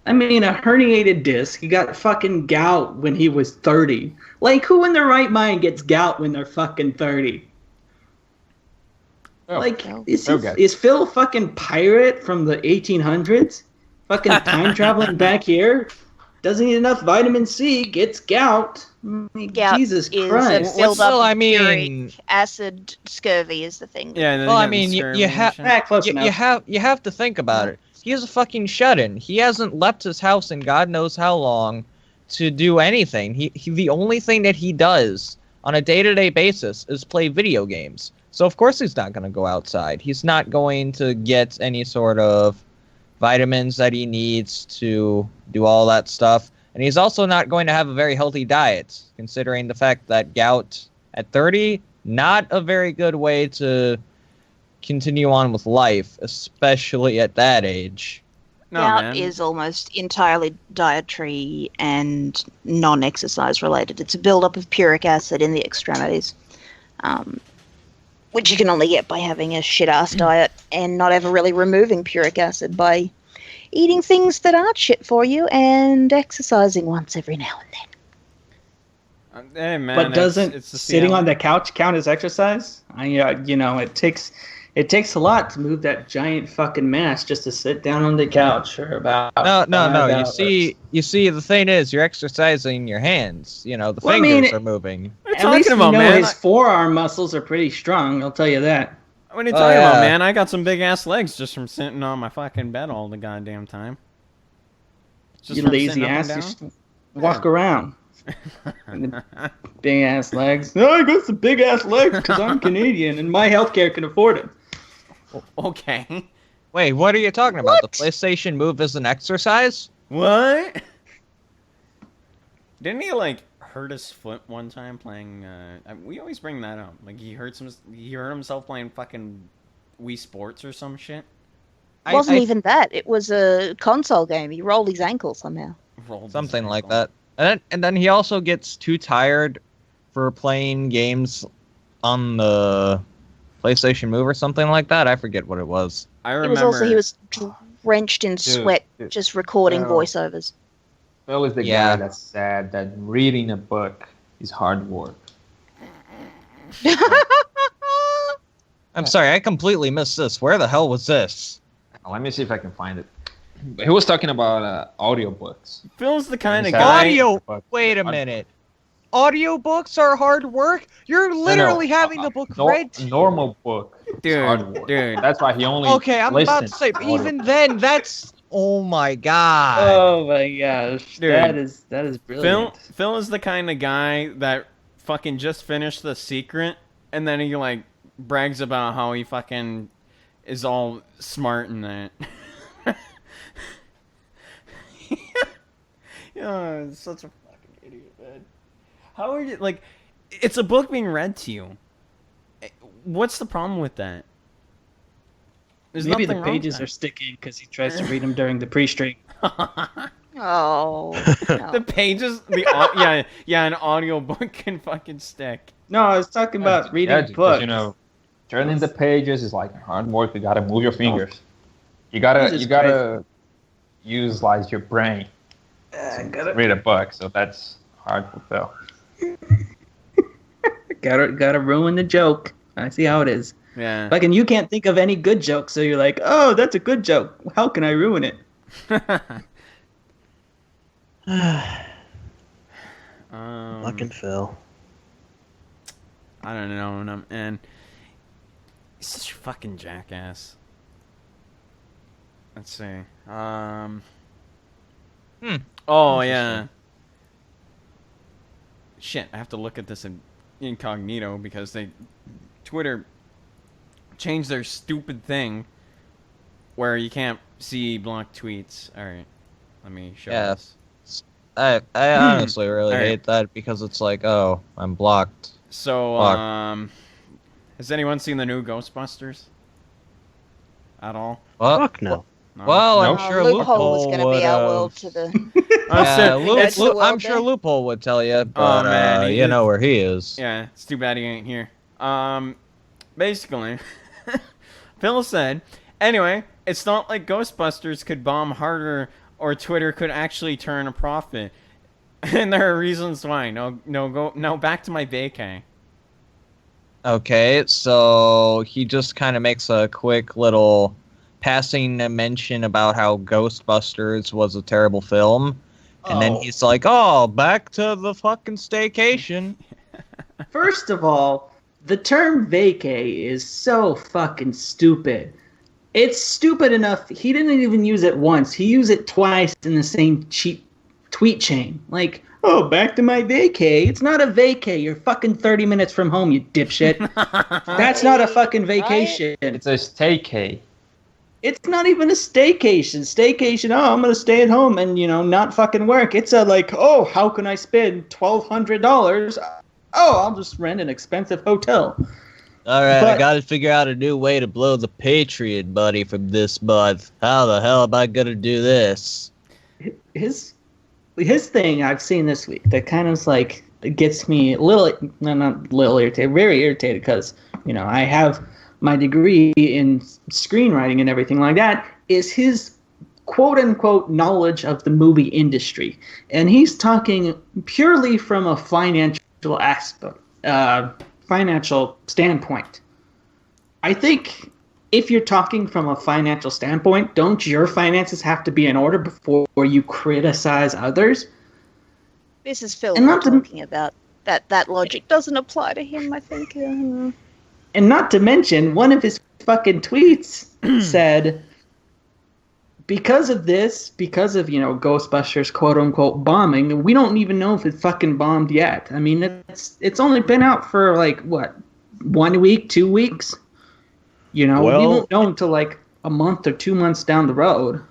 I mean, a herniated disc. He got fucking gout when he was 30. Like, who in their right mind gets gout when they're fucking 30?
Oh.
Like,
Oh.
Okay.
is Phil a fucking pirate from the 1800s? Fucking time traveling back here? Doesn't eat enough vitamin C, gets gout. I mean,
Gout
Jesus
is
Christ.
a build-up
Well, I
of
mean-
uric acid. Scurvy is the thing.
Yeah. And then
Well,
he
I
got
mean,
scurvy
you
and
have-
shit.
Close enough.
You have to think about it. He is a fucking shut-in. He hasn't left his house in God knows how long to do anything. He the only thing that he does on a day-to-day basis is play video games. So of course he's not going to go outside. He's not going to get any sort of vitamins that he needs to do all that stuff. And he's also not going to have a very healthy diet, considering the fact that gout at 30, not a very good way to continue on with life, especially at that age.
No,
Gout
man.
is almost entirely dietary and non-exercise related. It's a build-up of puric acid in the extremities, which you can only get by having a shit-ass diet and not ever really removing puric acid by eating things that aren't shit for you and exercising once every now and then.
Hey, man,
But doesn't
it's the
sitting
CL.
on the couch count as exercise? It takes a lot to move that giant fucking mass just to sit down on the couch or about.
No.
5
You
hours.
see, the thing is, you're exercising your hands. The
Well, I
fingers
mean,
are moving.
What are you
At least
talking
we
about,
know
man?
his forearm muscles are pretty strong. I'll tell you that.
What are you
Oh,
talking about,
yeah.
man? I got some big ass legs just from sitting on my fucking bed all the goddamn time. Just
You
from
lazy
sitting up
ass.
and
You
down?
just walk around. Big ass legs. No, I got some big ass legs because I'm Canadian and my healthcare can afford it.
Okay.
Wait, what are you talking about? The PlayStation Move is an exercise?
What? Didn't he like hurt his foot one time playing? We always bring that up. Like he hurt himself playing fucking Wii Sports or some shit.
It wasn't even that. It was a console game. He rolled his ankle somehow.
Rolled his
Something like
ankle.
that. And then he also gets too tired for playing games on the PlayStation Move or something like that. I forget what it was.
I
He
remember.
was drenched in sweat,
dude.
just recording
Oh.
voiceovers.
Phil is the
Yeah.
guy that's sad that reading a book is hard work.
I'm sorry, I completely missed this. Where the hell was this?
Let me see if I can find it. He was talking about audiobooks.
Phil's the kind of
He's
guy.
Audio.
But-
Wait a minute. Audiobooks are hard work? You're literally having the book read to
A
you.
normal book is
Dude,
hard work.
dude.
That's why he only.
Okay, I'm about to
listens
say,
audio.
even then, that's... Oh my god.
Oh my gosh,
Dude.
that is brilliant.
Phil is the kind of guy that fucking just finished The Secret, and then he like brags about how he fucking is all smart in that. Yeah, it's such a fucking idiot, man. How are you like? It's a book being read to you. What's the problem with that? There's
Maybe
nothing
the
wrong with
pages
that.
are sticking because he tries to read them during the pre-stream.
Oh.
The
No.
pages, an audio book can fucking stick.
No, I was talking about reading
because,
books.
turning the pages is like hard work. You gotta move your fingers. You
Jesus
gotta use like your brain
I
to read a book. So that's hard to fulfill.
gotta ruin the joke. I see how it is.
Yeah.
Like, and you can't think of any good joke, so you're like, oh, that's a good joke. How can I ruin it?
Fucking Phil.
I don't know, and he's such a fucking jackass. Let's see. Oh yeah. Shit, I have to look at this in incognito because Twitter changed their stupid thing where you can't see blocked tweets. All right, let me show this.
I honestly really
Alright.
hate that because it's like, oh, I'm blocked.
So,
Fuck.
has anyone seen the new Ghostbusters? At all?
Well,
Fuck no.
No?
well, I'm
Nope.
sure
Loophole was
Loophole
going to
would
be our world to the.
It's-
I'm sure
Loophole would tell you, but
man,
you know where he is.
Yeah, it's too bad he ain't here. Basically, Phil said, anyway, it's not like Ghostbusters could bomb harder or Twitter could actually turn a profit. And there are reasons why. No, back to my vacay.
Okay, so he just kind of makes a quick little passing mention about how Ghostbusters was a terrible film. And then he's like, oh, back to the fucking staycation.
First of all, the term vacay is so fucking stupid. It's stupid enough. He didn't even use it once. He used it twice in the same cheap tweet chain. Like, oh, back to my vacay. It's not a vacay. You're fucking 30 minutes from home, you dipshit. That's not a fucking vacation.
It's a staycay.
It's not even a staycation. Staycation, oh, I'm going to stay at home and, not fucking work. It's a like, oh, how can I spend $1,200? Oh, I'll just rent an expensive hotel.
All right, I
But-
got to figure out a new way to blow the Patreon money from this month. How the hell am I going to do this?
His thing I've seen this week that kind of like gets me a little, no, not a little irritated, very irritated because, I have my degree in screenwriting and everything like that, is his quote-unquote knowledge of the movie industry. And he's talking purely from a financial aspect, financial standpoint. I think if you're talking from a financial standpoint, don't your finances have to be in order before you criticize others?
This is Phil
And not to-
talking about that logic doesn't apply to him, I think.
And not to mention, one of his fucking tweets said, because of Ghostbusters quote-unquote bombing, we don't even know if it fucking bombed yet. I mean, it's only been out for, like, what, 1 week, 2 weeks? We won't know until, like, a month or 2 months down the road.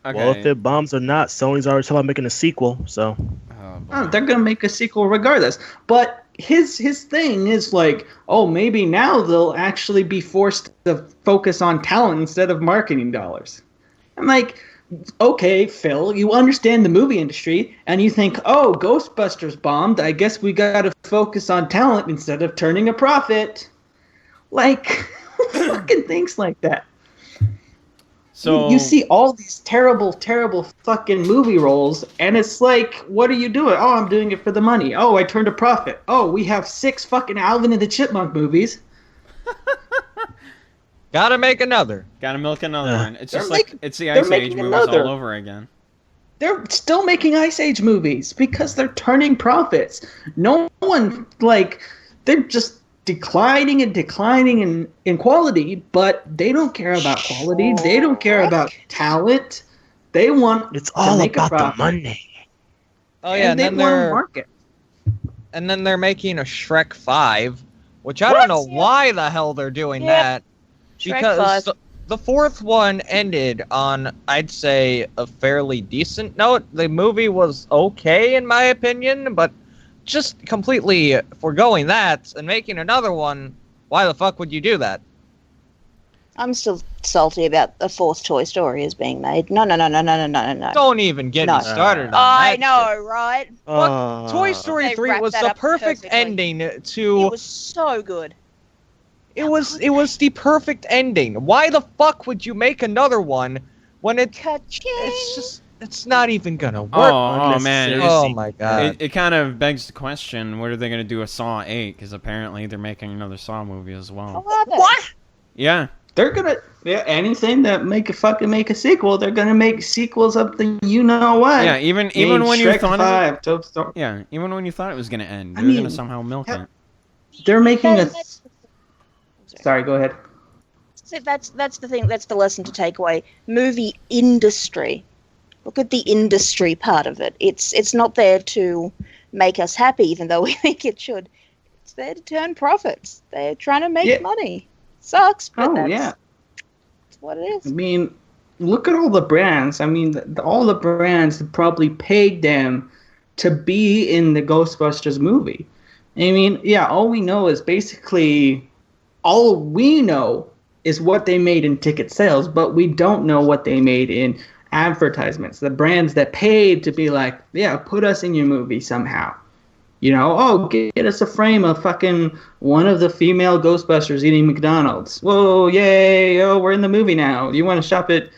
Okay.
Well, if it bombs or not, Sony's already talking about making a sequel, so.
Oh, boy.
Oh, they're going to make a sequel regardless. But his thing is like, oh, maybe now they'll actually be forced to focus on talent instead of marketing dollars. I'm like, okay, Phil, you understand the movie industry, and you think, oh, Ghostbusters bombed. I guess we got to focus on talent instead of turning a profit. Like, who fucking thinks like that?
So
You see all these terrible, terrible fucking movie roles, and it's like, what are you doing? Oh, I'm doing it for the money. Oh, I turned a profit. Oh, we have 6 fucking Alvin and the Chipmunk movies.
Gotta make another.
gotta milk another one. It's
They're
just like
making-
it's the
they're
Ice Age
making
movies
another.
all over again.
They're still making Ice Age movies because they're turning profits. No one, like, they're just declining in quality, but they don't care about quality. They don't care about talent. They want
It's
to
all
make a
about the
profit.
money.
Oh yeah, and
they
then
want to
they're
market.
making a Shrek 5, which I
What?
don't know why the hell they're doing
Yeah.
that.
Shrek
Because
5.
the fourth one ended on, I'd say, a fairly decent note. The movie was okay in my opinion, but just completely foregoing that and making another one, why the fuck would you do that?
I'm still salty about a fourth Toy Story is being made. No.
Don't even get me started on
I
that
know,
shit.
right?
Fuck, Toy Story
They
3
wrapped
was
that
the
up
perfect
perfectly.
ending
It
to...
was so good.
It was the perfect ending. Why the fuck would you make another one when it's not even gonna work?
Oh man.
Oh my god.
It kind of begs the question, what are they going to do with Saw 8? Because apparently they're making another Saw movie as well.
What?
Yeah.
They're gonna anything that make a sequel. They're gonna make sequels of the you know what.
Yeah, even when
Shrek
you thought
5, Toy Story.
Yeah, even when you thought it was going to end,
I
they're going to
mean,
somehow milk it.
They're making a.
That's-
Sorry, go ahead.
See, that's the thing. That's the lesson to take away. Movie industry. Look at the industry part of it. It's not there to make us happy, even though we think it should. It's there to turn profits. They're trying to make money. Sucks, but that's what it is.
I mean, look at all the brands. I mean, all the brands probably paid them to be in the Ghostbusters movie. I mean, all we know is what they made in ticket sales, but we don't know what they made in advertisements. The brands that paid to be like, put us in your movie somehow. You know, get us a frame of fucking one of the female Ghostbusters eating McDonald's. Whoa, yay, we're in the movie now. You want to shop at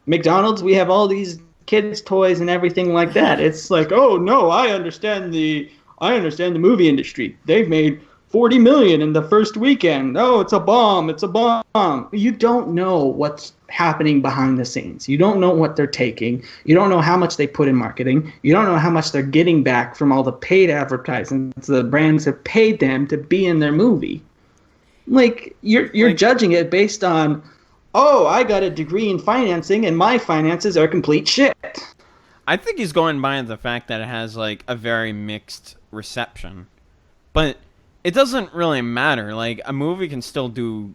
McDonald's? We have all these kids' toys and everything like that. It's like, oh no, I understand the movie industry. They've made 40 million in the first weekend. Oh, it's a bomb. You don't know what's happening behind the scenes. You don't know what they're taking. You don't know how much they put in marketing. You don't know how much they're getting back from all the paid advertisements the brands have paid them to be in their movie. Like, you're judging it based on, I got a degree in financing and my finances are complete shit.
I think he's going by the fact that it has like a very mixed reception. But it doesn't really matter. Like, a movie can still do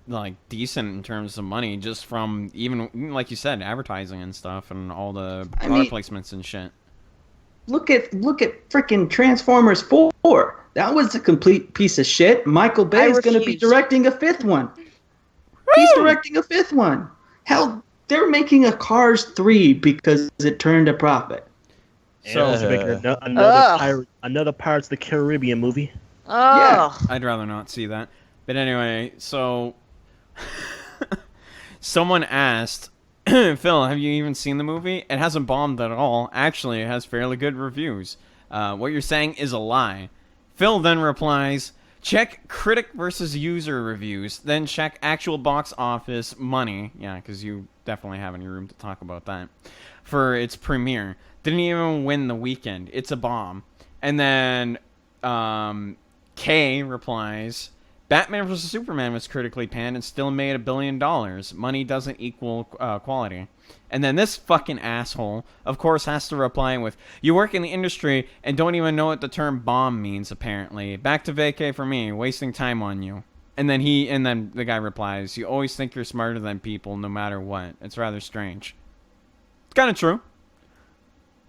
like decent in terms of money just from, even like you said, advertising and stuff and all the product placements and shit. Look at
freaking Transformers 4. That was a complete piece of shit. Michael Bay is going to be directing a fifth one. He's directing a fifth one. Hell, they're making a Cars 3 because it turned a profit.
So another Pirates of the Caribbean movie.
I'd rather not see that. But anyway, so someone asked, Phil, have you even seen the movie? It hasn't bombed at all. Actually, it has fairly good reviews. What you're saying is a lie. Phil then replies, check critic versus user reviews, then check actual box office money. Yeah, because you definitely have any room to talk about that. For its premiere. Didn't even win the weekend. It's a bomb. And then Kay replies, Batman vs. Superman was critically panned and still made $1 billion. Money doesn't equal quality. And then this fucking asshole, of course, has to reply with, you work in the industry and don't even know what the term bomb means, apparently. Back to vacay for me, wasting time on you. And then the guy replies, you always think you're smarter than people no matter what. It's rather strange. It's kind of true.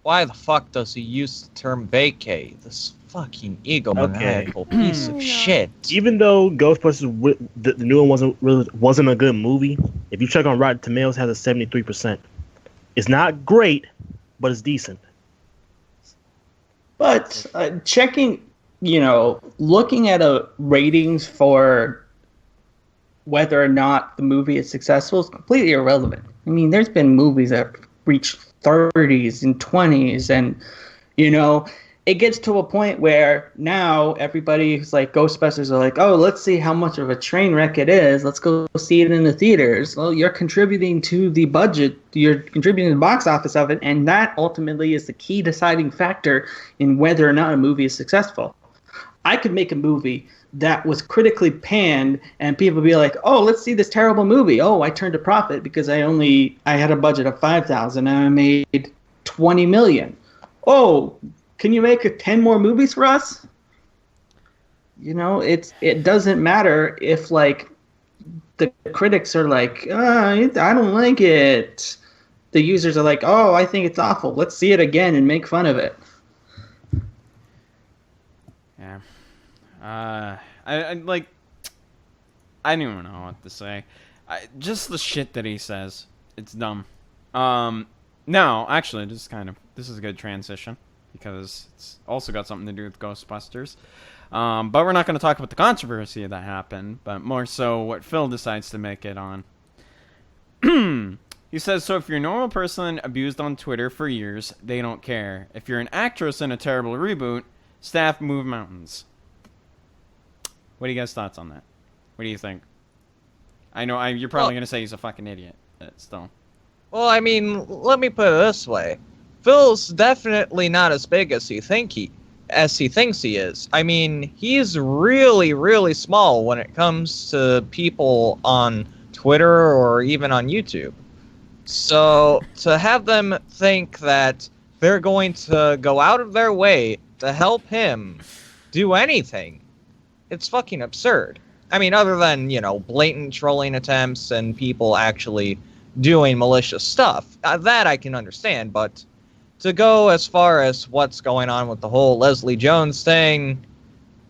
Why the fuck does he use the term vacay? This fucking egomaniacal piece of shit.
Even though Ghostbusters, the new one wasn't a good movie, if you check on Rotten Tomatoes, it has a 73%. It's not great, but it's decent.
But checking, looking at ratings for whether or not the movie is successful is completely irrelevant. I mean, there's been movies that reach 30s and 20s, and it gets to a point where now everybody who's like Ghostbusters are like, oh, let's see how much of a train wreck it is, let's go see it in the theaters. Well, you're contributing to the budget, you're contributing to the box office of it, and that ultimately is the key deciding factor in whether or not a movie is successful. I could make a movie that was critically panned and people be like, oh, let's see this terrible movie. Oh, I turned a profit because I had a budget of $5,000 and I made $20 million. Oh, can you make 10 more movies for us? It doesn't matter if like the critics are like, I don't like it. The users are like, oh, I think it's awful. Let's see it again and make fun of it.
Yeah. I don't even know what to say. Just the shit that he says. It's dumb. No, actually, this is a good transition because it's also got something to do with Ghostbusters. But we're not going to talk about the controversy that happened, but more so what Phil decides to make it on. He says, so if you're a normal person abused on Twitter for years, they don't care. If you're an actress in a terrible reboot, staff move mountains. What are you guys' thoughts on that? What do you think? I know you're probably going to say he's a fucking idiot, but still.
Well, I mean, let me put it this way. Phil's definitely not as big as he thinks he is. I mean, he's really, really small when it comes to people on Twitter or even on YouTube. So to have them think that they're going to go out of their way to help him do anything, it's fucking absurd. I mean, other than, blatant trolling attempts and people actually doing malicious stuff, that I can understand, but to go as far as what's going on with the whole Leslie Jones thing,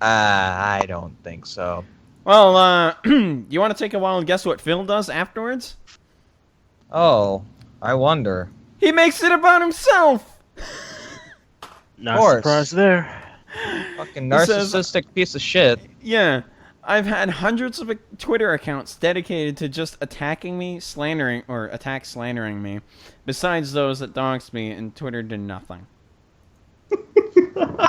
I don't think so.
Well, you want to take a wild guess what Phil does afterwards?
Oh, I wonder.
He makes it about himself!
Not surprised there.
Fucking narcissistic piece of shit.
Yeah. I've had hundreds of Twitter accounts dedicated to just attacking me, slandering me, besides those that doxed me, and Twitter did nothing.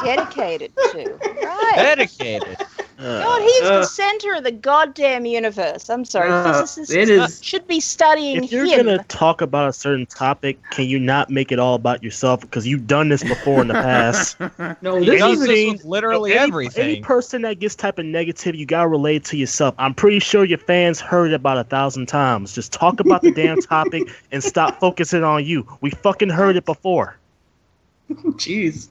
Dedicated to. Right.
Dedicated.
God, he's the center of the goddamn universe. I'm sorry, physicists should be studying
If you're
him.
going to talk about a certain topic, can you not make it all about yourself? Because you've done this before in the past.
No,
He does this with literally everything.
Any person that gets type of negative, you got to relate to yourself. I'm pretty sure your fans heard it about 1,000 times. Just talk about the damn topic and stop focusing on you. We fucking heard it before.
Jeez.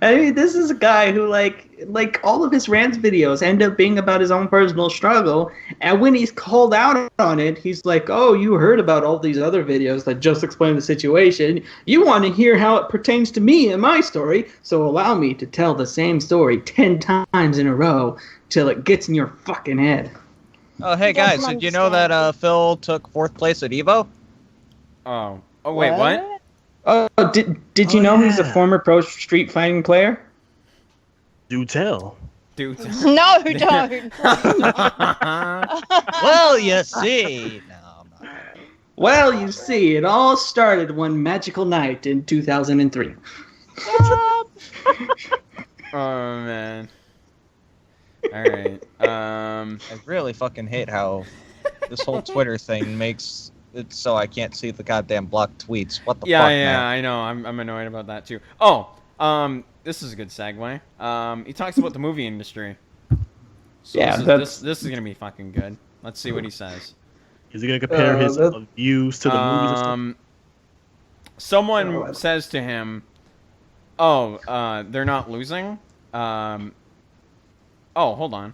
I mean, this is a guy who, like all of his rants videos end up being about his own personal struggle, and when he's called out on it, he's like, oh, you heard about all these other videos that just explain the situation. You want to hear how it pertains to me and my story, so allow me to tell the same story 10 times in a row till it gets in your fucking head.
Oh, hey guys, did you know that Phil took 4th place at EVO?
Oh wait, what?
Oh, did you know he's a former pro street fighting player?
Do tell.
Dude.
No, don't.
Well, you see. No, I'm not.
Well, you see, it all started one magical night in 2003.
Oh, man. Alright.
I really fucking hate how this whole Twitter thing makes it so I can't see the goddamn blocked tweets. What the fuck, man?
I know. I'm annoyed about that, too. Oh, this is a good segue. He talks about the movie industry. So
yeah,
this is going to be fucking good. Let's see what he says.
Is he going to compare his views to the movies or something?
Someone says to him, they're not losing? Oh, hold on.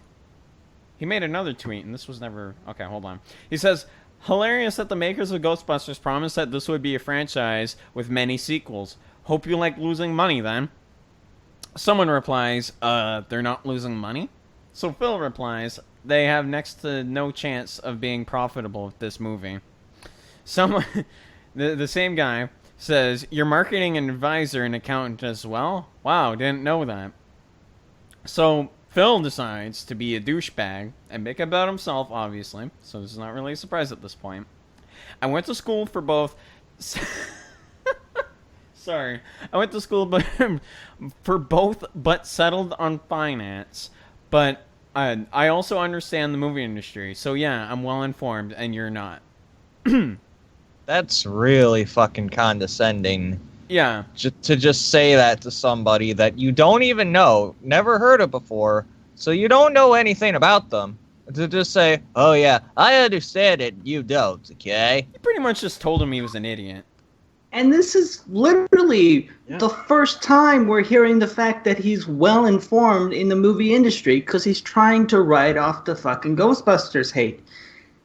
He made another tweet, and this was never... Okay, hold on. He says, hilarious that the makers of Ghostbusters promised that this would be a franchise with many sequels. Hope you like losing money, then. Someone replies, they're not losing money? So Phil replies, they have next to no chance of being profitable with this movie. Someone... the same guy says, your marketing advisor and accountant as well? Wow, didn't know that. So... Phil decides to be a douchebag and make it about himself, obviously, so this is not really a surprise at this point. I went to school for both... Sorry. I went to school for both, but settled on finance. But I also understand the movie industry, so yeah, I'm well informed, and you're not.
That's really fucking condescending.
Yeah.
To just say that to somebody that you don't even know, never heard of before, so you don't know anything about them. To just say, oh yeah, I understand it, you don't, okay?
You pretty much just told him he was an idiot.
And this is literally the first time we're hearing the fact that he's well informed in the movie industry because he's trying to write off the fucking Ghostbusters hate.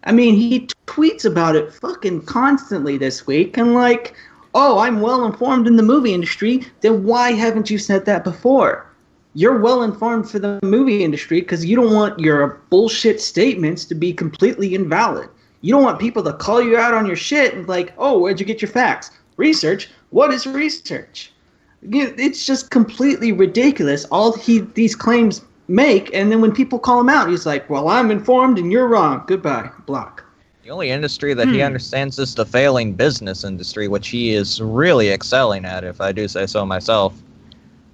I mean, he tweets about it fucking constantly this week, and like... oh, I'm well informed in the movie industry, then why haven't you said that before? You're well informed for the movie industry because you don't want your bullshit statements to be completely invalid. You don't want people to call you out on your shit and like, oh, where'd you get your facts? Research? What is research? It's just completely ridiculous. All these claims make, and then when people call him out, he's like, well, I'm informed and you're wrong. Goodbye. Block.
The only industry that he understands is the failing business industry, which he is really excelling at, if I do say so myself.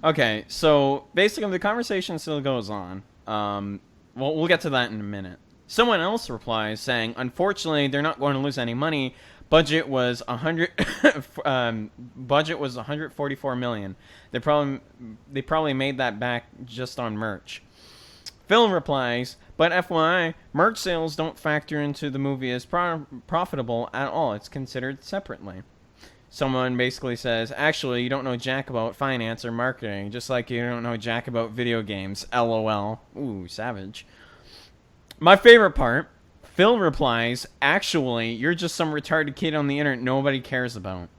Okay, so basically the conversation still goes on. We'll get to that in a minute. Someone else replies saying, unfortunately, they're not going to lose any money. Budget was $144 million. They probably made that back just on merch. Phil replies, but FYI, merch sales don't factor into the movie as profitable at all. It's considered separately. Someone basically says, actually, you don't know jack about finance or marketing, just like you don't know jack about video games. LOL. Ooh, savage. My favorite part, Phil replies, actually, you're just some retarded kid on the internet nobody cares about.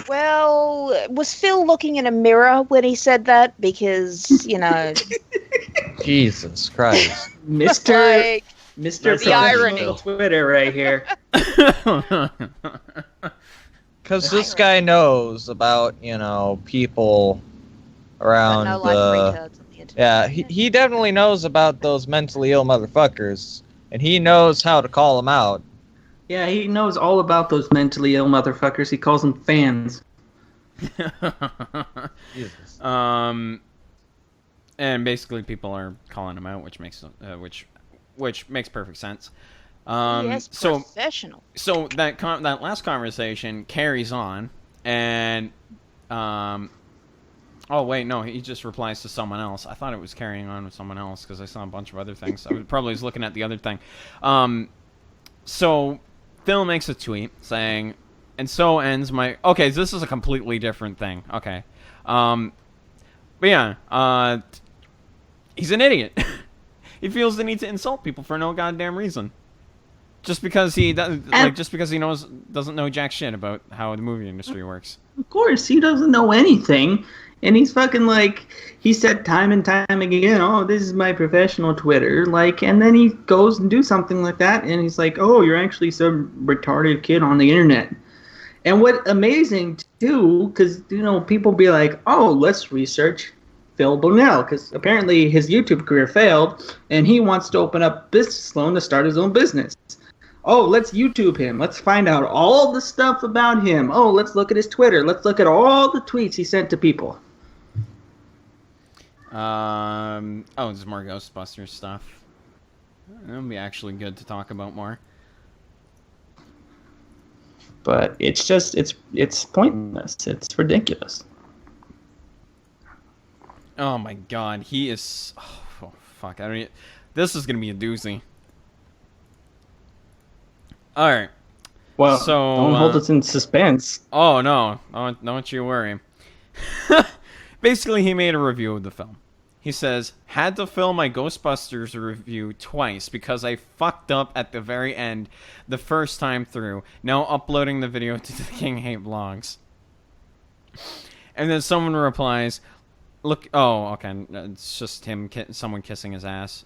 Well, was Phil looking in a mirror when he said that? Because, you know...
Jesus Christ.
Mr.
the irony.
Twitter right here.
Because this guy knows about, people around...
No life retards on the internet.
Yeah, he definitely knows about those mentally ill motherfuckers. And he knows how to call them out.
Yeah, he knows all about those mentally ill motherfuckers. He calls them fans.
Jesus.
And basically people are calling him out, which makes perfect sense.
Yes,
so
professional.
So that last conversation carries on, and oh wait, no, he just replies to someone else. I thought it was carrying on with someone else because I saw a bunch of other things. I probably was looking at the other thing. So Phil makes a tweet saying, and so ends my... Okay, this is a completely different thing. Okay. But yeah, he's an idiot. He feels the need to insult people for no goddamn reason. Just because he doesn't know jack shit about how the movie industry works.
Of course, he doesn't know anything. And he's fucking like, he said time and time again, oh, this is my professional Twitter. Like, and then he goes and do something like that, and he's like, oh, you're actually some retarded kid on the internet. And what amazing, too, because, people be like, oh, let's research Phil Bonnell, because apparently his YouTube career failed, and he wants to open up business loan to start his own business. Oh, let's YouTube him. Let's find out all the stuff about him. Oh, let's look at his Twitter. Let's look at all the tweets he sent to people.
There's more Ghostbusters stuff. That'll be actually good to talk about more.
But it's just, it's pointless. It's ridiculous.
Oh my god, he is... Oh, fuck. This is gonna be a doozy. Alright.
Well,
so,
don't hold us in suspense.
Oh, no. Don't you worry. Basically, he made a review of the film. He says, had to film my Ghostbusters review twice because I fucked up at the very end the first time through. Now uploading the video to the King Hate blogs. And then someone replies, look, oh, okay, it's just him, someone kissing his ass.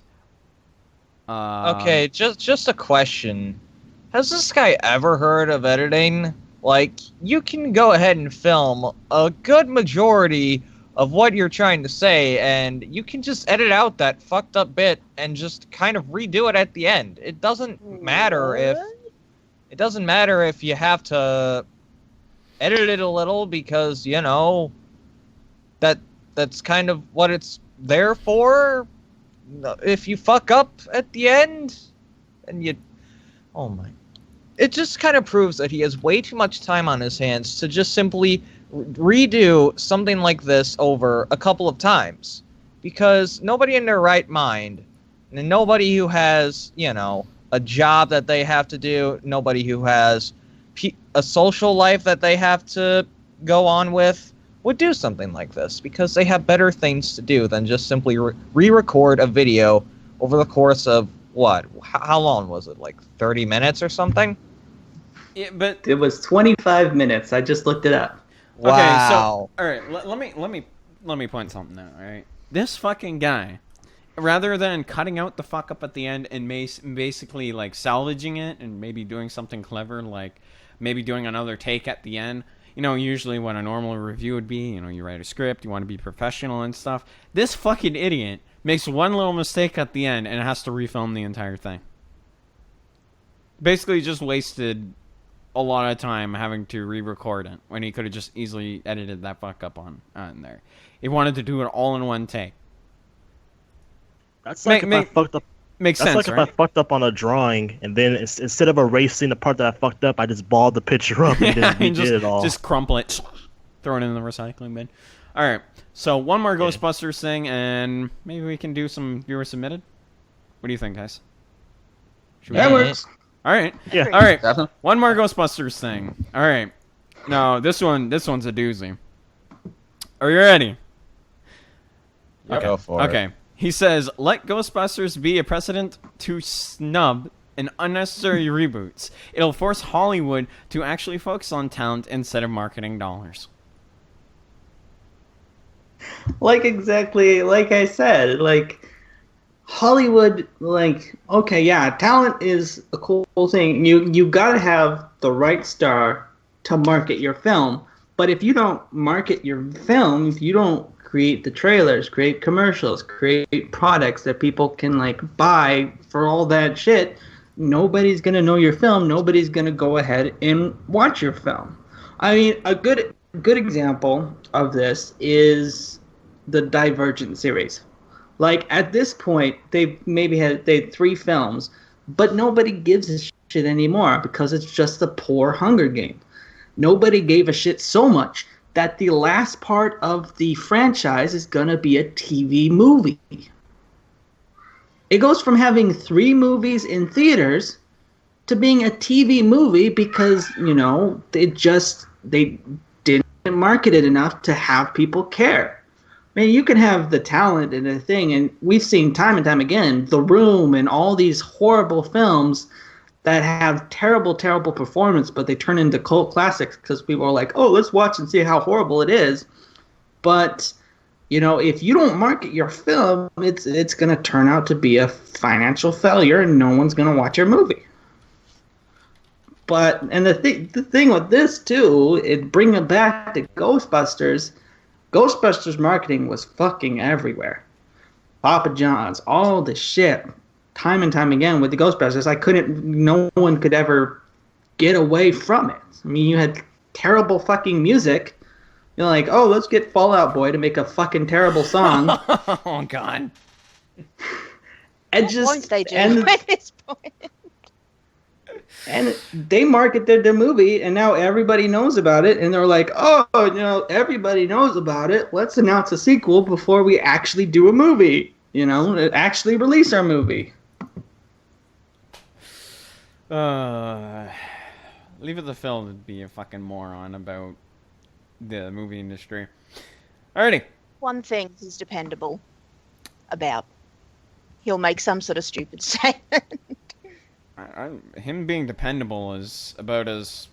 Okay, just a question. Has this guy ever heard of editing? Like, you can go ahead and film a good majority of what you're trying to say, and you can just edit out that fucked up bit and just kind of redo it at the end. It doesn't matter if you have to edit it a little because, that's kind of what it's there for. If you fuck up at the end, and oh my. It just kind of proves that he has way too much time on his hands to just simply redo something like this over a couple of times. Because nobody in their right mind, and nobody who has, a job that they have to do, nobody who has a social life that they have to go on with, would do something like this. Because they have better things to do than just simply re-record a video over the course of, what? How long was it? Like 30 minutes or something?
Yeah, but
it was 25 minutes. I just looked it up.
Wow.
Okay, so all right, let me point something out. All right, this fucking guy rather than cutting out the fuck up at the end and basically like salvaging it and maybe doing something clever, like maybe doing another take at the end. Usually what a normal review would be, you write a script, you want to be professional and stuff. This fucking idiot makes one little mistake at the end and has to refilm the entire thing. Basically just wasted a lot of time having to re-record it when he could have just easily edited that fuck up on there. He wanted to do it all in one take.
That's like if I fucked up.
Makes
That's
sense,
like
right?
if I fucked up on a drawing and then instead of erasing the part that I fucked up, I just balled the picture up and then redid it all.
Just crumple it, throw it in the recycling bin. All right, so one more Ghostbusters thing, and maybe we can do some viewer submitted. What do you think, guys?
That works.
All right.
Yeah.
All right.
Definitely.
One more Ghostbusters thing. All right. No, this one's a doozy. Are you ready?
Okay. Go for it.
Okay. He says, "Let Ghostbusters be a precedent to snub and unnecessary reboots. It'll force Hollywood to actually focus on talent instead of marketing dollars."
Exactly like I said, Hollywood, okay, yeah, talent is a cool thing. You gotta have the right star to market your film. But if you don't market your film, if you don't create the trailers, create commercials, create products that people can buy for all that shit, nobody's gonna know your film. Nobody's gonna go ahead and watch your film. I mean, a good example of this is the Divergent series. At this point, they had 3 films, but nobody gives a shit anymore because it's just a poor Hunger Game. Nobody gave a shit so much that the last part of the franchise is gonna be a TV movie. It goes from having 3 movies in theaters to being a TV movie because, they didn't market it enough to have people care. I mean, you can have the talent and the thing, and we've seen time and time again, The Room and all these horrible films that have terrible, terrible performance, but they turn into cult classics because people are like, oh, let's watch and see how horrible it is. But, if you don't market your film, it's going to turn out to be a financial failure and no one's going to watch your movie. And the thing with this, too, bring it back to Ghostbusters marketing was fucking everywhere. Papa John's, all this shit. Time and time again with the Ghostbusters, no one could ever get away from it. I mean, you had terrible fucking music. You're like, oh, let's get Fall Out Boy to make a fucking terrible song.
Oh, God.
At this point.
And they marketed their movie, and now everybody knows about it, and they're like, oh, everybody knows about it. Let's announce a sequel before we actually do a movie. Actually release our movie.
Leave it to Phil to be a fucking moron about the movie industry. Alrighty.
One thing he's dependable about. He'll make some sort of stupid statement.
Him being dependable is about as,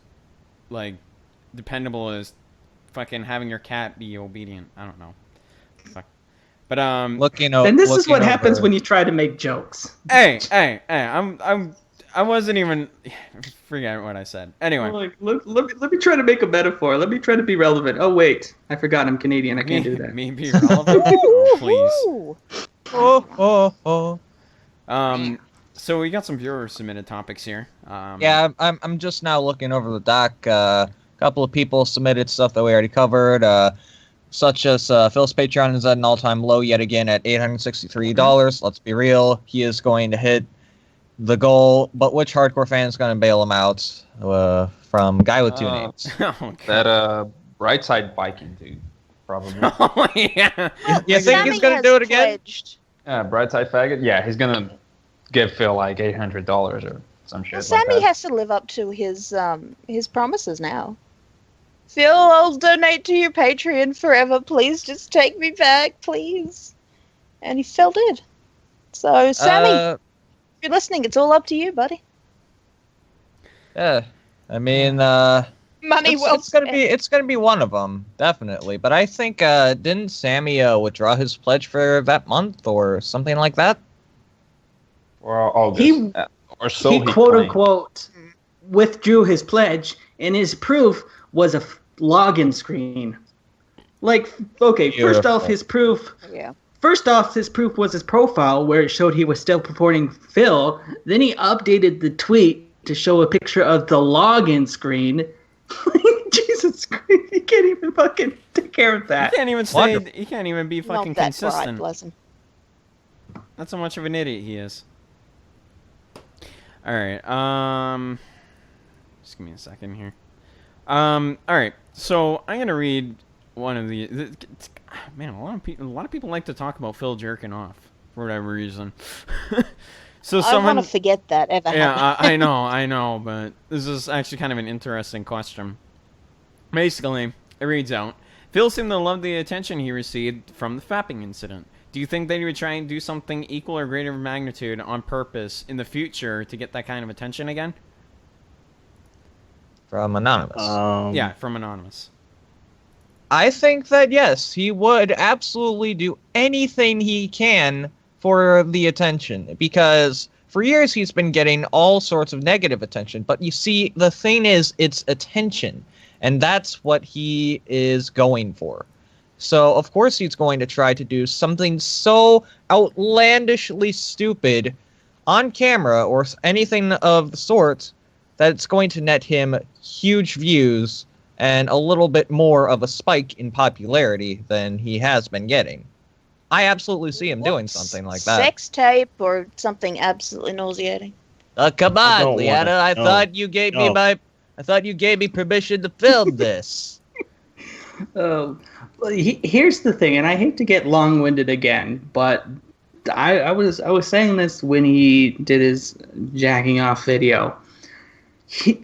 dependable as fucking having your cat be obedient. I don't know. Fuck. But
and this is what happens when you try to make jokes.
Hey, I wasn't even forget what I said. Anyway,
let me try to make a metaphor. Let me try to be relevant. Oh wait, I forgot I'm Canadian. I can't do that.
Me be relevant? Oh, please. So we got some viewer submitted topics here.
I'm just now looking over the doc. A couple of people submitted stuff that we already covered. Such as Phil's Patreon is at an all-time low yet again at $863. Let's be real, he is going to hit the goal, but which hardcore fan is going to bail him out? From Guy with 2 Names.
That Brightside Viking dude, probably.
Oh, yeah.
You think he's going to do it again?
Yeah, Brightside Faggot. Yeah, he's going to give Phil $800 or some shit.
Sammy has to live up to his promises now. Phil, I'll donate to your Patreon forever. Please just take me back, please. And Phil did. So, Sammy, if you're listening, it's all up to you, buddy.
Yeah. I mean,
Money well
It's gonna be one of them, definitely. But I think didn't Sammy withdraw his pledge for that month or something like that?
Or August. Or so
he quote
claimed.
unquote withdrew his pledge, and his proof was a login screen. Like, okay, first off, his proof was his profile where it showed he was still supporting Phil. Then he updated the tweet to show a picture of the login screen. Jesus Christ, he can't even fucking take care of that.
He can't even say. He can't even be fucking consistent.
Bless him.
That's how much of an idiot he is. All right. Just give me a second here. All right. So I'm gonna read one of the. Man, a lot of people like to talk about Phil jerking off for whatever reason. So
I want to forget that ever happened.
Yeah, I know, but this is actually kind of an interesting question. Basically, it reads out, Phil seemed to love the attention he received from the fapping incident. Do you think that he would try and do something equal or greater magnitude on purpose in the future to get that kind of attention again?
From Anonymous.
Yeah, from Anonymous.
I think that, yes, he would absolutely do anything he can for the attention, because for years he's been getting all sorts of negative attention. But you see, the thing is, it's attention, and that's what he is going for. So, of course, he's going to try to do something so outlandishly stupid on camera or anything of the sort that it's going to net him huge views and a little bit more of a spike in popularity than he has been getting. I absolutely see him doing something like that.
Sex tape or something absolutely nauseating.
Come on, Leanna. I thought you gave me permission to film this.
Here's the thing, and I hate to get long-winded again, but I was saying this when he did his jacking off video.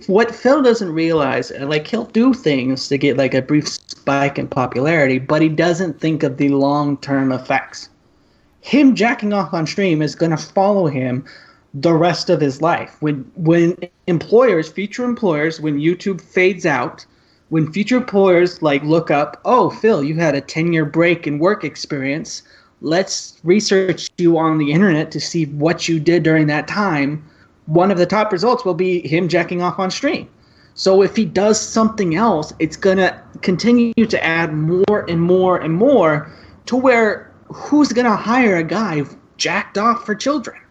What Phil doesn't realize, like, he'll do things to get like a brief spike in popularity, but he doesn't think of the long-term effects. Him jacking off on stream is going to follow him the rest of his life. When future employers, when YouTube fades out, when future employers like look up, oh, Phil, you had a 10-year break in work experience. Let's research you on the internet to see what you did during that time. One of the top results will be him jacking off on stream. So if he does something else, it's going to continue to add more and more and more to where who's going to hire a guy jacked off for children?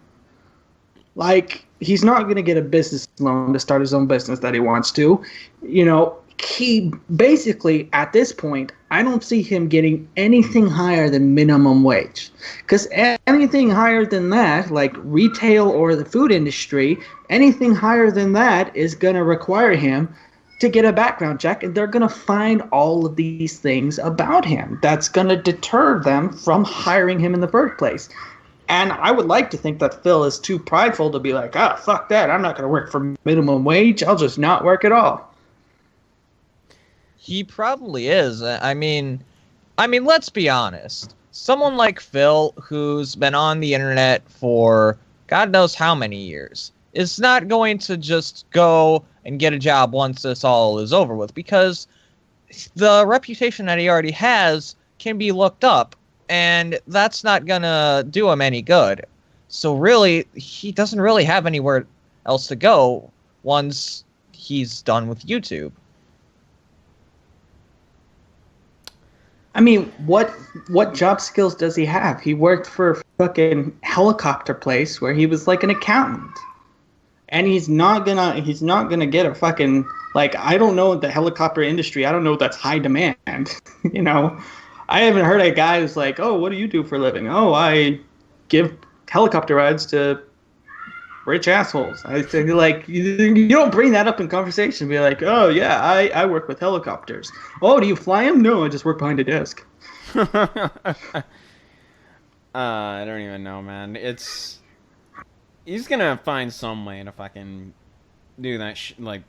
Like, he's not going to get a business loan to start his own business that he wants to. You know, he basically, at this point, I don't see him getting anything higher than minimum wage. Because anything higher than that, like retail or the food industry, anything higher than that is going to require him to get a background check, and they're going to find all of these things about him that's going to deter them from hiring him in the first place. And I would like to think that Phil is too prideful to be like, fuck that, I'm not going to work for minimum wage, I'll just not work at all.
He probably is. I mean, let's be honest. Someone like Phil, who's been on the internet for God knows how many years, is not going to just go and get a job once this all is over with, because the reputation that he already has can be looked up, and that's not gonna do him any good. So really, he doesn't really have anywhere else to go once he's done with YouTube.
I mean, what job skills does he have? He worked for a fucking helicopter place where he was like an accountant. And he's not gonna get a fucking, like, I don't know the helicopter industry. I don't know if that's high demand. You know, I haven't heard a guy who's like, oh, what do you do for a living? Oh, I give helicopter rides to rich assholes. I think, like, you don't bring that up in conversation. Be like, oh yeah, I work with helicopters. Oh, do you fly them? No, I just work behind a desk.
I don't even know, man. He's gonna find some way to fucking do that like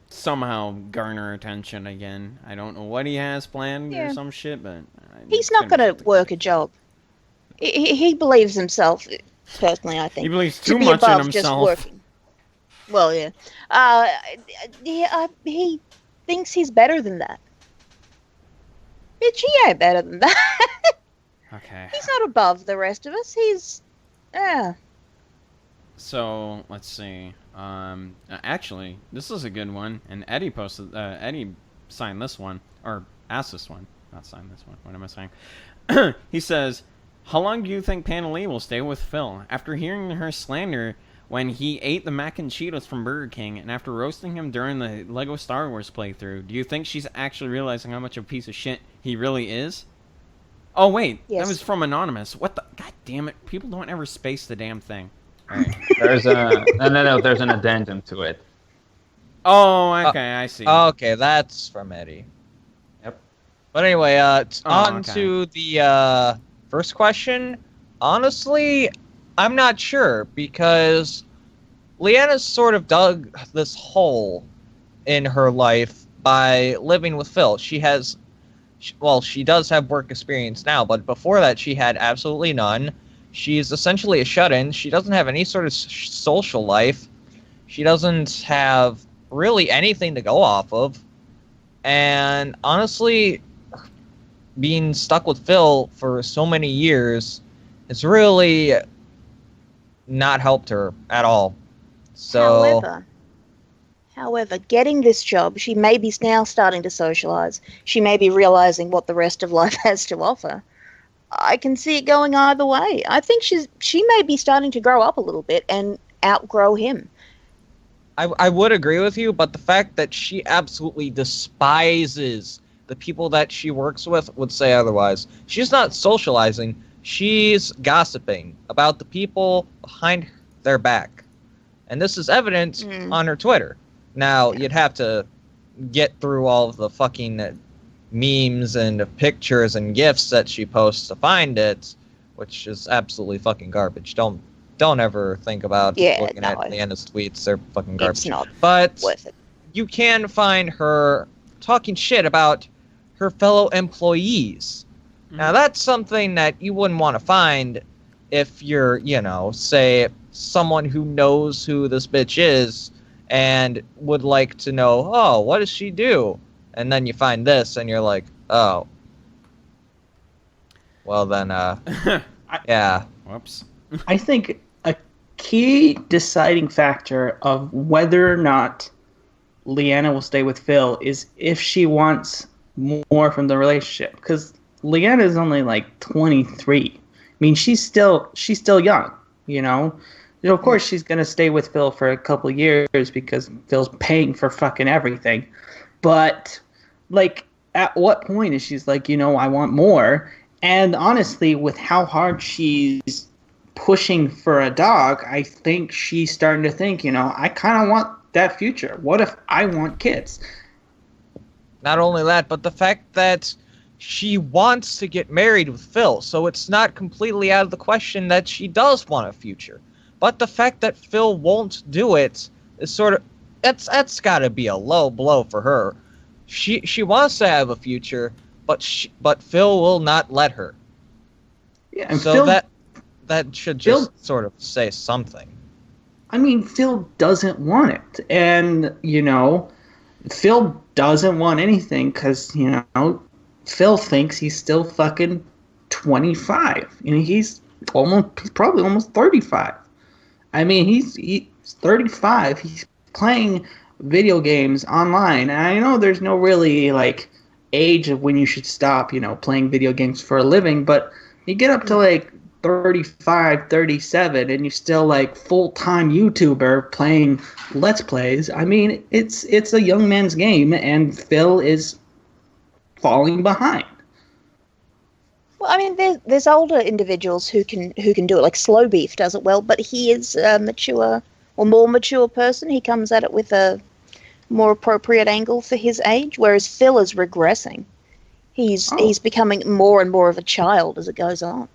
somehow garner attention again. I don't know what he has planned or some shit, but
he's not gonna work a job. He believes himself. Personally, I think
he believes too much in himself.
Well, yeah. He thinks he's better than that. Bitch, he ain't better than that.
Okay.
He's not above the rest of us. He's,
So let's see. Actually, this is a good one, and Eddie posted. Eddie signed this one, or asked this one, not signed this one. What am I saying? He says, "How long do you think Panali will stay with Phil after hearing her slander when he ate the mac and Cheetos from Burger King, and after roasting him during the Lego Star Wars playthrough? Do you think she's actually realizing how much of a piece of shit he really is?" Oh wait,
Yes.
that was from Anonymous. What the? God damn it! People don't ever space the damn thing. All right.
There's a no. There's an addendum to it.
Oh, okay, I see.
Okay, that's from Eddie.
Yep.
But anyway, on
okay.
to the first question. Honestly, I'm not sure because Leanna's sort of dug this hole in her life by living with Phil. She does have work experience now, but before that she had absolutely none. She's essentially a shut-in. She doesn't have any sort of social life. She doesn't have really anything to go off of. And honestly, being stuck with Phil for so many years has really not helped her at all. So,
However, getting this job, she may be now starting to socialize. She may be realizing what the rest of life has to offer. I can see it going either way. I think she may be starting to grow up a little bit and outgrow him.
I would agree with you, but the fact that she absolutely despises the people that she works with would say otherwise. She's not socializing. She's gossiping about the people behind their back. And this is evident on her Twitter. Now, you'd have to get through all of the fucking memes and pictures and GIFs that she posts to find it, which is absolutely fucking garbage. Don't ever think about looking at Leanna's tweets. They're fucking garbage.
It's not
but
worth it.
You can find her talking shit about her fellow employees. Now, that's something that you wouldn't want to find if you're, say, someone who knows who this bitch is and would like to know, oh, what does she do? And then you find this and you're like, oh. Well, then, yeah.
Whoops.
I think a key deciding factor of whether or not Leanna will stay with Phil is if she wants more from the relationship. Because Leanna is only like 23. I mean, she's still young, Of course, she's going to stay with Phil for a couple of years because Phil's paying for fucking everything. But, at what point is she's like, I want more? And honestly, with how hard she's pushing for a dog, I think she's starting to think, I kind of want that future. What if I want kids?
Not only that, but the fact that she wants to get married with Phil, so it's not completely out of the question that she does want a future. But the fact that Phil won't do it is sort of... That's got to be a low blow for her. She wants to have a future, but Phil will not let her.
Yeah, and
so
Phil,
that should just sort of say something.
I mean, Phil doesn't want it. And, Phil doesn't want anything because, Phil thinks he's still fucking 25. He's probably almost 35. I mean, he's 35. He's playing video games online. And I know there's no really, age of when you should stop, playing video games for a living. But you get up to, 35, 37, and you're still, full-time YouTuber playing Let's Plays. I mean, it's a young man's game, and Phil is falling behind.
Well, I mean, there's older individuals who can do it. Like Slow Beef does it well, but he is a more mature person. He comes at it with a more appropriate angle for his age, whereas Phil is regressing. He's becoming more and more of a child as it goes on.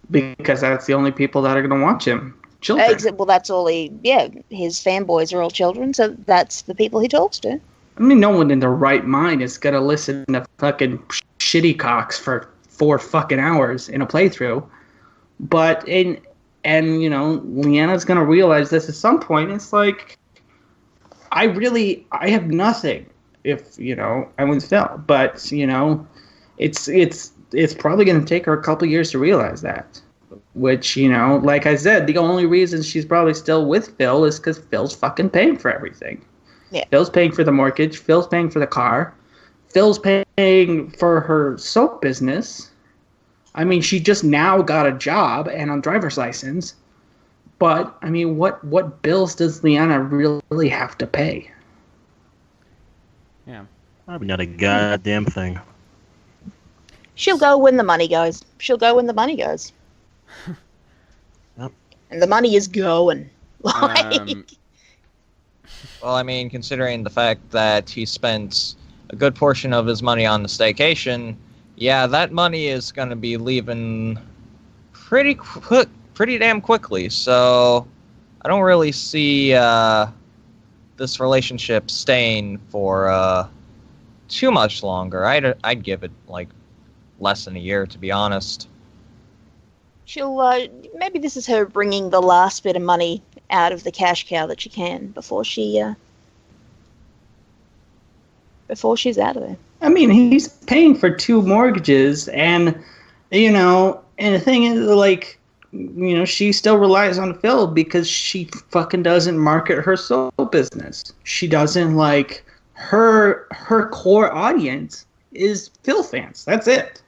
Because that's the only people that are going to watch him. Children.
Well, that's all his fanboys are all children, so that's the people he talks to.
I mean, no one in their right mind is going to listen to fucking shitty cocks for 4 fucking hours in a playthrough. But, Leanna's going to realize this at some point. It's like, I have nothing if, I'm with Phil. But, it's probably going to take her a couple years to realize that. Which, like I said, the only reason she's probably still with Phil is because Phil's fucking paying for everything.
Yeah.
Phil's paying for the mortgage. Phil's paying for the car. Phil's paying for her soap business. I mean, she just now got a job and a driver's license. But, I mean, what bills does Liana really have to pay?
Yeah.
Probably not a goddamn thing.
She'll go when the money goes.
Yep.
And the money is going.
Um,
Well, I mean, considering the fact that he spent a good portion of his money on the staycation, yeah, that money is going to be leaving pretty damn quickly. So I don't really see this relationship staying for too much longer. I'd give it like less than a year, to be honest.
She'll maybe this is her bringing the last bit of money out of the cash cow that she can before she's out of there.
I mean, he's paying for 2 mortgages, and and the thing is, like, she still relies on Phil because she fucking doesn't market her soap business. She doesn't, like, her core audience is Phil fans. That's it.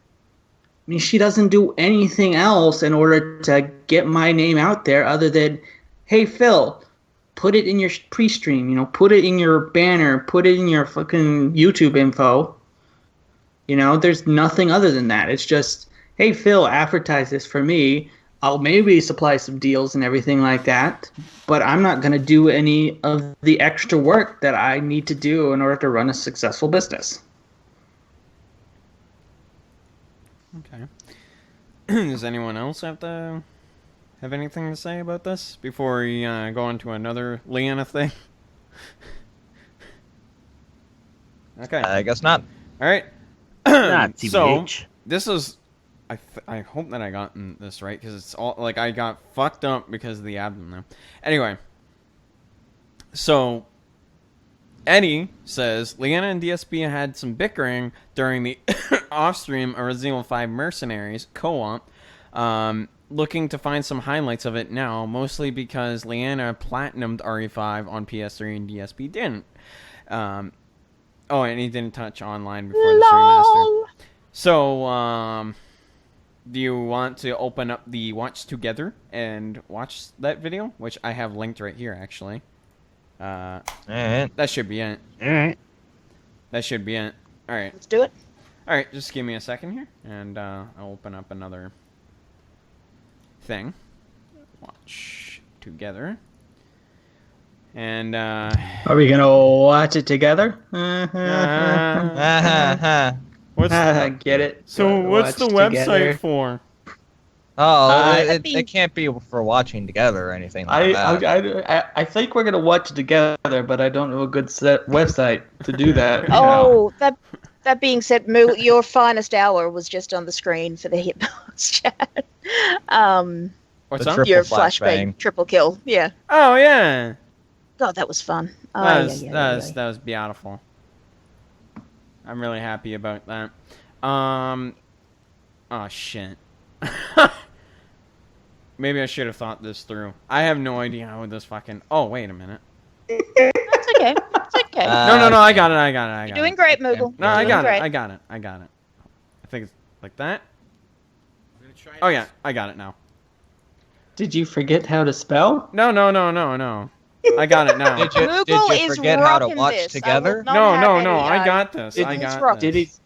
I mean, she doesn't do anything else in order to get my name out there other than, hey, Phil, put it in your pre-stream, put it in your banner, put it in your fucking YouTube info. There's nothing other than that. It's just, hey, Phil, advertise this for me. I'll maybe supply some deals and everything like that, but I'm not going to do any of the extra work that I need to do in order to run a successful business.
Okay. Does anyone else have anything to say about this before we go on to another Liana thing? Okay.
I guess not.
All right.
Not
So
TBH.
this is. I hope that I got this right because it's all like I got fucked up because of the admin now. Anyway. So Eddie says Liana and DSP had some bickering during the off-stream of Resident Evil 5 Mercenaries co-op. Looking to find some highlights of it now, mostly because Liana platinumed RE5 on PS3 and DSP didn't. And he didn't touch online before the remaster. So, do you want to open up the Watch Together and watch that video, which I have linked right here, actually.
Alright.
That should be it.
Alright.
That should be it. Alright.
Let's do it.
Alright, just give me a second here, and I'll open up another thing. Watch Together. And,
Are we going to watch it together? Get it?
So what's the
Watch
website
together.
for?
Oh,
I
it
mean-
can't be for watching together or anything like that.
I think we're going to watch it together, but I don't know a good website to do that.
Oh, that being said, Moo, your finest hour was just on the screen for the Hitbox chat.
What's
The
up?
triple
Your
flashbang.
flashbang triple kill. Yeah.
Oh, yeah.
God, that was fun.
That was beautiful. I'm really happy about that. Oh, shit. Maybe I should have thought this through. I have no idea how this fucking... Oh, wait a minute.
It's okay. It's okay.
No, I got it.
You're doing great, Moogle.
No,
You're
I
doing
got it.
great.
I got it. I think it's like that. Oh, yeah. I got it now.
Did you forget how to spell?
No. I got it now.
Did you
Moogle is
forget how to
rocking
watch
this.
together?
I will not have
No.
any,
I got this.
Did-
I
he's
got
rocking.
this.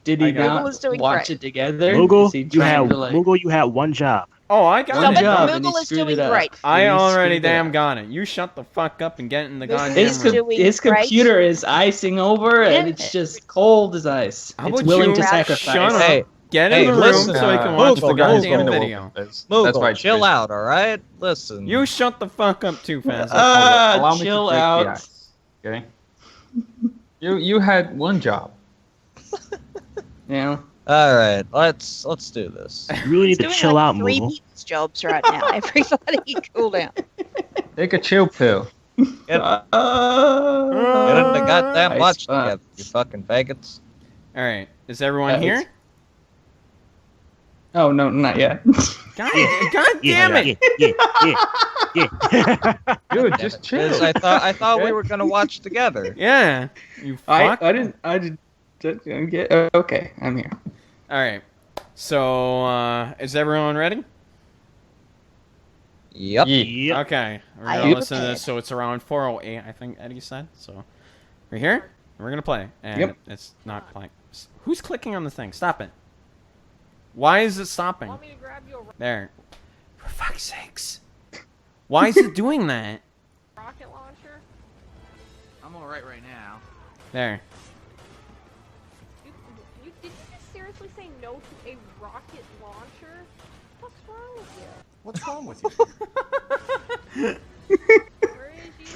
Did he
I got
not
it. Moogle was doing
watch
great.
it together?
Moogle,
Is he
you
trying
had
to, like...
Moogle, you had one job.
Oh, I got
One
it.
job, and he
Moogle is
screwed
doing
it up.
great.
I
He
already
screwed it
damn
up.
got it. You shut the fuck up and get in the
This
goddamn
is
room.
doing
His
great.
computer is icing over, and
Yeah.
it's just cold as ice.
How
It's
about
willing
you
to
shut
sacrifice.
up?
Hey,
Get
Hey,
in the
listen,
room so I can watch the
Moogle,
goddamn
Moogle.
video.
That's
Moogle,
why
chill
it's-
out, alright? Listen.
You shut the fuck up too fast.
Allow me to
Chill
break the
out.
ice, okay? You had one job.
Yeah.
Alright, let's do this.
You really need to
Doing
chill
like
out,
3
Moogle.
people's jobs right now. Everybody cool down.
Take a chill pill.
Get in the goddamn
Nice
watch
fun.
together, you fucking faggots.
All right, is everyone here?
Oh no, not yet.
God damn it!
Yeah.
Dude, just chill.
Because I thought we were gonna watch together.
Yeah, you fuck.
I didn't get. Okay, I'm here.
All right, so is everyone ready?
Yep.
Yep.
Okay, we're
I
gonna
am
listen to
prepared.
this. So it's around 4:08, I think Eddie said. So we're here. We're gonna play, and
Yep.
it's not playing. Who's clicking on the thing? Stop it! Why is it stopping?
Want me to grab you a
There. For fuck's sakes! Why is it doing that?
rocket launcher?
I'm alright right now.
There.
Did you just seriously say no to a rocket launcher? What's wrong with you?
What's wrong with you?
Where is you?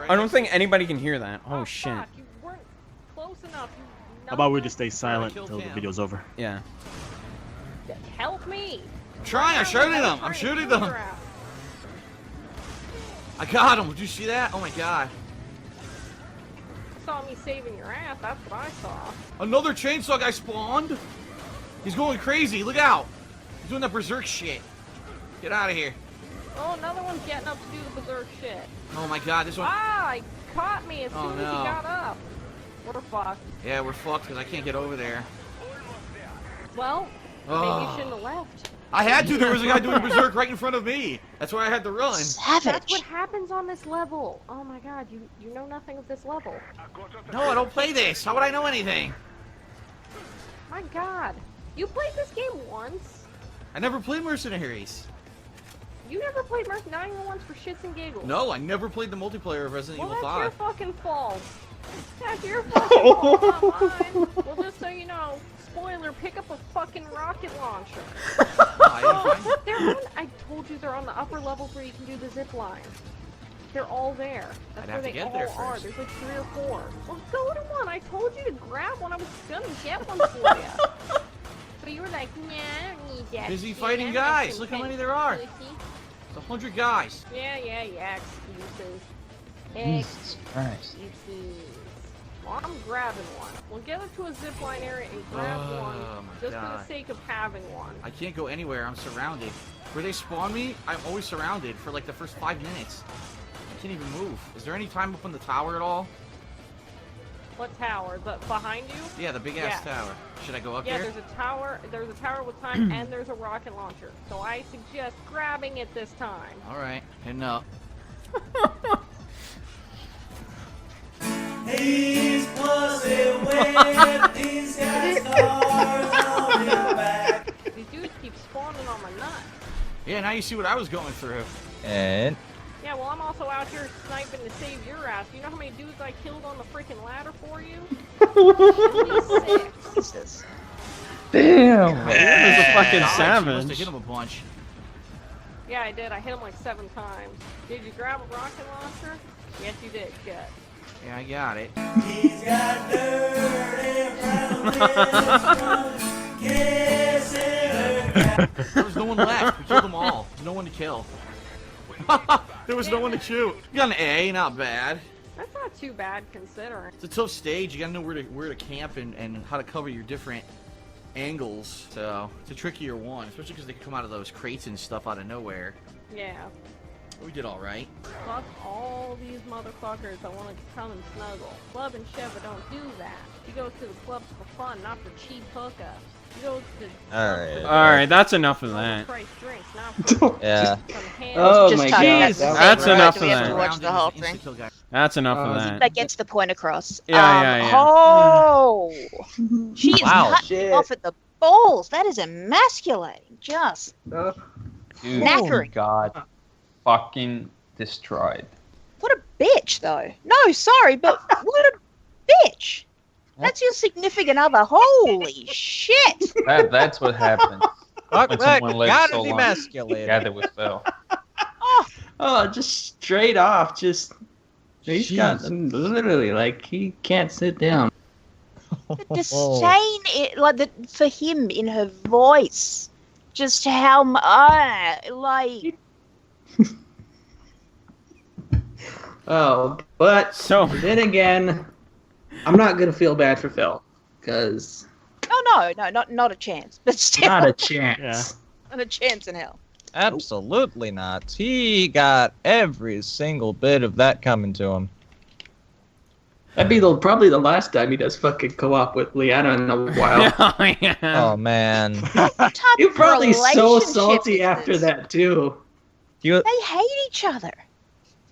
I don't think anybody can hear that. Oh
fuck,
shit.
you weren't close enough. You
How about we
numbnuts.
just stay silent
killed
until the
him.
video's over?
Yeah.
Help me!
I'm trying, I'm shooting them! I'm shooting them! I got him! Did you see that? Oh my god.
Saw me saving your ass. That's what I saw.
Another chainsaw guy spawned! He's going crazy, look out! He's doing that berserk shit. Get out of here.
Oh, another one's getting up to do the berserk shit.
Oh my god, this one.
Ah, he caught me as
Oh,
soon as
no.
he got up. We're fucked.
Yeah, we're fucked because I can't get over there.
Well, maybe you
Oh.
shouldn't have left.
I had to, there was a guy doing berserk right in front of me. That's why I had to run.
That's
Savage.
what happens on this level. Oh my god, you know nothing of this level.
No, I don't play this. How would I know anything?
My god. You played this game once?
I never played Mercenaries.
You never played Mercenary once for shits and giggles?
No, I never played the multiplayer of Resident
Well,
Evil
that's your
5.
fucking fault. That's your fucking fault, not mine. Well, just so you know, spoiler, pick up a fucking rocket launcher. I told you they're on the upper levels where you can do the zip line. They're all there. That's
I'd
where
have to
they
get
all
there
are.
first.
There's like 3 or 4. Well, go to one. I told you to grab one. I was gonna get one for you. But you were like, nah, I don't need that.
Busy
shit.
fighting
I'm
guys.
just
Look how many
content,
there are.
pussy."
It's 100 guys.
Yeah, excuses.
Jesus Christ.
Excuses. Well, I'm grabbing one. We'll get up to a zipline area and grab
Oh,
one,
my
just for the
God.
sake of having one.
I can't go anywhere. I'm surrounded. Where they spawn me, I'm always surrounded for like the first 5 minutes. I can't even move. Is there any time up on the tower at all?
What tower? The behind you?
Yeah, the big ass
Yeah.
tower. Should I go up
Yeah,
here?
there's a tower. There's a tower with time, and there's a rocket launcher. So I suggest grabbing it this time.
All right, heading up.
These dudes keep spawning on my nut.
Yeah, now you see what I was going through.
And
Yeah, well, I'm also out here sniping to save your ass. You know how many dudes I killed on the freaking ladder for you? At least 6.
Jesus.
Damn.
He was a fucking
God, she must have
savage.
hit him a bunch.
Yeah, I did. I hit him like 7 times. Did you grab a rocket launcher? Yes, you did. Good.
Yeah, I got it. There was no one left. We killed them all. There's no one to kill. There was no one to shoot. You got an A, not bad.
That's not too bad considering.
It's a tough stage. You gotta know where to camp and how to cover your different angles. So it's a trickier one, especially because they can come out of those crates and stuff out of nowhere.
Yeah.
We did all right.
Fuck all these motherfuckers that want to come and snuggle. Club and Sheva don't do that. You go to the clubs for fun, not for cheap hookups. You go to
Alright.
Alright, that's enough of that.
price drinks, not for
yeah.
some hands.
Oh
Just
my
talk
god.
about the
That's
same
enough
ride. Do we
of
have to
that.
watch the whole thing?
Insta-kill guy.
That's enough of that.
That gets the point across.
Yeah.
Oh, she is
Wow.
cutting
Shit.
off at the balls. That is emasculating. Just
Dude,
knackering.
God. Fucking destroyed.
What a bitch, though. No, sorry, but what a bitch. That's your significant other. Holy shit.
That's what happens
Fuck
when
that,
someone lives
gotta
so long
demasculate.
together with Phil.
Oh, just straight off. Just he's got literally like he can't sit down.
The disdain, for him in her voice. Just how like.
Oh, but
So-
then again, I'm not gonna feel bad for Phil because
Oh no, not a chance. But still,
not a chance.
not a chance in hell.
Absolutely not. He got every single bit of that coming to him.
That'd be probably the last time he does fucking co-op with Leanna in a while.
Oh, yeah.
Oh man.
What type
You're
of
probably so
relationship
salty
is
after
this?
that too.
You,
They hate each other.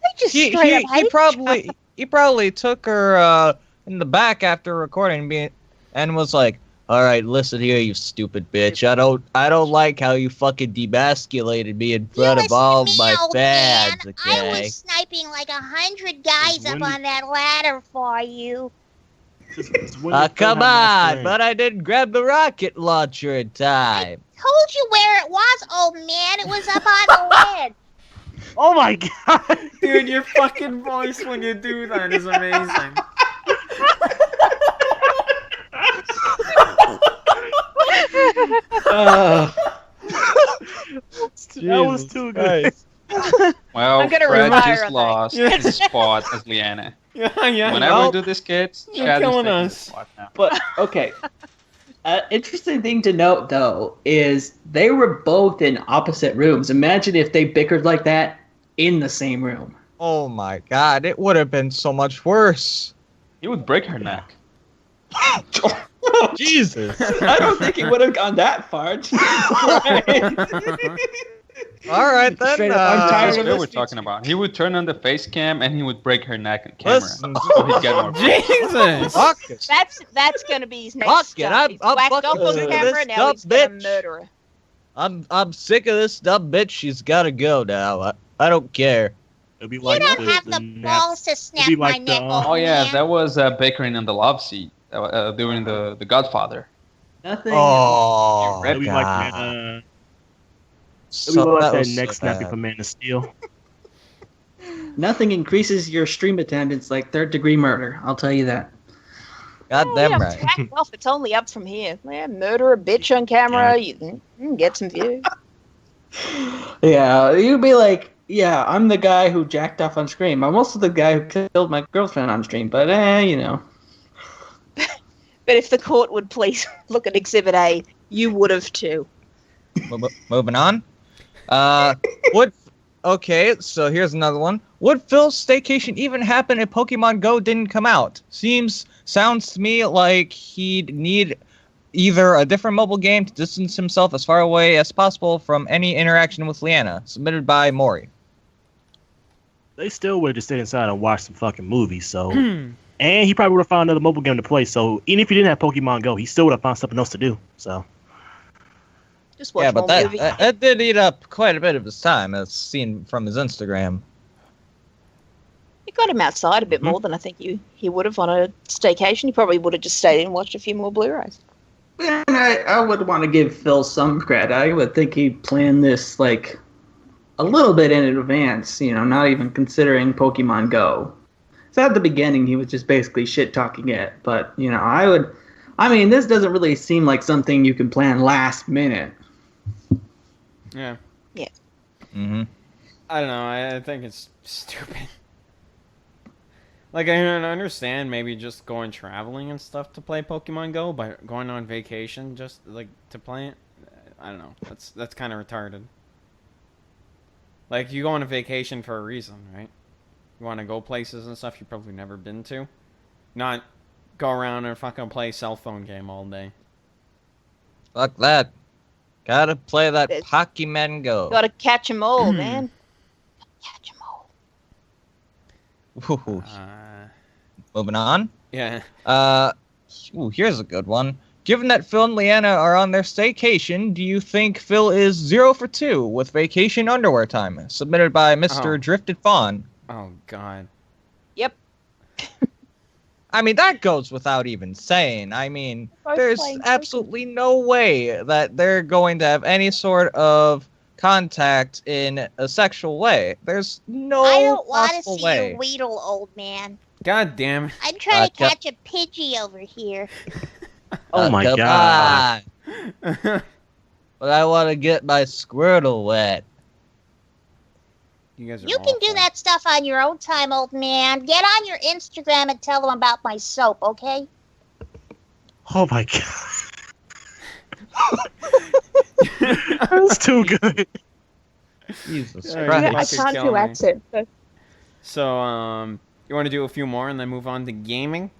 They just
he,
straight
he,
up hate
he probably took her in the back after recording and was like, "All right, listen here, you stupid bitch. I don't like how you fucking demasculated me in front of all my fans,
I
okay?"
was sniping like 100 guys up on that ladder for you.
Come on, but I didn't grab the rocket launcher in time.
Told you where it was, old man. It was up on the lid.
Oh my god!
Dude, your fucking voice when you do that is amazing.
That was too good.
Well,
I'm gonna
Fred
retire
just
on that.
lost his spot as Leanna.
Yeah.
Whenever we do this, kids,
You're
Chad is
killing
taking
us.
the spot now.
But okay. Interesting thing to note though is they were both in opposite rooms. Imagine if they bickered like that in the same room.
Oh my god, it would have been so much worse.
He would break her neck.
Jesus.
I don't think he would have gone that far.
All right then.
Straight up, I'm
That's
tired
what
of
we're
listening
talking about. He would turn on the face cam and he would break her neck on camera.
Listen,
So he'd get more.
Jesus.
fuck it.
That's gonna be his next
Fuck it,
stuff. He's
I'm
whacked
fucking
off on
sick of
camera,
this
now he's
dumb
gonna
bitch.
murder her.
I'm sick of this dumb bitch. She's gotta go now. I don't care.
It'll be
You
like
don't have the balls to snap
be
my
like the,
neck,
uh,
old
Oh yeah,
man.
that was bickering on the love seat during the Godfather.
Nothing.
Oh,
It'll
It'll be
God.
like that.
So
It'll be like that
was
neck
so
snapping
bad.
from Man of Steel.
Nothing increases your stream attendance like third-degree murder. I'll tell you that.
God
Oh,
damn
yeah,
right.
whacked off. It's only up from here. Yeah, murder a bitch on camera. You can get some views.
Yeah, you'd be like, yeah, I'm the guy who jacked off on stream. I'm also the guy who killed my girlfriend on stream. But you know.
But if the court would please look at Exhibit A, you would have too.
Moving on. Okay, so here's another one. Would Phil's staycation even happen if Pokemon Go didn't come out? Sounds to me like he'd need either a different mobile game to distance himself as far away as possible from any interaction with Leanna. Submitted by Maury.
They still would have just stayed inside and watched some fucking movies, so. And he probably would have found another mobile game to play, so even if he didn't have Pokemon Go, he still would have found something else to do, so.
Just watch
Yeah, but
more movies.
that did eat up quite a bit of his time, as seen from his Instagram.
It got him outside a bit more than I think he would have on a staycation. He probably would have just stayed in and watched a few more Blu-rays.
And I would want to give Phil some credit. I would think he planned this like a little bit in advance, you know, not even considering Pokemon Go. So at the beginning, he was just basically shit talking it. But, you know, this doesn't really seem like something you can plan last minute.
Yeah.
Mm-hmm.
I don't know. I think it's stupid. Like, I understand maybe just going traveling and stuff to play Pokemon Go, but going on vacation just, like, to play it? I don't know. That's kind of retarded. Like, you go on a vacation for a reason, right? You want to go places and stuff you've probably never been to. Not go around and fucking play cell phone game all day.
Fuck that. Gotta play that
It's-
Pokemon Go.
Got to catch 'em all, man. Catch 'em all.
Ooh, moving on.
Yeah.
Here's a good one. Given that Phil and Leanna are on their staycation, do you think Phil is 0 for 2 with vacation underwear time? Submitted by Mr.
Oh.
Drifted Fawn.
Oh, God.
Yep.
I mean, that goes without even saying. I mean,
Both
there's
playing
absolutely no way that they're going to have any sort of contact in a sexual way. There's no
I don't want to
possible
see
way.
your Weedle, old man.
God damn it.
I'm trying to
Gotcha.
catch a Pidgey over here.
Oh my
come
god.
on. But I want to get my Squirtle wet.
You guys are
You can do
awful.
that stuff on your own time, old man. Get on your Instagram and tell them about my soap, okay?
Oh my god. That's too good.
Jesus
Yeah,
Christ.
I
Fucking
can't
kill
do
me.
accent. So.
So, you want to do a few more and then move on to gaming?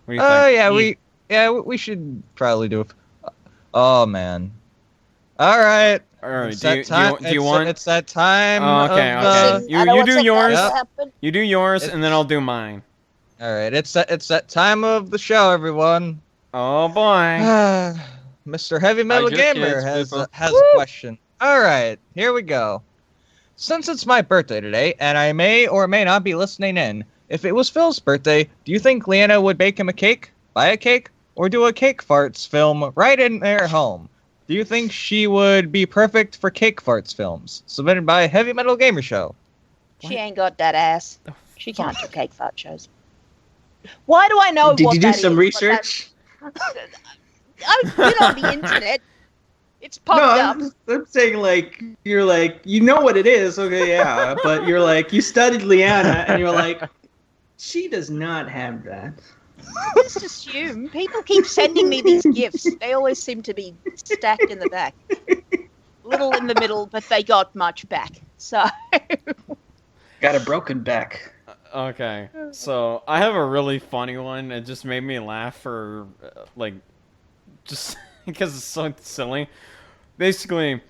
What do you
Oh
think?
we should probably do. Oh man. All right.
All right.
It's
Do you
that time.
do you want?
It's that time.
Oh, okay,
of,
okay.
Listen, I
You
know
you
what's
do
about
yours.
to
Yep.
happen.
You do yours, and then
It's-
I'll do mine.
All right. It's that time of the show, everyone.
Oh boy.
Mr. Heavy Metal
Hide your
Gamer
kids,
has
people.
a question. All right, here we go. Since it's my birthday today, and I may or may not be listening in, if it was Phil's birthday, do you think Leanna would bake him a cake, buy a cake, or do a cake farts film right in their home? Do you think she would be perfect for cake farts films? Submitted by Heavy Metal Gamer Show.
She ain't got that ass. She can't do cake fart shows. Why do I know
Did
what
you do
that
some
is?
research?
I've been on the internet. It's popped
No,
up.
I'm saying like you're like you know what it is, okay, yeah, but you're like you studied Liana and you're like she does not have that.
Just assume. People keep sending me these gifts. They always seem to be stacked in the back. Little in the middle, but they got much back. So
Got a broken back.
Okay. So I have a really funny one. It just made me laugh for like just because it's so silly. Basically,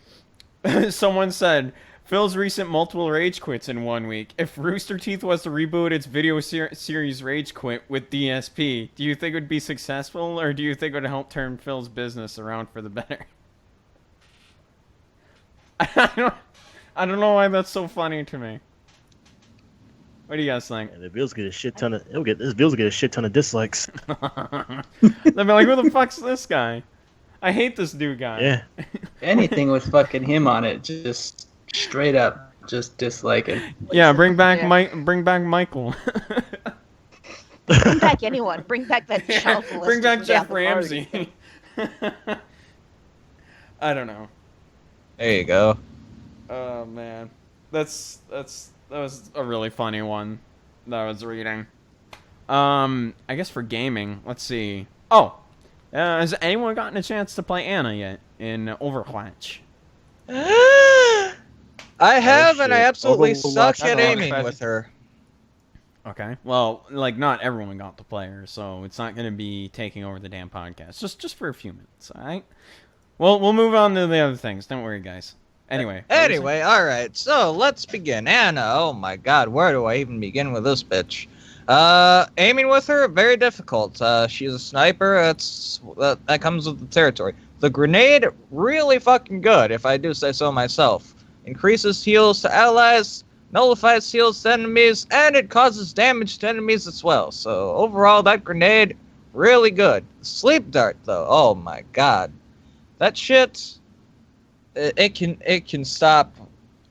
someone said Phil's recent multiple rage quits in 1 week. If Rooster Teeth was to reboot its video series Rage Quit with DSP, do you think it would be successful, or do you think it would help turn Phil's business around for the better? I don't know why that's so funny to me. What do you guys think?
And the Bills get a shit ton of. This Bills get a shit ton of dislikes.
They'll be like, who the fuck's this guy? I hate this new guy.
Yeah.
Anything with fucking him on it, just straight up, just dislike it.
Yeah, bring back
Yeah.
Bring back Michael.
bring back anyone. Bring back that child molester
Bring back
from
Jeff
down the road.
Ramsey. I don't know.
There you go.
Oh man, that was a really funny one that I was reading. I guess for gaming, let's see. Oh, has anyone gotten a chance to play Anna yet in Overwatch?
I have, and I
shit.
absolutely
Overwatch,
suck
I
at
don't
aiming
know.
with her.
Okay. Well, like not everyone got to play her, so it's not going to be taking over the damn podcast. Just for a few minutes, all right? Well, we'll move on to the other things. Don't worry, guys. Anyway.
Anyway, all right. So let's begin. Anna. Oh my God, where do I even begin with this bitch? Aiming with her, very difficult. She's a sniper. That comes with the territory. The grenade, really fucking good, if I do say so myself. Increases heals to allies, nullifies heals to enemies, and it causes damage to enemies as well. So overall, that grenade, really good. Sleep dart, though. Oh my God, that shit. It can stop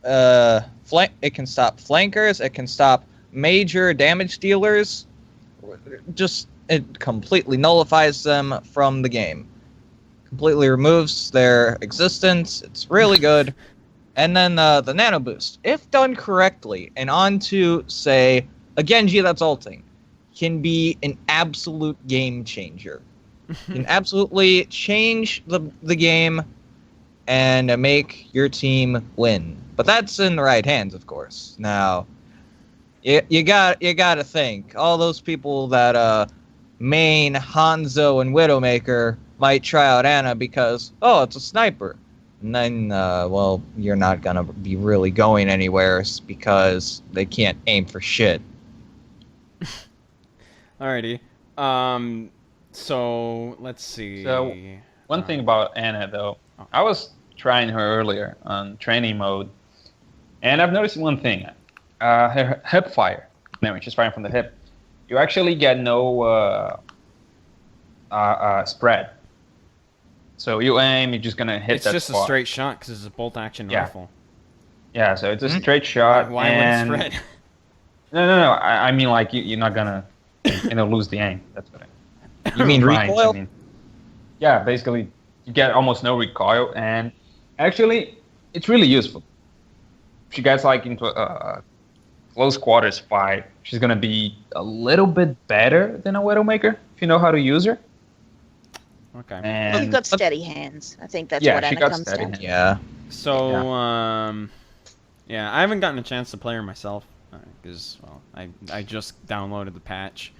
it can stop flankers, it can stop major damage dealers. Just it completely nullifies them from the game. Completely removes their existence. It's really good. And then the nano boost, if done correctly and onto say a Genji that's ulting, can be an absolute game changer. Can absolutely change the game and make your team win. But that's in the right hands, of course. Now, you got to think all those people that main Hanzo and Widowmaker might try out Anna because it's a sniper, and then well, you're not gonna be really going anywhere because they can't aim for shit.
Alrighty. So let's see.
So, one thing about Anna, though, I was trying her earlier on training mode, and I've noticed one thing. Her hip fire, when she's firing from the hip, you actually get no spread. So you aim, you're just going to hit
it's
that
just
spot.
a straight shot because it's a bolt action
Yeah.
rifle.
Yeah, so it's a straight shot.
Why
and...
would it spread?
No. I mean, like, you're not going to lose the aim. That's what
You mean
Right,
recoil?
I mean, yeah, basically, you get almost no recoil, and actually, it's really useful. she gets like into a close quarters fight, she's gonna be a little bit better than a Widowmaker if you know how to use her.
Okay.
And
You've got steady hands. I think that's
yeah,
what
she
Anna
got
comes
steady
down
hands.
to.
Yeah.
So, yeah, I haven't gotten a chance to play her myself because, well, I just downloaded the patch.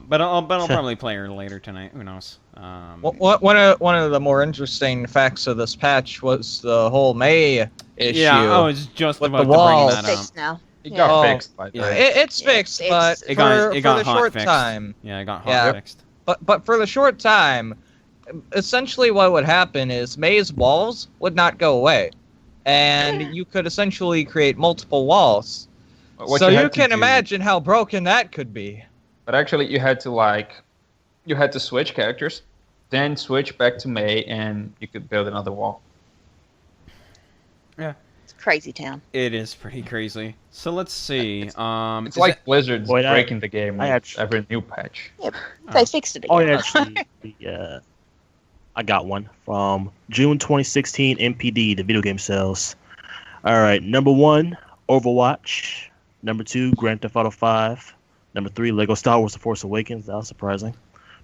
But I'll probably play her later tonight. Who knows?
One of the more interesting facts of this patch was the whole May issue.
Yeah, I was just
with
about
the
to bring
walls.
that up.
Fixed now.
It
Yeah.
got
Oh,
fixed by the
yeah.
way.
It's fixed, but
It
for
got
the
hot
short
fixed.
time.
Yeah, it got hot
Yeah.
fixed.
But for the short time, essentially what would happen is May's walls would not go away, and you could essentially create multiple walls.
What
So you
had to
can
do-
imagine how broken that could be.
But actually, you had to switch characters, then switch back to May, and you could build another wall.
It's crazy town.
It is pretty crazy. So let's see.
It's like Blizzard's
Wait,
breaking the game
I
with
actually-
every new patch.
They fixed it again.
Oh, yeah, actually, I got one from June 2016 MPD, the video game sales. All right, number 1, Overwatch. Number 2, Grand Theft Auto 5. Number 3, Lego Star Wars: The Force Awakens. That was surprising.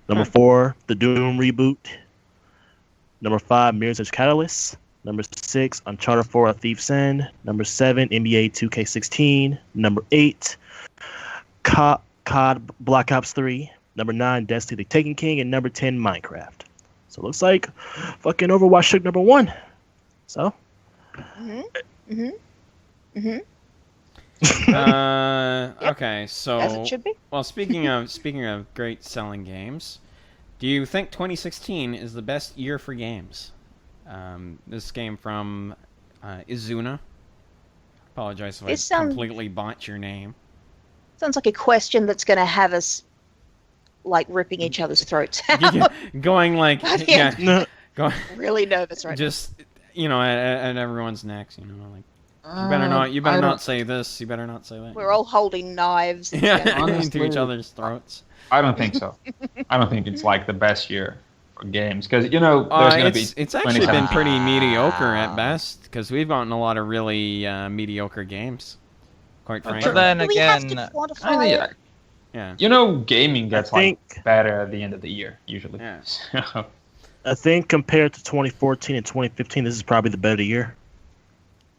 Number 4, the Doom reboot. Number 5, Mirror's Edge Catalyst. Number 6, Uncharted 4: A Thief's End. Number 7, NBA 2K16. Number 8, COD Black Ops 3. Number 9, Destiny the Taken King. And number 10, Minecraft. So it looks like fucking Overwatch took number 1. So.
Okay, so
As it should be.
well, speaking of great selling games, do you think 2016 is the best year for games? This came from Izuna. Apologize if
This
I
sound-
completely botched your name.
Sounds like a question that's going to have us like ripping each other's throats out.
Going like
Yeah.
yeah, going
Really nervous right
just at everyone's necks. Like you better not say this. You better not say that.
now. We're all holding knives.
yeah
Honestly-
into each other's throats.
I don't think so. I don't think it's like the best year for games because there's gonna be.
It's actually been
2017.
pretty mediocre at best because we've gotten a lot of really mediocre games. Quite frankly.
But then
Do we have to
again,
quantify
Kinda,
it?
yeah.
Yeah.
Gaming gets
think-
better at the end of the year usually.
Yeah.
So,
I think compared to 2014 and 2015, this is probably the better year.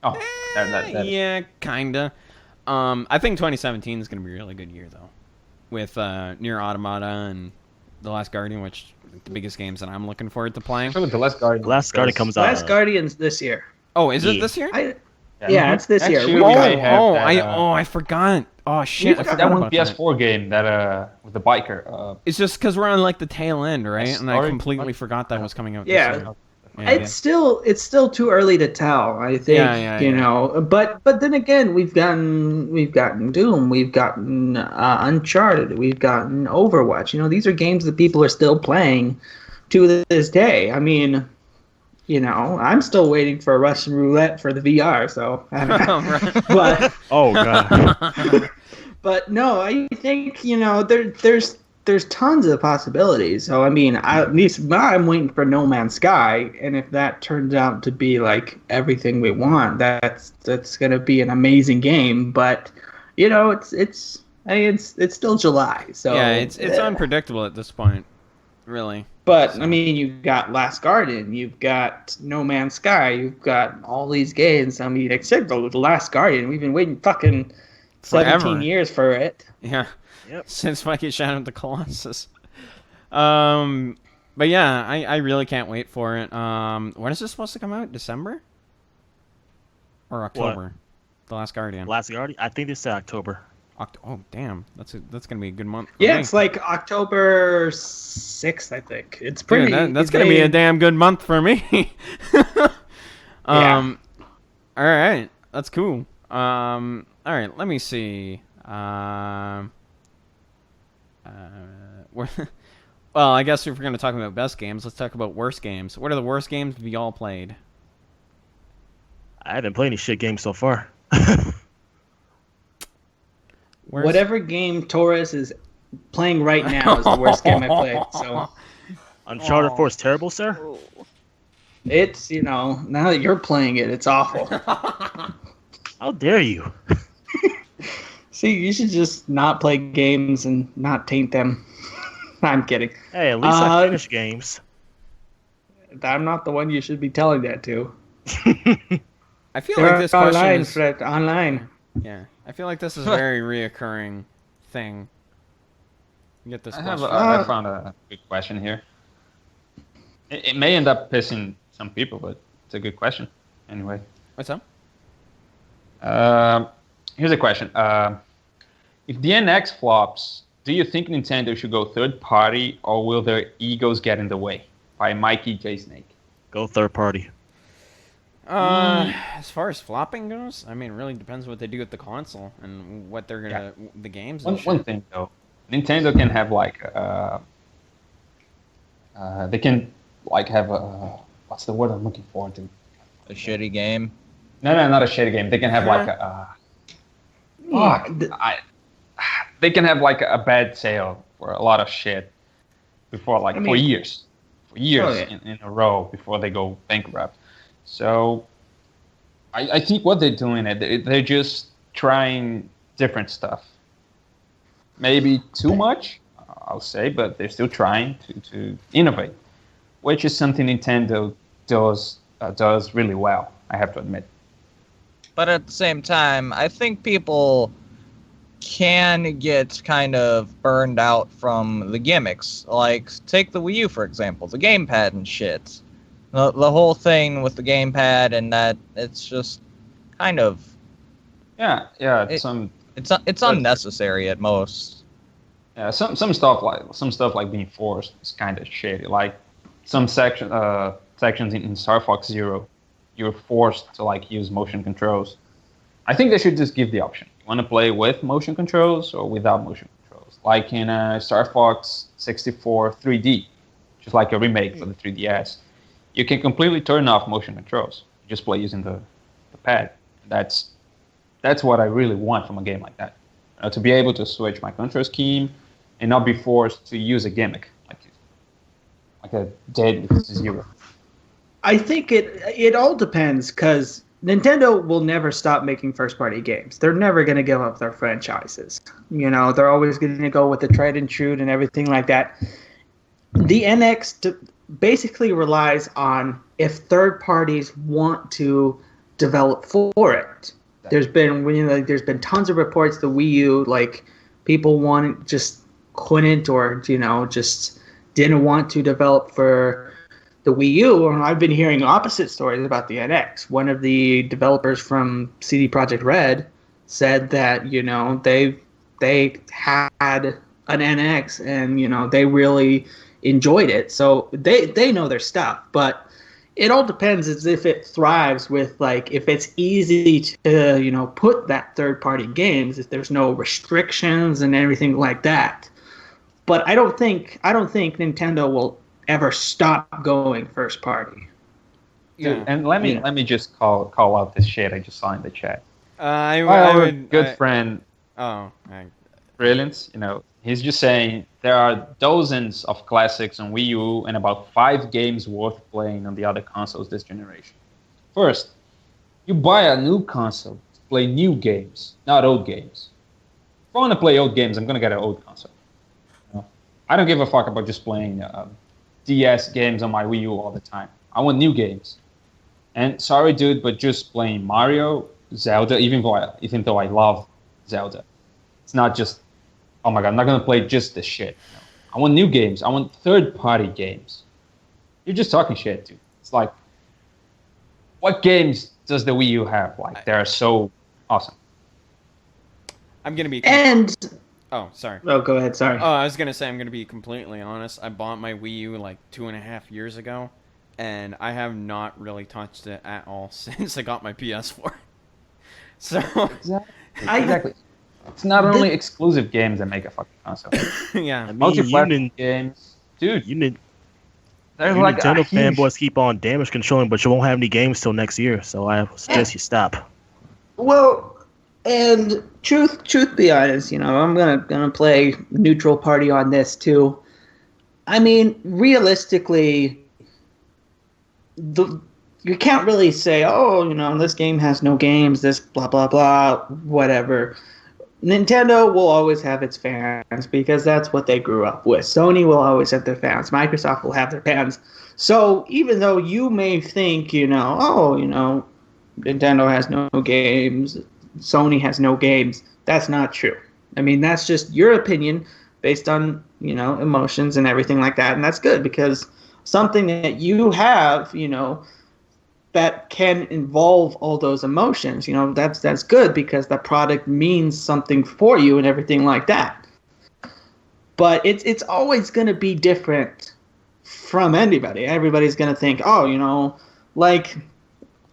oh, that
Yeah, kinda. I think 2017 is gonna be a really good year though, with Nier Automata and The Last Guardian, which are the biggest games that I'm looking forward to playing.
Actually, the Last Guardian.
Last Guardian comes out.
Last Guardian's this year.
Oh, is it
Yeah.
this year?
Yeah, it's this year.
Actually,
We've got-
I have that,
I forgot. Oh shit, I
that
forgot
one
about that.
PS4 game that with the biker.
It's just because we're on like the tail end, right? And I
Sorry.
completely forgot that was coming out.
Yeah.
This year.
It's still too early to tell. I think
Yeah.
but then again, we've gotten Doom, we've gotten Uncharted, we've gotten Overwatch. These are games that people are still playing to this day. I mean, I'm still waiting for Russian roulette for the VR. So, I don't know.
Right.
but
Oh god.
but no, I think there's tons of possibilities. So I mean, at least I'm waiting for No Man's Sky, and if that turns out to be like everything we want, that's gonna be an amazing game. But it's still July, so
Yeah, it's unpredictable at this point, really.
But I mean, you've got Last Guardian, you've got No Man's Sky, you've got all these games. I mean, except the Last Guardian, we've been waiting fucking 17
Forever.
years for it.
Yeah.
Yep.
Since fucking Shadow of the Colossus. But yeah, I really can't wait for it. When is this supposed to come out? December? Or October? The Last Guardian.
Last Guardian. I think they said October.
Oh damn, that's gonna be a good month. for
Yeah,
me.
it's like October 6th, I think. It's pretty.
Dude, that's gonna be a damn good month for me. All right, that's cool. All right, let me see. Well, I guess if we're gonna talk about best games, let's talk about worst games. What are the worst games we all played?
I haven't played any shit games so far.
Whatever game Torres is playing right now is the worst game I played. So
Uncharted 4 is terrible, sir.
it's now that you're playing it, it's awful.
How dare you?
See, you should just not play games and not taint them. I'm kidding.
Hey, at least I finish games.
I'm not the one you should be telling that to.
I feel like this question
online,
is...
Fred, online.
Yeah, I feel like this is a very reoccurring thing. You get this question.
I found a good question here. It may end up pissing some people, but it's a good question. Anyway.
What's up?
Here's a question. If the NX flops, do you think Nintendo should go third party, or will their egos get in the way? By Mikey J. Snake.
Go third party.
As far as flopping goes, I mean, it really depends what they do with the console and what they're gonna the games.
One thing though, Nintendo can have like they can like have a what's the word I'm looking forward to?
A shitty game.
No, not a shitty game. They can have like they can have like a bad sale for a lot of shit before for years. In a row before they go bankrupt. So I think what they're doing, they're just trying different stuff. Maybe too much, I'll say, but they're still trying to innovate, which is something Nintendo does really well, I have to admit.
But at the same time, I think people can get kind of burned out from the gimmicks. Like, take the Wii U, for example, the gamepad and shit. The whole thing with the gamepad and that, it's just kind of...
Yeah,
it's unnecessary at most.
Yeah, some stuff like being forced is kind of shitty. Like some sections in Star Fox Zero, you're forced to like use motion controls. I think they should just give the option. You want to play with motion controls or without motion controls? Like in Star Fox 64 3D, just like a remake for the 3DS. You can completely turn off motion controls. You just play using the pad. That's what I really want from a game like that. To be able to switch my control scheme and not be forced to use a gimmick like a dead Zero.
I think it all depends, because Nintendo will never stop making first-party games. They're never going to give up their franchises. You know, they're always going to go with the tried and true and everything like that. The NX basically relies on if third parties want to develop for it. There's been tons of reports the Wii U, like people couldn't or just didn't want to develop for the Wii U, and I've been hearing opposite stories about the NX. One of the developers from CD Projekt Red said that they had an NX and they really enjoyed it, so they know their stuff. But it all depends as if it thrives with if it's easy to put that third party games, if there's no restrictions and everything like that. But I don't think Nintendo will ever stop going first party.
Yeah. Dude, and let me just call out this shit I just saw in the chat. Friend. Brilliance, he's just saying there are dozens of classics on Wii U and about 5 games worth playing on the other consoles this generation. First, you buy a new console to play new games, not old games. If I want to play old games, I'm going to get an old console. I don't give a fuck about just playing DS games on my Wii U all the time. I want new games. And sorry, dude, but just playing Mario, Zelda, even though I love Zelda, it's not just, oh my god, I'm not going to play just this shit. No. I want new games. I want third-party games. You're just talking shit, dude. It's like, what games does the Wii U have? They're so awesome.
I'm going to be... Oh, sorry.
Oh, go ahead, sorry.
Oh, I was going to say, I'm going to be completely honest. I bought my Wii U 2.5 years ago, and I have not really touched it at all since I got my PS4. So...
Exactly. It's not only exclusive games that make a fucking console.
Yeah.
Multiplayer games. Dude.
There's Nintendo fanboys keep on damage controlling, but you won't have any games till next year, so I suggest you stop.
Well, and truth be honest, I'm gonna play neutral party on this too. I mean, realistically, the you can't really say, oh, this game has no games, this blah, blah, blah, whatever. Nintendo will always have its fans because that's what they grew up with. Sony will always have their fans. Microsoft will have their fans. So even though you may think, Nintendo has no games, Sony has no games, that's not true. I mean, that's just your opinion based on, emotions and everything like that. And that's good because something that you have, that can involve all those emotions, that's good because that product means something for you and everything like that. But it's always going to be different from anybody. Everybody's going to think, like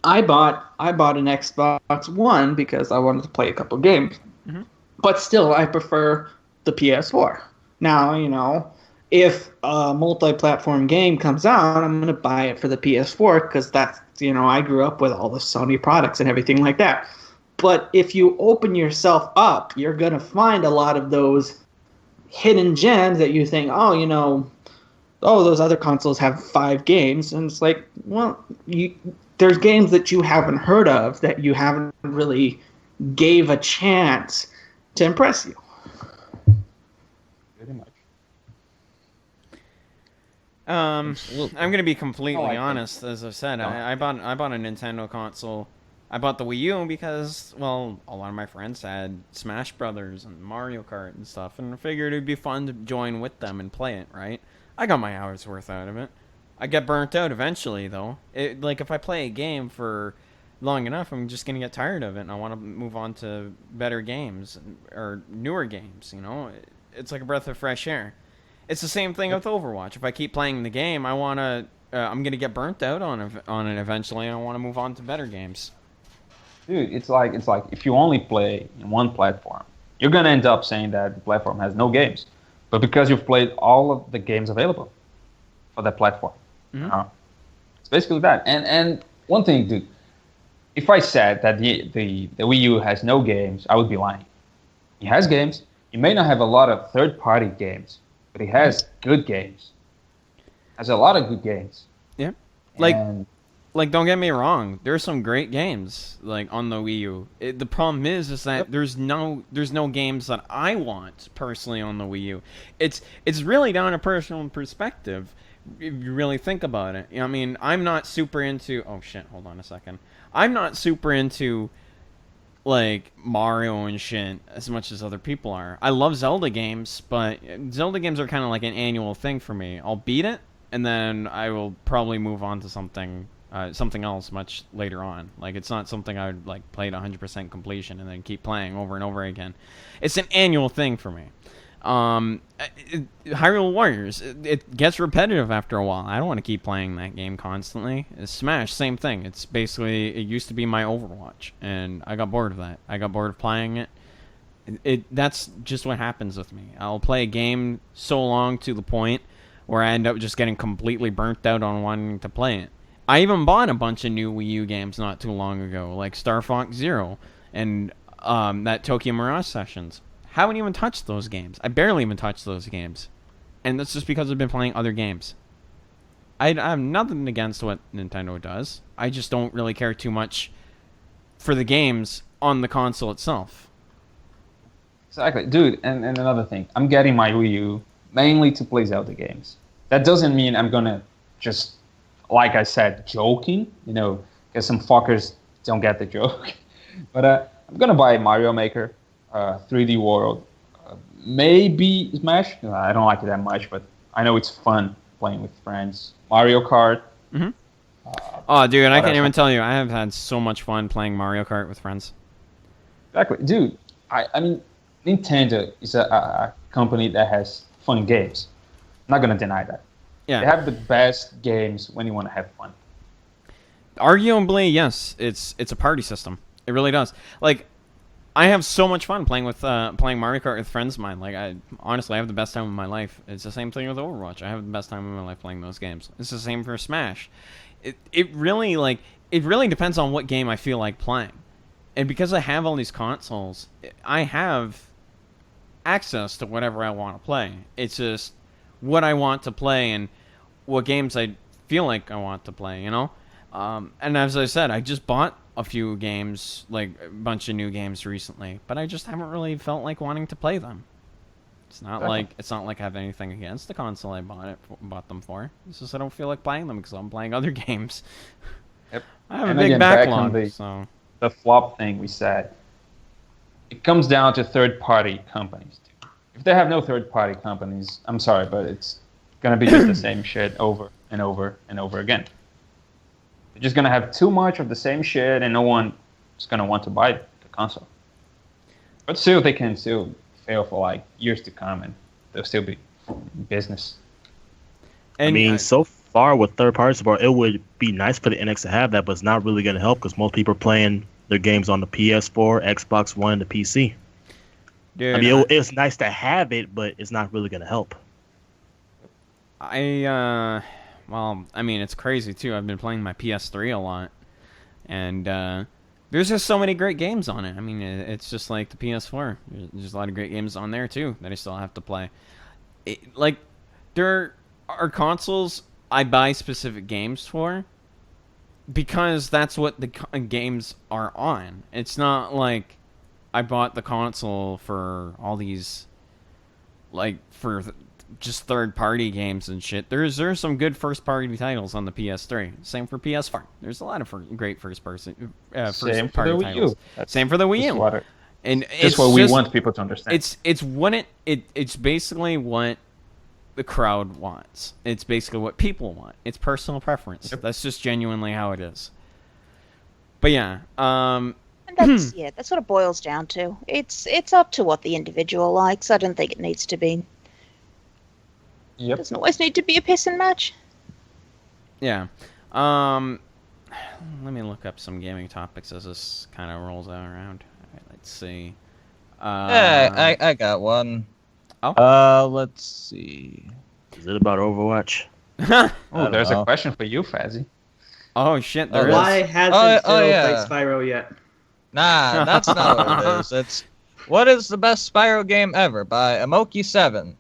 I bought an Xbox One because I wanted to play a couple games. Mm-hmm. But still, I prefer the PS4. Now, if a multi-platform game comes out, I'm going to buy it for the PS4 because that's, I grew up with all the Sony products and everything like that. But if you open yourself up, you're going to find a lot of those hidden gems that you think, those other consoles have 5 games. And it's like, well, there's games that you haven't heard of that you haven't really gave a chance to impress you.
Pretty much.
I'm gonna be completely honest. As I said, I bought a Nintendo console. I bought the Wii U because, well, a lot of my friends had Smash Brothers and Mario Kart and stuff, and I figured it'd be fun to join with them and play it. Right? I got my hours worth out of it. I get burnt out eventually, though. If I play a game for long enough, I'm just gonna get tired of it, and I want to move on to better games or newer games. It's like a breath of fresh air. It's the same thing with Overwatch. If I keep playing the game, I'm gonna get burnt out on it eventually, and I want to move on to better games.
Dude, it's like if you only play in one platform, you're gonna end up saying that the platform has no games, but because you've played all of the games available for that platform, it's basically that. And one thing, dude, if I said that the Wii U has no games, I would be lying. It has games. It may not have a lot of third-party games, but it has good games. Has a lot of good games.
Yeah. Like don't get me wrong, there's some great games like on the Wii U. The problem is that there's no games that I want personally on the Wii U. It's really down to personal perspective if you really think about it. I mean, I'm not super into hold on a second. I'm not super into like Mario and shit as much as other people are. I love Zelda games, but Zelda games are kind of like an annual thing for me. I'll beat it, and then I will probably move on to something else much later on. Like, it's not something I would like play at 100% completion and then keep playing over and over again. It's an annual thing for me. Hyrule Warriors, it gets repetitive after a while. I don't want to keep playing that game constantly. Smash, same thing. It's basically, it used to be my Overwatch, and I got bored of that. I got bored of playing it. That's just what happens with me. I'll play a game so long to the point where I end up just getting completely burnt out on wanting to play it. I even bought a bunch of new Wii U games not too long ago, like Star Fox Zero and that Tokyo Mirage Sessions. Haven't even touched those games. I barely even touched those games. And that's just because I've been playing other games. I have nothing against what Nintendo does. I just don't really care too much for the games on the console itself.
Exactly. Dude, and another thing. I'm getting my Wii U mainly to play Zelda games. That doesn't mean I'm going to just, like I said, joking, because some fuckers don't get the joke. But I'm going to buy Mario Maker. 3D World, maybe Smash. I don't like it that much, but I know it's fun playing with friends. Mario Kart.
Mm-hmm. Dude, I can't even tell you. I have had so much fun playing Mario Kart with friends.
Exactly, dude. I mean, Nintendo is a company that has fun games. I'm not gonna deny that.
Yeah,
they have the best games when you want to have fun.
Arguably, yes. It's a party system. It really does. Like, I have so much fun playing Mario Kart with friends of mine. Like, I have the best time of my life. It's the same thing with Overwatch. I have the best time of my life playing those games. It's the same for Smash. It really depends on what game I feel like playing. And because I have all these consoles, I have access to whatever I want to play. It's just what I want to play and what games I feel like I want to play, And as I said, I just bought a few games, like a bunch of new games recently, but I just haven't really felt like wanting to play them. It's not like I have anything against the console I bought them for. It's just I don't feel like playing them because I'm playing other games.
Yep.
I have
And
a big
again, back
backlog.
on
So
the flop thing we said, it comes down to third-party companies. If they have no third-party companies, I'm sorry, but it's going to be just the same shit over and over and over again. They're just going to have too much of the same shit, and no one is going to want to buy the console. But still, they can still fail for like years to come, and they'll still be in business.
and
I mean, so far with third-party support, it would be nice for the NX to have that, but it's not really going to help because most people are playing their games on the PS4, Xbox One, and the PC.
dude,
I mean, it's nice to have it, but it's not really going to help.
well, I mean, it's crazy too. I've been playing my PS3 a lot, and there's just so many great games on it. I mean, it's just like the PS4. There's a lot of great games on there too that I still have to play. Like, there are consoles I buy specific games for because that's what the games are on. It's not like I bought the console for all these, like, for just third-party games and shit. There's some good first-party titles on the PS3. Same for PS4. There's a lot of great first-party
Same for the Wii
titles.
U. That's
Same for the Wii
just
U.
what
And
That's
it's
what we
just-
want people to understand.
It's basically what the crowd wants. It's basically what people want. It's personal preference.
Yep.
That's just genuinely how it is. But yeah,
And that's what it boils down to. It's up to what the individual likes. I don't think it needs to be.
Yep.
Doesn't always need to be a piss and match.
yeah. Let me look up some gaming topics as this kind of rolls out around. All right, let's see.
I got one.
Oh.
Let's see.
Is it about Overwatch?
Oh,
don't
there's
know.
a question for you, Fazzy.
Oh shit, there is.
Why hasn't
Oh,
Phil
yeah.
played Spyro yet?
Nah, that's not what it is. It's what is the best Spyro game ever by Amoki7.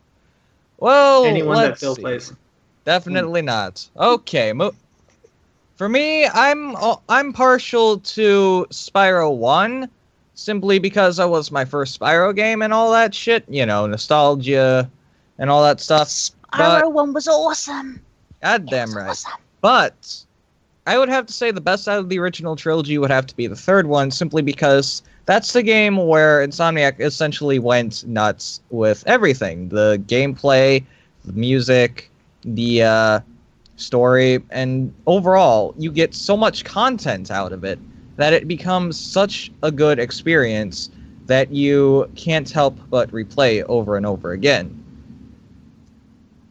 Well,
Anyone that
let's
Phil
see.
plays.
Definitely not. Okay, for me, I'm partial to Spyro 1 simply because that was my first Spyro game and all that shit, you know, nostalgia and all that stuff.
Spyro 1 was awesome.
Goddamn
It was
right.
awesome.
But I would have to say the best out of the original trilogy would have to be the third one, simply because that's the game where Insomniac essentially went nuts with everything. The gameplay, the music, the story, and overall, you get so much content out of it that it becomes such a good experience that you can't help but replay over and over again.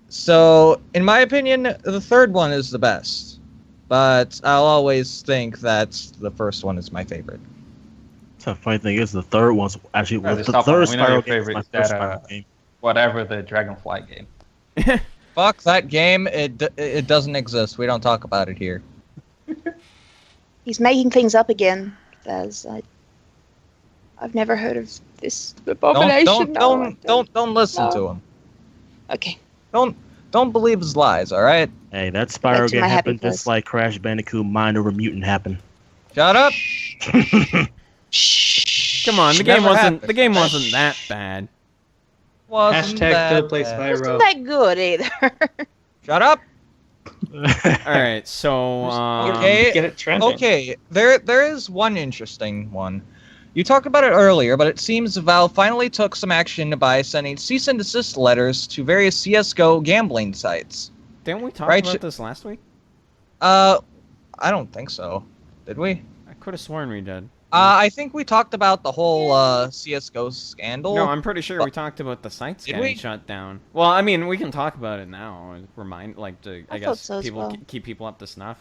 So, in my opinion, the third one is the best. But I'll always think that the first one is my favorite.
The funny thing is, the third one's actually
Yeah,
the
stop
third
it. We know your
Spyro game is
favorite
my
is
first
that,
Spyro game.
Whatever the Dragonfly game.
Fuck that game. It doesn't exist. We don't talk about it here.
He's making things up again, Faz. I've never heard of this abomination.
Don't listen
No.
to him.
Okay.
Don't believe his lies. All right.
Hey, that
Back
Spyro
to
game
my happy
happened
place.
just like Crash Bandicoot Mind Over Mutant happened.
Shut up.
Shh.
Come on, the
Never
game wasn't
happened.
the game wasn't that bad.
Wasn't
Hashtag
that
Phil plays
bad.
Spyro.
Wasn't that good either.
Shut up.
All right, so
Okay.
Get it trending.
Okay, there is one interesting one. You talked about it earlier, but it seems Valve finally took some action by sending cease and desist letters to various CS:GO gambling sites.
didn't we talk
Right,
about
sh-
this last week?
I don't think so. Did we?
I could have sworn we did.
I think we talked about the whole CS:GO scandal.
No, I'm pretty sure we talked about the sites
Did
getting
we?
shut down. Well, I mean, we can talk about it now. Remind, like, to I
I thought
guess
so as
people
well.
keep people up to snuff,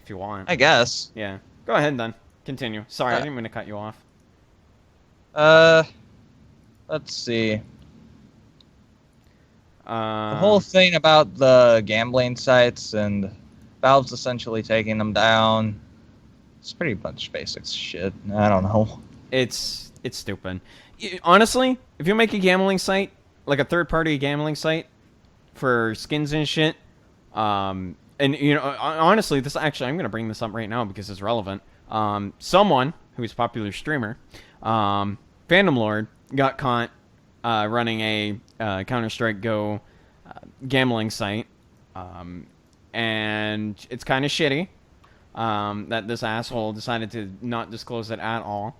if you want.
I guess.
Yeah, go ahead then. Continue. Sorry, I didn't mean to cut you off.
Let's see. The
The
whole thing about the gambling sites and Valve's essentially taking them down. It's pretty much basic shit. I don't know.
It's stupid. Honestly, if you make a gambling site, like a third-party gambling site for skins and shit, and honestly, this actually, I'm going to bring this up right now because it's relevant. Someone who's a popular streamer, Phantom Lord, got caught running a Counter-Strike Go gambling site, and it's kind of shitty that this asshole decided to not disclose it at all.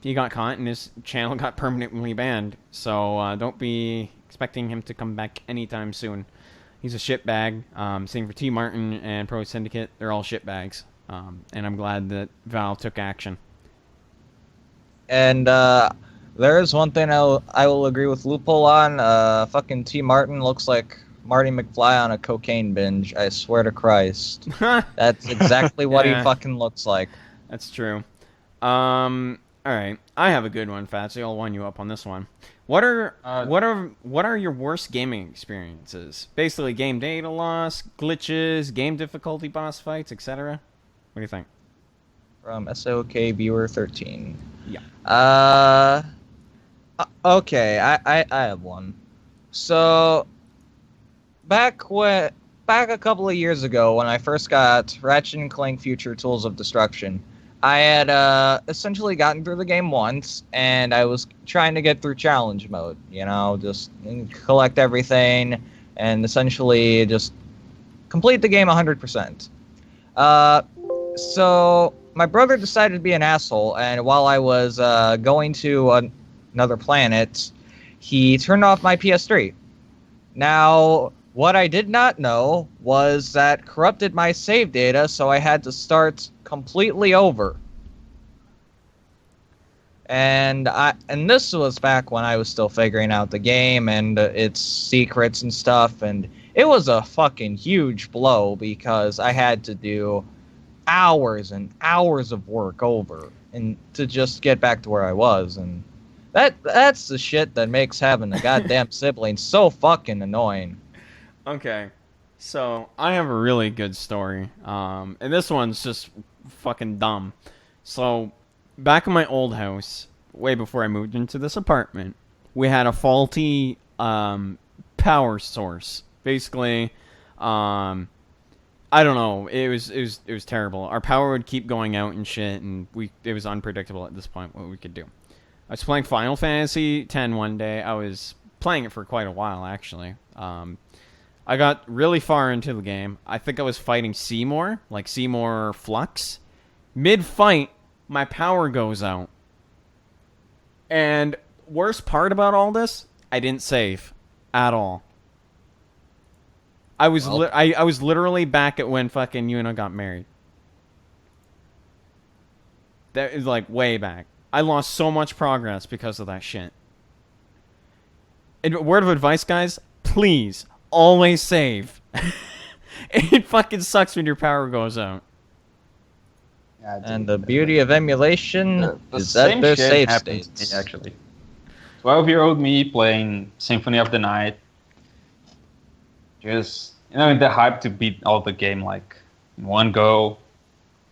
He got caught, and his channel got permanently banned, so don't be expecting him to come back anytime soon. He's a shitbag. Same for T. Martin and Pro Syndicate. They're all shitbags. And I'm glad that Valve took action.
And there is one thing I will agree with Loophole on. Fucking T. Martin looks like Marty McFly on a cocaine binge. I swear to Christ. That's exactly what he fucking looks like.
That's true. All right. I have a good one, Fatsy. I'll wind you up on this one. What are your worst gaming experiences? Basically, game data loss, glitches, game difficulty, boss fights, etc. What do you think?
From SOK Viewer 13.
Yeah.
Okay, I have one. So back a couple of years ago when I first got Ratchet & Clank Future Tools of Destruction, I had essentially gotten through the game once, and I was trying to get through challenge mode, just collect everything and essentially just complete the game 100%. So my brother decided to be an asshole, and while I was going to another planet, he turned off my PS3. Now, what I did not know was that corrupted my save data, so I had to start completely over. And this was back when I was still figuring out the game and its secrets and stuff, and it was a fucking huge blow because I had to do hours and hours of work over and to just get back to where I was, and that's the shit that makes having a goddamn sibling so fucking annoying.
Okay, so I have a really good story, and this one's just fucking dumb. So back in my old house, way before I moved into this apartment, we had a faulty power source. Basically, I don't know. It was terrible. Our power would keep going out and shit, and it was unpredictable at this point what we could do. I was playing Final Fantasy X one day. I was playing it for quite a while, actually. I got really far into the game. I think I was fighting Seymour, like Seymour Flux. Mid-fight, my power goes out. And worst part about all this, I didn't save at all. I was I was literally back at when fucking Yuna got married. That is like way back. I lost so much progress because of that shit. And word of advice, guys, please always save. It fucking sucks when your power goes out.
Yeah,
and the beauty of emulation is that there's save states.
Actually, 12-year-old me playing Symphony of the Night. Just, in the hype to beat all the game like in one go,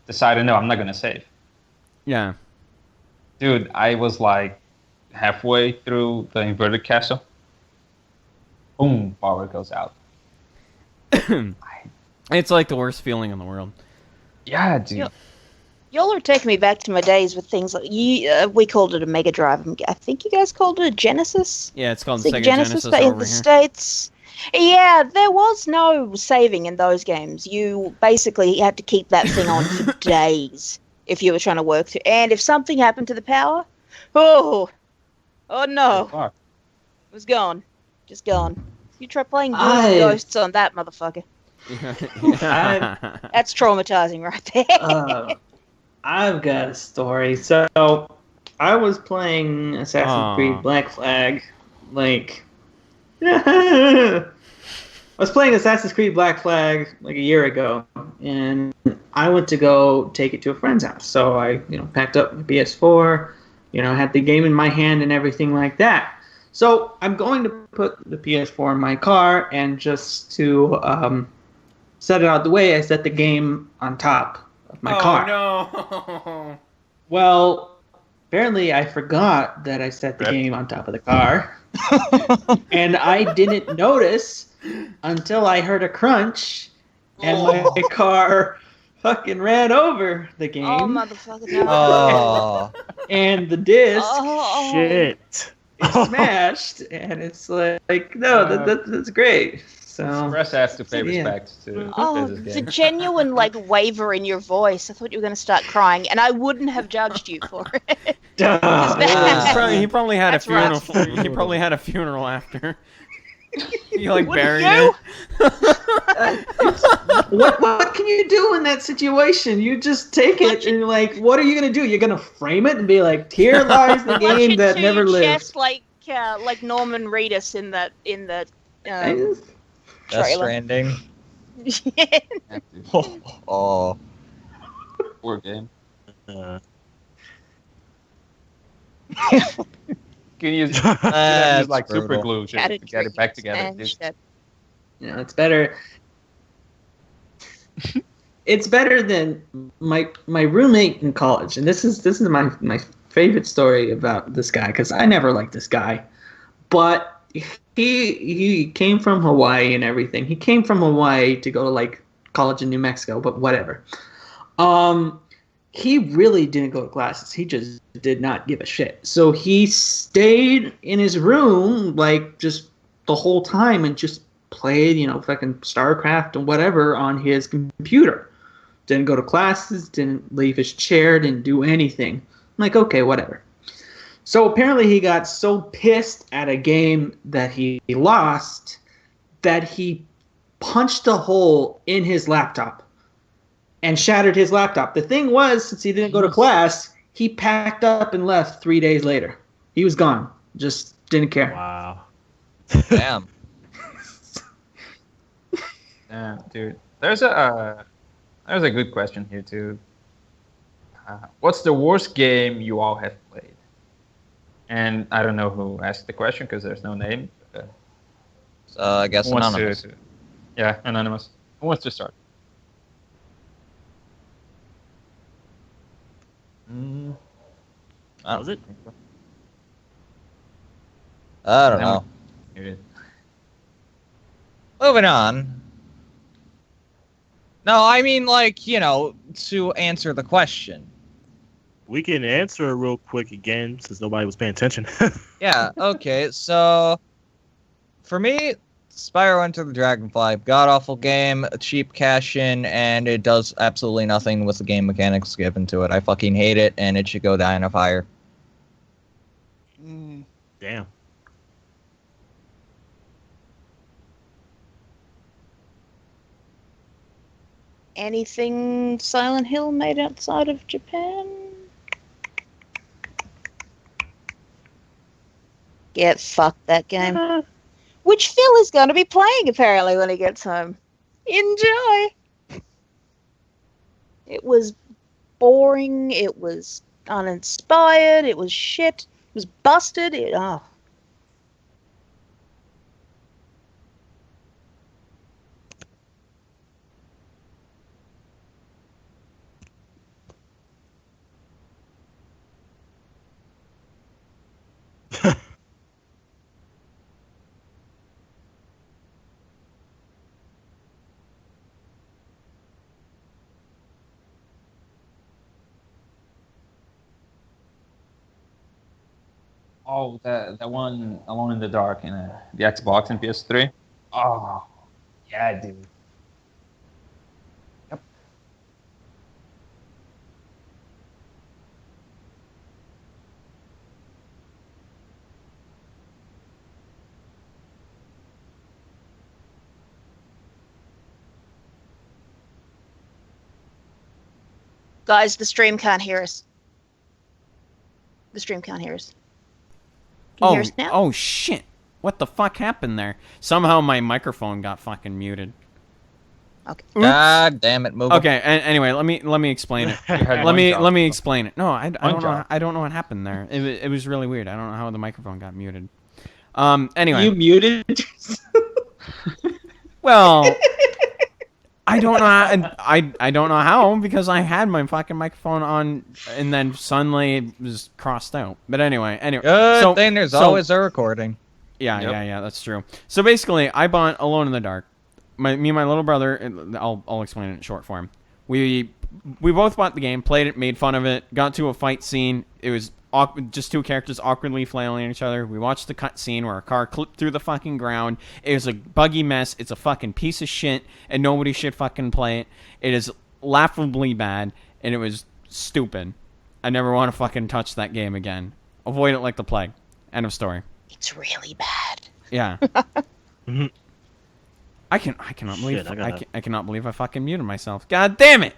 decided, no, I'm not going to save.
Yeah.
Dude, I was like halfway through the inverted castle. Boom, power goes out.
It's like the worst feeling in the world.
Yeah, dude.
Y'all are taking me back to my days with things like we called it a Mega Drive. I think you guys called it a Genesis.
Yeah, it's called Sega Genesis
but in the States. Yeah, there was no saving in those games. You basically had to keep that thing on for days if you were trying to work through. And if something happened to the power, oh no, it was gone, just gone. You try playing Ghosts on that motherfucker. That's traumatizing right there.
I've got a story. So I was playing Assassin's Creed Black Flag, I was playing Assassin's Creed Black Flag like a year ago, and I went to go take it to a friend's house. So I, packed up my PS4, had the game in my hand and everything like that. So I'm going to put the PS4 in my car, and just to set it out the way, I set the game on top of my car.
Oh, no.
Well, apparently I forgot that I set the game on top of the car. And I didn't notice until I heard a crunch, and my car fucking ran over the game.
Oh, motherfucker. No.
Oh.
And the disc
Oh.
Shit.
is smashed, and it's like no, that's great. So
Russ has to pay
Yeah.
respect to
Oh,
this
the
game.
genuine waver in your voice. I thought you were going to start crying, and I wouldn't have judged you for it.
duh.
that-
He probably had a
That's right.
funeral. He probably had a funeral after. He like
Wouldn't
buried
you?
it.
What can you do in that situation? You just take it and you're like, what are you gonna do? You're gonna frame it and be like, here lies the
Punch
game
it
that
to
never
your
lived.
chest like Norman Reedus in the
Death
trailer.
Stranding.
Yeah.
Oh.
Poor game.
Uh,
Can you use
That's
like super
brutal.
glue to
Gotta
get it back together?
and
dude?
shit.
It's better. It's better than my roommate in college, and this is my favorite story about this guy because I never liked this guy, but he came from Hawaii and everything. He came from Hawaii to go to like college in New Mexico, but whatever. He really didn't go to classes. He just did not give a shit. So he stayed in his room like just the whole time and just played, fucking StarCraft and whatever on his computer. Didn't go to classes, didn't leave his chair, didn't do anything. I'm like, okay, whatever. So apparently he got so pissed at a game that he lost that he punched a hole in his laptop and shattered his laptop. The thing was, since he didn't go to class, he packed up and left 3 days later. He was gone. Just didn't care.
wow.
Damn.
Yeah, dude. There's a good question here too. What's the worst game you all have played? And I don't know who asked the question because there's no name.
So I guess
Who wants
anonymous.
Yeah, anonymous. Who wants to start?
Was it?
I don't know.
You
Moving on. No, I mean, to answer the question.
We can answer it real quick again since nobody was paying attention.
Yeah, okay, so for me, Spyro Enter the Dragonfly, god-awful game, a cheap cash-in, and it does absolutely nothing with the game mechanics given to it. I fucking hate it, and it should go die in a fire.
Damn.
Anything Silent Hill made outside of Japan? Get fucked, that game. Which Phil is going to be playing, apparently, when he gets home. Enjoy! It was boring, it was uninspired, it was shit, it was busted, oh.
Oh, that one Alone in the Dark in the Xbox and PS3. Oh, yeah, dude. Yep.
Guys, the stream can't hear us. The stream can't hear us. Can you hear us now?
Oh shit! What the fuck happened there? Somehow my microphone got fucking muted.
Okay.
God damn it, move.
Okay. Anyway, let me explain it. Let me explain it. No, I don't know.
job.
I don't know what happened there. It was really weird. I don't know how the microphone got muted. Anyway.
You muted?
Well, I don't know. I don't know how because I had my fucking microphone on and then suddenly it was crossed out. But anyway.
Good thing there's always a recording.
Yeah, that's true. So basically, I bought Alone in the Dark. me and my little brother, I'll explain it in short form. We both bought the game, played it, made fun of it, got to a fight scene. It was just two characters awkwardly flailing at each other. We watched the cut scene where a car clipped through the fucking ground. It was a buggy mess. It's a fucking piece of shit, and nobody should fucking play it. It is laughably bad, and it was stupid. I never want to fucking touch that game again. Avoid it like the plague. End of story.
It's really bad.
Yeah.
Mhm.
I cannot believe
Shit,
I cannot believe I fucking muted myself. God damn it!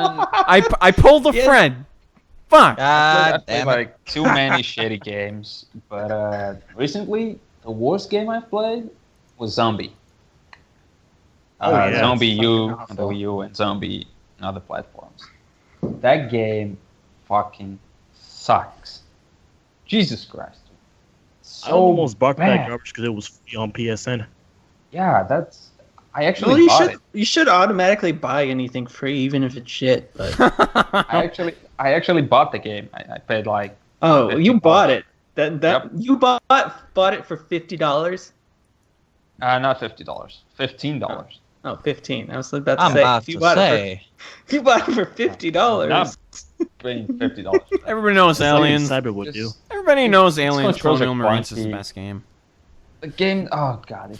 I pulled a friend. Fuck.
I
God
played
damn it.
like too many shitty games, but recently the worst game I've played was Zombie.
yeah,
Zombie
it's
U
fucking
on the
awful.
Wii U and Zombie on other platforms. That game fucking sucks. Jesus Christ.
I almost bought that
bad.
garbage because it was free on PSN.
Yeah, I actually
Well,
bought it.
you should automatically buy anything free, even if it's shit. But
I actually bought the game. I paid like
oh, you
$50.
bought it. That
Yep.
you bought it for $50.
not $50, $15.
Oh, 15. I was about to
I'm
say.
about
if you
to
bought
say.
If you bought it for $50.
Not paying $50.
Everybody knows
That's what
Aliens.
Cyber would do.
Everybody knows Aliens
controls are
Colonial Marines is the
clunky.
best game.
The game, oh god,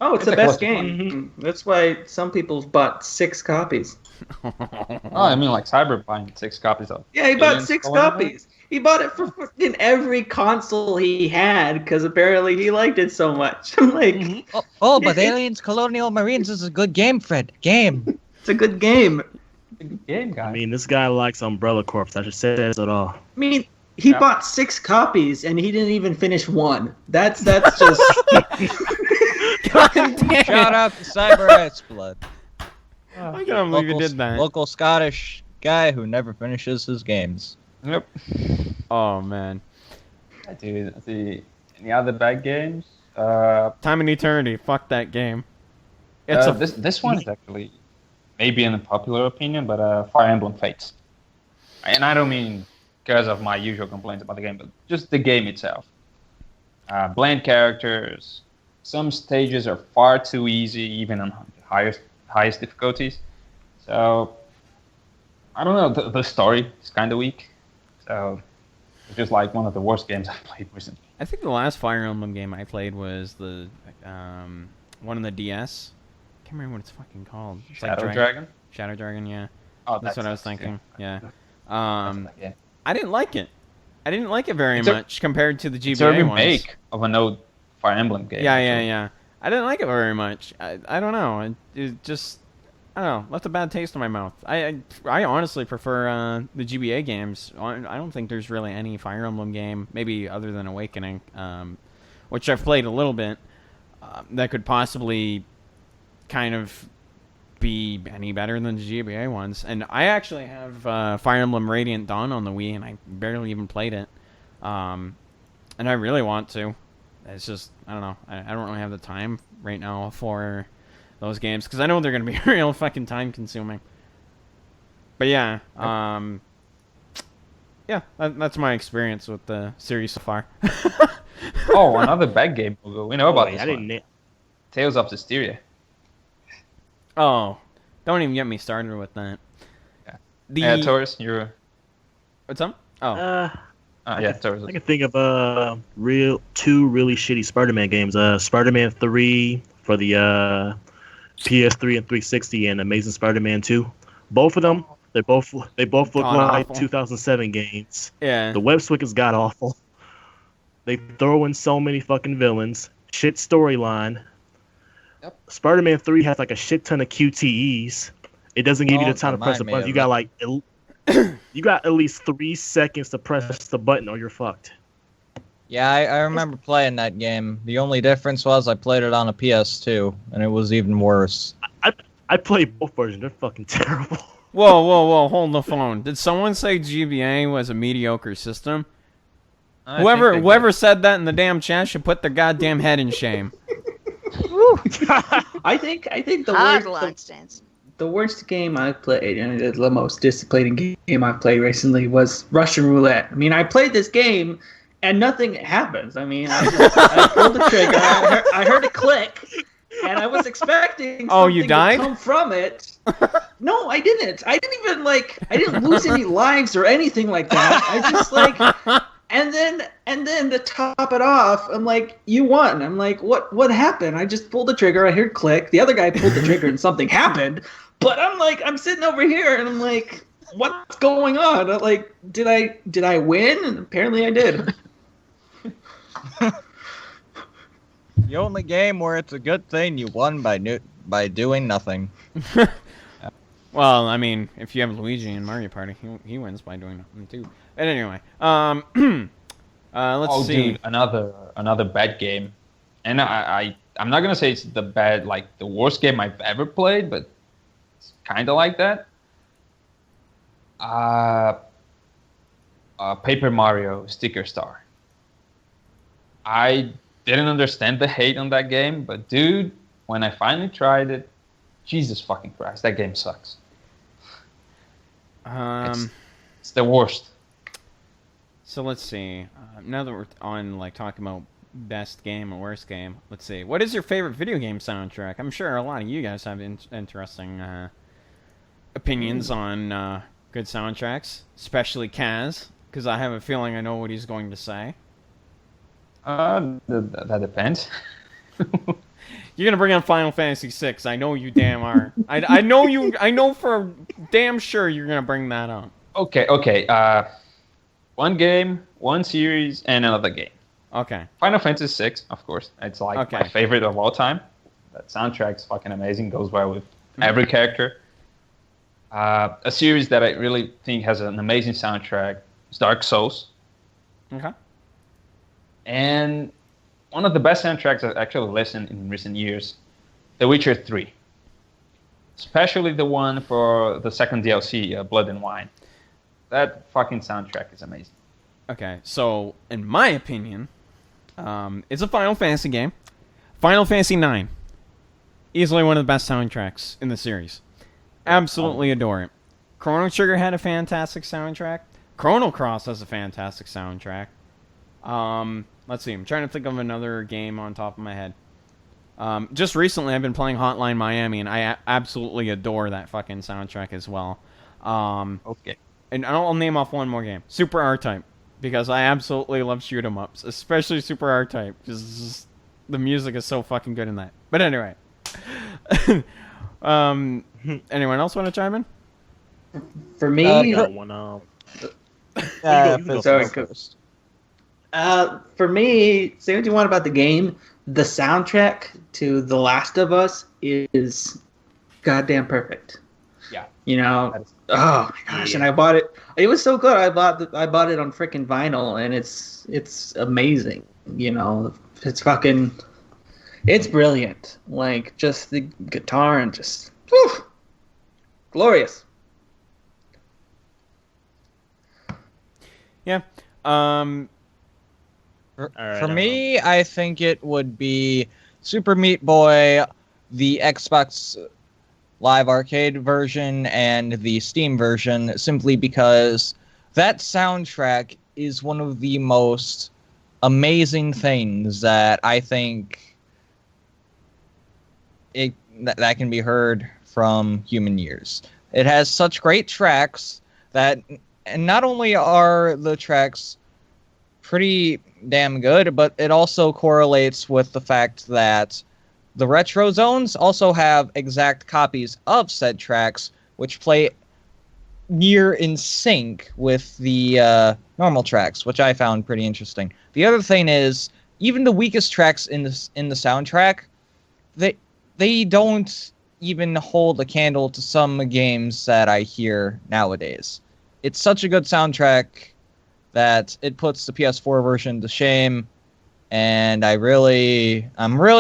Oh, it's
It's
the
a
best
close
game. That's why some people bought 6 copies.
I mean like Cyber buying 6 copies of.
Yeah, he bought
Aliens
6
Colonial
copies. He bought it for fucking every console he had because apparently he liked it so much. I'm like,
But Aliens Colonial Marines is a good game, Fred. Game.
it's a good game.
Game guy.
I mean, this guy likes Umbrella Corps. I should say that at all.
I mean, he
Yeah.
bought 6 copies and he didn't even finish one. That's just.
God damn
Shout
it.
out to Cyber Ice Blood.
I can't believe you did that.
Local Scottish guy who never finishes his games.
Yep.
Oh man.
Dude, any other bad games?
Time and Eternity. Fuck that game. It's
This one is actually maybe in a popular opinion, but Fire Emblem Fates. And I don't mean because of my usual complaints about the game, but just the game itself. Bland characters. Some stages are far too easy, even on the highest difficulties. So I don't know. The story is kind of weak. So it's just like one of the worst games I've played recently.
I think the last Fire Emblem game I played was the one on the DS. I can't remember what it's fucking called. It's
Shadow Dragon?
Shadow Dragon, yeah.
Oh,
That's what I was thinking. Yeah.
That's that game.
I didn't like it. I didn't like it very
It's a-
much compared to the
It's a
GBA ones.
remake of an old Fire Emblem game.
Yeah. I didn't like it very much. I don't know. It just, I don't know, left a bad taste in my mouth. I honestly prefer the GBA games. I don't think there's really any Fire Emblem game, maybe other than Awakening, which I've played a little bit, that could possibly kind of be any better than the GBA ones. And I actually have Fire Emblem Radiant Dawn on the Wii, and I barely even played it. And I really want to. It's just, I don't know. I don't really have the time right now for those games because I know they're going to be real fucking time consuming. But yeah, that's my experience with the series so far.
Oh, another bad game. We know about
Wait,
this
I
one.
didn't.
Tales of Hysteria.
Oh, don't even get me started with that.
Yeah. Taurus, you're...
What's up? Oh,
yeah, Taurus.
I can think of two really shitty Spider-Man games. Spider-Man 3 for the PS3 and 360, and Amazing Spider-Man 2. Both of them, they both look like
awful.
2007 games.
yeah.
The web swing is god awful. They throw in so many fucking villains. Shit storyline.
Yep.
Spider-Man 3 has like a shit ton of QTEs. It doesn't give you the time to press the button. You got like you got at least 3 seconds to press the button or you're fucked.
Yeah, I remember playing that game. The only difference was I played it on a PS2, and it was even worse.
I played both versions. They're fucking terrible.
Whoa, hold the phone. Did someone say GBA was a mediocre system? Whoever said that in the damn chat should put their goddamn head in shame.
I think the
Hard
worst,
line stance.
the worst game I've played, and the most disappointing game I've played recently was Russian Roulette. I mean, I played this game, and nothing happens. I mean, I pulled the trigger, I heard a click, and I was expecting something
you died?
to come from it. No, I didn't. I didn't lose any lives or anything like that. I just like, and then to top it off, I'm like, you won. I'm like, what happened? I just pulled the trigger, I heard click. The other guy pulled the trigger and something happened. But I'm sitting over here and I'm like, what's going on? I'm like, did I win? And apparently I did.
The only game where it's a good thing you won by doing nothing.
Well, I mean, if you have Luigi in Mario Party, he wins by doing nothing too. But anyway, let's see.
Dude, another bad game, and I'm not gonna say it's the worst game I've ever played, but it's kind of like that. Paper Mario Sticker Star. I didn't understand the hate on that game, but dude, when I finally tried it, Jesus fucking Christ, that game sucks. It's the worst.
So let's see. Now that we're on talking about best game or worst game, let's see. What is your favorite video game soundtrack? I'm sure a lot of you guys have interesting opinions on good soundtracks, especially Kaz, because I have a feeling I know what he's going to say.
That depends.
You're gonna bring on Final Fantasy VI. I know you damn are. I know you. I know for damn sure you're gonna bring that up.
Okay. One game, one series, and another game.
Okay.
Final Fantasy VI, of course. It's my favorite of all time. That soundtrack's fucking amazing. Goes well with every character. A series that I really think has an amazing soundtrack is Dark Souls.
Okay.
And one of the best soundtracks I've actually listened in recent years, The Witcher 3. Especially the one for the second DLC, Blood and Wine. That fucking soundtrack is amazing.
Okay, so in my opinion, it's a Final Fantasy game. Final Fantasy IX. Easily one of the best soundtracks in the series. Absolutely adore it. Chrono Trigger had a fantastic soundtrack. Chrono Cross has a fantastic soundtrack. Let's see. I'm trying to think of another game on top of my head. Just recently, I've been playing Hotline Miami, and I absolutely adore that fucking soundtrack as well.
Okay.
And I'll name off one more game. Super R-Type. Because I absolutely love shoot 'em ups. Especially Super R-Type. Because the music is so fucking good in that. But anyway. Anyone else want to chime in?
For me...
I got one.
Sorry, first. For me, say what you want about the game, the soundtrack to The Last of Us is goddamn perfect.
Yeah.
You know, oh my gosh, and I bought it. It was so good. I bought it on freaking vinyl, and it's amazing. You know, it's brilliant. Like just the guitar and just glorious.
Yeah.
For me, I think it would be Super Meat Boy, the Xbox Live Arcade version, and the Steam version, simply because that soundtrack is one of the most amazing things that I think that can be heard from human years. It has such great tracks that, and not only are the tracks pretty damn good, but it also correlates with the fact that the retro zones also have exact copies of said tracks, which play near in sync with the normal tracks, which I found pretty interesting. The other thing is, even the weakest tracks in the soundtrack, they don't even hold a candle to some games that I hear nowadays. It's such a good soundtrack that it puts the PS4 version to shame, and I'm really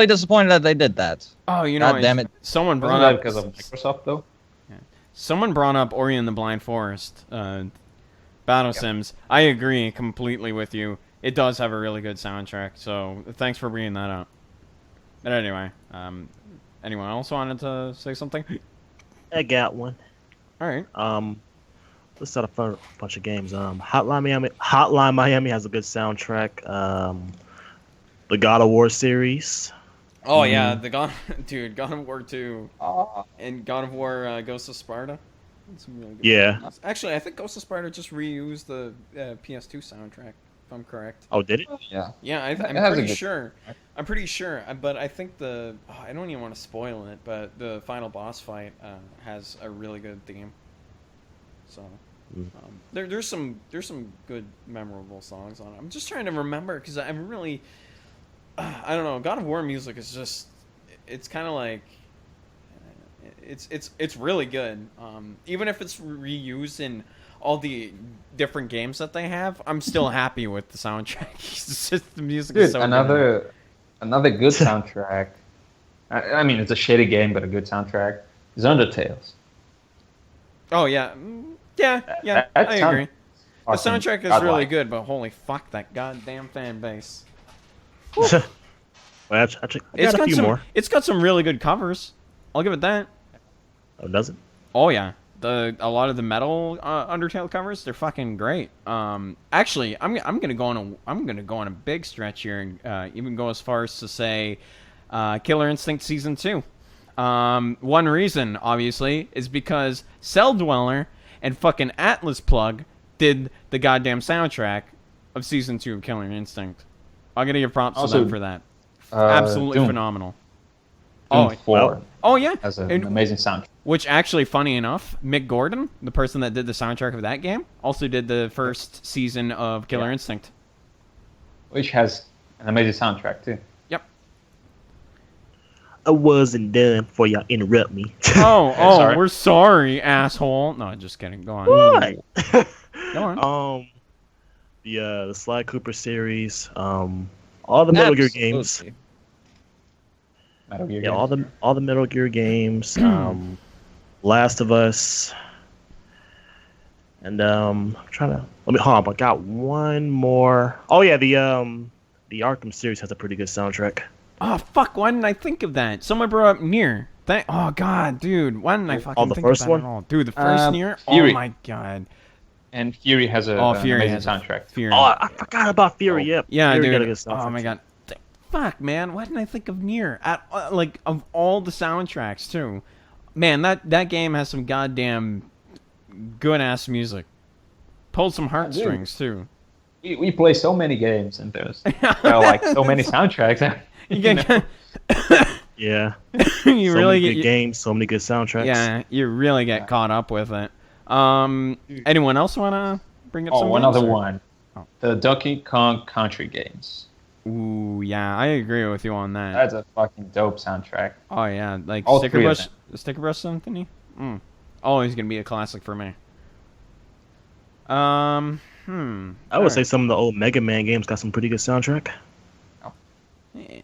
disappointed that they did that.
Oh, you know,
God damn it!
Someone brought
Wasn't that
up
because of Microsoft though.
Yeah. Someone brought up Ori and the Blind Forest, Battle Sims. I agree completely with you. It does have a really good soundtrack. So thanks for bringing that up. But anyway, anyone else wanted to say something?
I got one.
All right.
let's out a bunch of games. Hotline Miami has a good soundtrack. The God of War series.
Oh yeah, God of War 2 and God of War Ghost of Sparta. Really good ones. Actually, I think Ghost of Sparta just reused the PS2 soundtrack, if I'm correct.
Oh, did it?
Yeah.
Yeah, I'm pretty sure. I'm pretty sure, but I think I don't even want to spoil it, but the final boss fight has a really good theme. So there's some good memorable songs on it. I'm just trying to remember because I'm really I don't know. God of War music is just it's kind of like it's really good. Even if it's reused in all the different games that they have, I'm still happy with the soundtrack. It's just the music is so good.
Another good soundtrack. I mean, it's a shitty game, but a good soundtrack is Undertales.
Oh yeah, I agree. The soundtrack is really good, but holy fuck, that goddamn fan base.
Well, I got a few more.
It's got some really good covers. I'll give it that.
Oh, does it?
Oh yeah, a lot of the metal Undertale covers, they're fucking great. Actually, I'm gonna go on a big stretch here and even go as far as to say, Killer Instinct Season 2. One reason, obviously, is because Cell Dweller and fucking Atlas Plug did the goddamn soundtrack of Season 2 of Killer Instinct. I'm gonna give props to them for that. Absolutely
Doom.
Phenomenal.
Doom 4.
Oh yeah,
has an amazing soundtrack.
Which actually, funny enough, Mick Gordon, the person that did the soundtrack of that game, also did the first season of Killer Instinct.
Which has an amazing soundtrack too.
Yep.
I wasn't done before y'all interrupt me.
Sorry. We're sorry, asshole. No, just kidding. Go on.
What?
Go on.
The Sly Cooper series, all the Metal Gear games.
Metal Gear
games. all the Metal Gear games, Last of Us, and I'm trying to hold on. I got one more. Oh yeah, the Arkham series has a pretty good soundtrack.
Oh fuck! Why didn't I think of that? Someone brought up Nier. Oh god, dude, why didn't I fucking think of that at all? Dude, the first Nier.
Fury.
Oh my god.
And Fury has an amazing soundtrack.
Fury.
Oh, I forgot about Fury. Yep.
Yeah,
Fury
dude.
got a good soundtrack.
Oh my god. Fuck, man. Why didn't I think of Nier? Like, of all the soundtracks, too. Man, that game has some goddamn good-ass music. Pulled some heartstrings, too.
We play so many games and there's like so many soundtracks.
Yeah.
You
so
really
many good games, so many good soundtracks.
Yeah, you really get caught up with it. Anyone else want to bring up some
one
games,
other
or?
one. The Donkey Kong Country games.
Ooh, yeah, I agree with you on that.
That's a fucking dope soundtrack.
Oh yeah, like
All
Sticker
three of
Brush,
them.
Sticker Brush Symphony. Always gonna be a classic for me. I
would say some of the old Mega Man games got some pretty good soundtrack.
Yeah.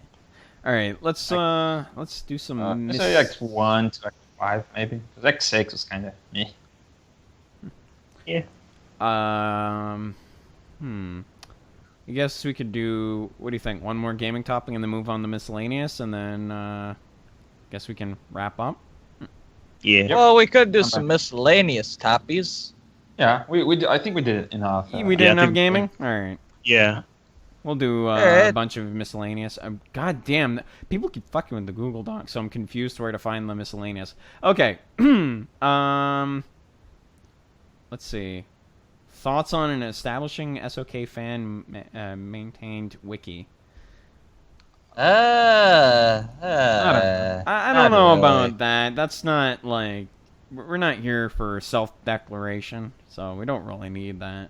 All right, let's do some.
Say X1 to X5 maybe. Because X6 was kind of meh.
Yeah.
I guess we could do. What do you think? One more gaming topic and then move on to miscellaneous, and then guess we can wrap up.
Yeah.
Well, we could do some miscellaneous topics.
Yeah, I think we did enough.
We did enough gaming. All right.
Yeah.
We'll do a bunch of miscellaneous. God damn, people keep fucking with the Google Doc, so I'm confused where to find the miscellaneous. Okay. Let's see. Thoughts on an establishing SoK fan maintained wiki?
I
don't know about that. That's not like we're not here for self-declaration, so we don't really need that.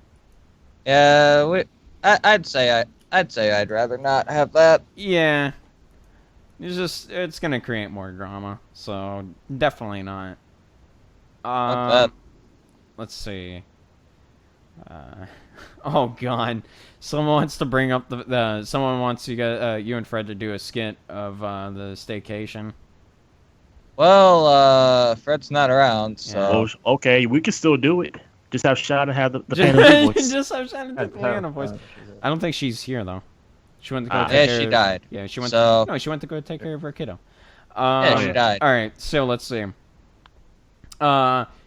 Yeah, I'd say I'd rather not have that.
Yeah, it's gonna create more drama, so definitely not. Let's see. Oh god, someone wants to bring up someone wants you and Fred to do a skit of the SoKation.
Well, Fred's not around, so
Oh, okay, we can still do it. Just have Shad and have the Phantom voice.
Just have Shad and the Phantom voice. I don't think she's here though. She went to go.
She died.
Yeah, she went.
So...
No, she went to go take care of her kiddo.
She died.
All right, so let's see.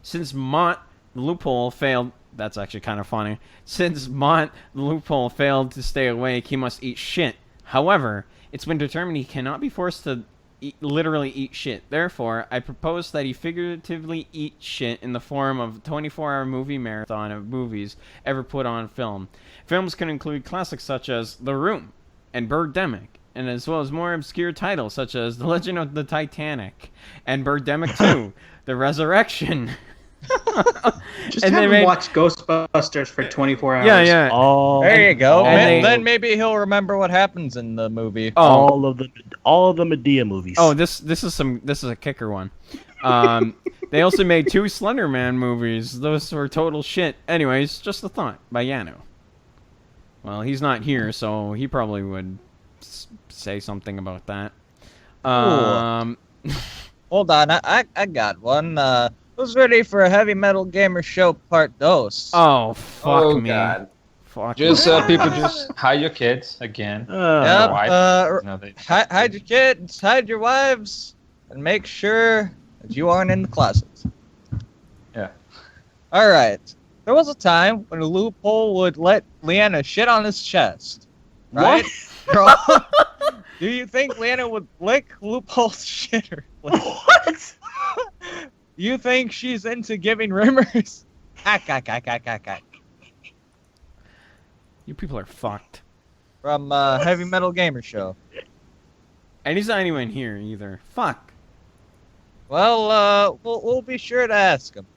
Since Mott the loophole failed. That's actually kind of funny. Since Mont, the loophole, failed to stay awake, he must eat shit. However, it's been determined he cannot be forced to literally eat shit. Therefore, I propose that he figuratively eat shit in the form of a 24-hour movie marathon of movies ever put on film. Films can include classics such as The Room and Birdemic, and as well as more obscure titles such as The Legend of the Titanic and Birdemic 2, The Resurrection.
Just
And
have
they
him
made-
watch Ghostbusters for 24 hours.
Yeah.
All
There you go.
and
Then maybe he'll remember what happens in the movie.
all of the Medea movies.
Oh, this is a kicker one. They also made 2 Slender Man movies. Those were total shit. Anyways, just a thought by Yano. Well, he's not here, so he probably would say something about that.
Hold on, I got one. Who's ready for a heavy metal gamer show part dos?
Oh, fuck
Oh,
me.
God.
Fuck
Just
me.
people just hide your kids again.
Yep.
Wife. No, they-
Hide your kids, hide your wives, and make sure that you aren't in the closet.
Yeah.
All right. There was a time when a loophole would let Leanna shit on his chest. Right? What? Do you think Leanna would lick loophole's shit or
What?
You think she's into giving rumors?
You people are fucked.
From Heavy Metal Gamer Show.
And he's not even here either. Fuck.
Well, we'll be sure to ask him.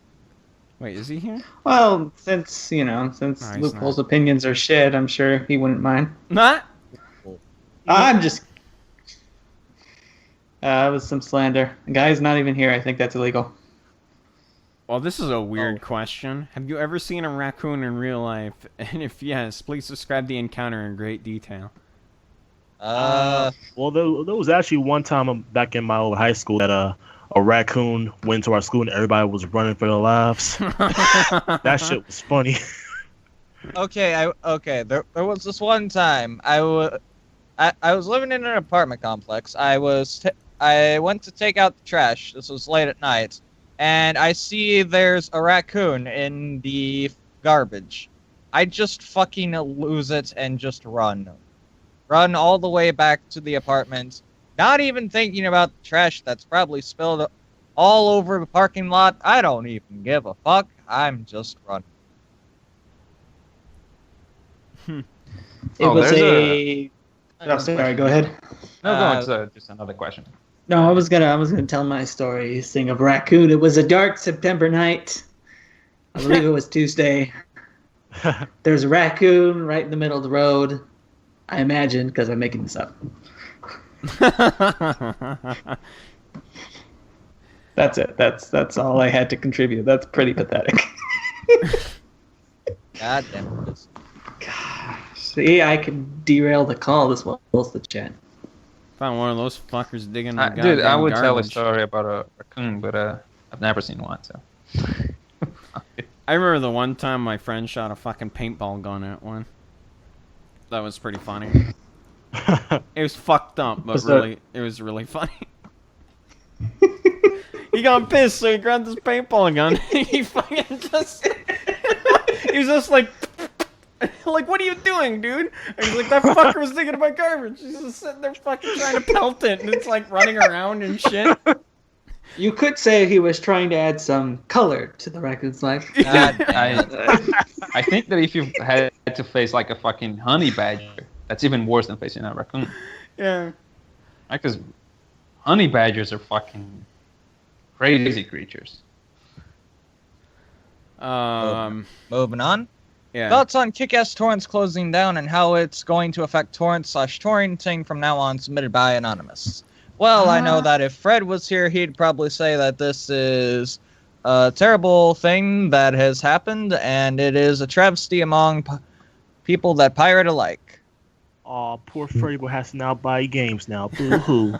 Wait, is he here?
Well, since
No, he's
Loophole's opinions are shit, I'm sure he wouldn't mind.
Not?
I'm just. It was some slander. The guy's not even here. I think that's illegal.
Well, this is a weird question. Have you ever seen a raccoon in real life? And if yes, please describe the encounter in great detail.
Well, there was actually one time back in my old high school that a raccoon went to our school and everybody was running for their lives. That shit was funny.
Okay, There was this one time I was living in an apartment complex. I went to take out the trash. This was late at night, and I see there's a raccoon in the garbage. I just fucking lose it and just run all the way back to the apartment, not even thinking about the trash that's probably spilled all over the parking lot. I don't even give a fuck. I'm just running.
It was a. Oh, sorry. Go ahead.
No, it's just another question.
No, I was gonna tell my story. Thing of raccoon. It was a dark September night. I believe it was Tuesday. There's a raccoon right in the middle of the road. I imagine, because I'm making this up. That's it. That's all I had to contribute. That's pretty pathetic.
God damn it.
See, I can derail the call. This was the chat.
Found one of those fuckers digging the
Dude, I would tell a
garbage.
story about a raccoon, but I've never seen one, so.
I remember the one time my friend shot a fucking paintball gun at one. That was pretty funny. It was fucked up, but it was really funny. He got pissed, so he grabbed his paintball gun. He fucking just... he was just like... like, what are you doing, dude? And he's like, that fucker was digging in my garbage. He's just sitting there fucking trying to pelt it, and it's like running around and shit.
You could say he was trying to add some color to the raccoon's life.
I think that if you had to face like a fucking honey badger, that's even worse than facing a raccoon.
Yeah.
Because honey badgers are fucking crazy creatures.
Moving on.
Yeah.
Thoughts on Kick-Ass Torrents closing down and how it's going to affect torrent/torrenting from now on, submitted by Anonymous. Well, I know that if Fred was here, he'd probably say that this is a terrible thing that has happened, and it is a travesty among people that pirate alike.
Oh, poor Freddy will have to now buy games now. Boo-hoo.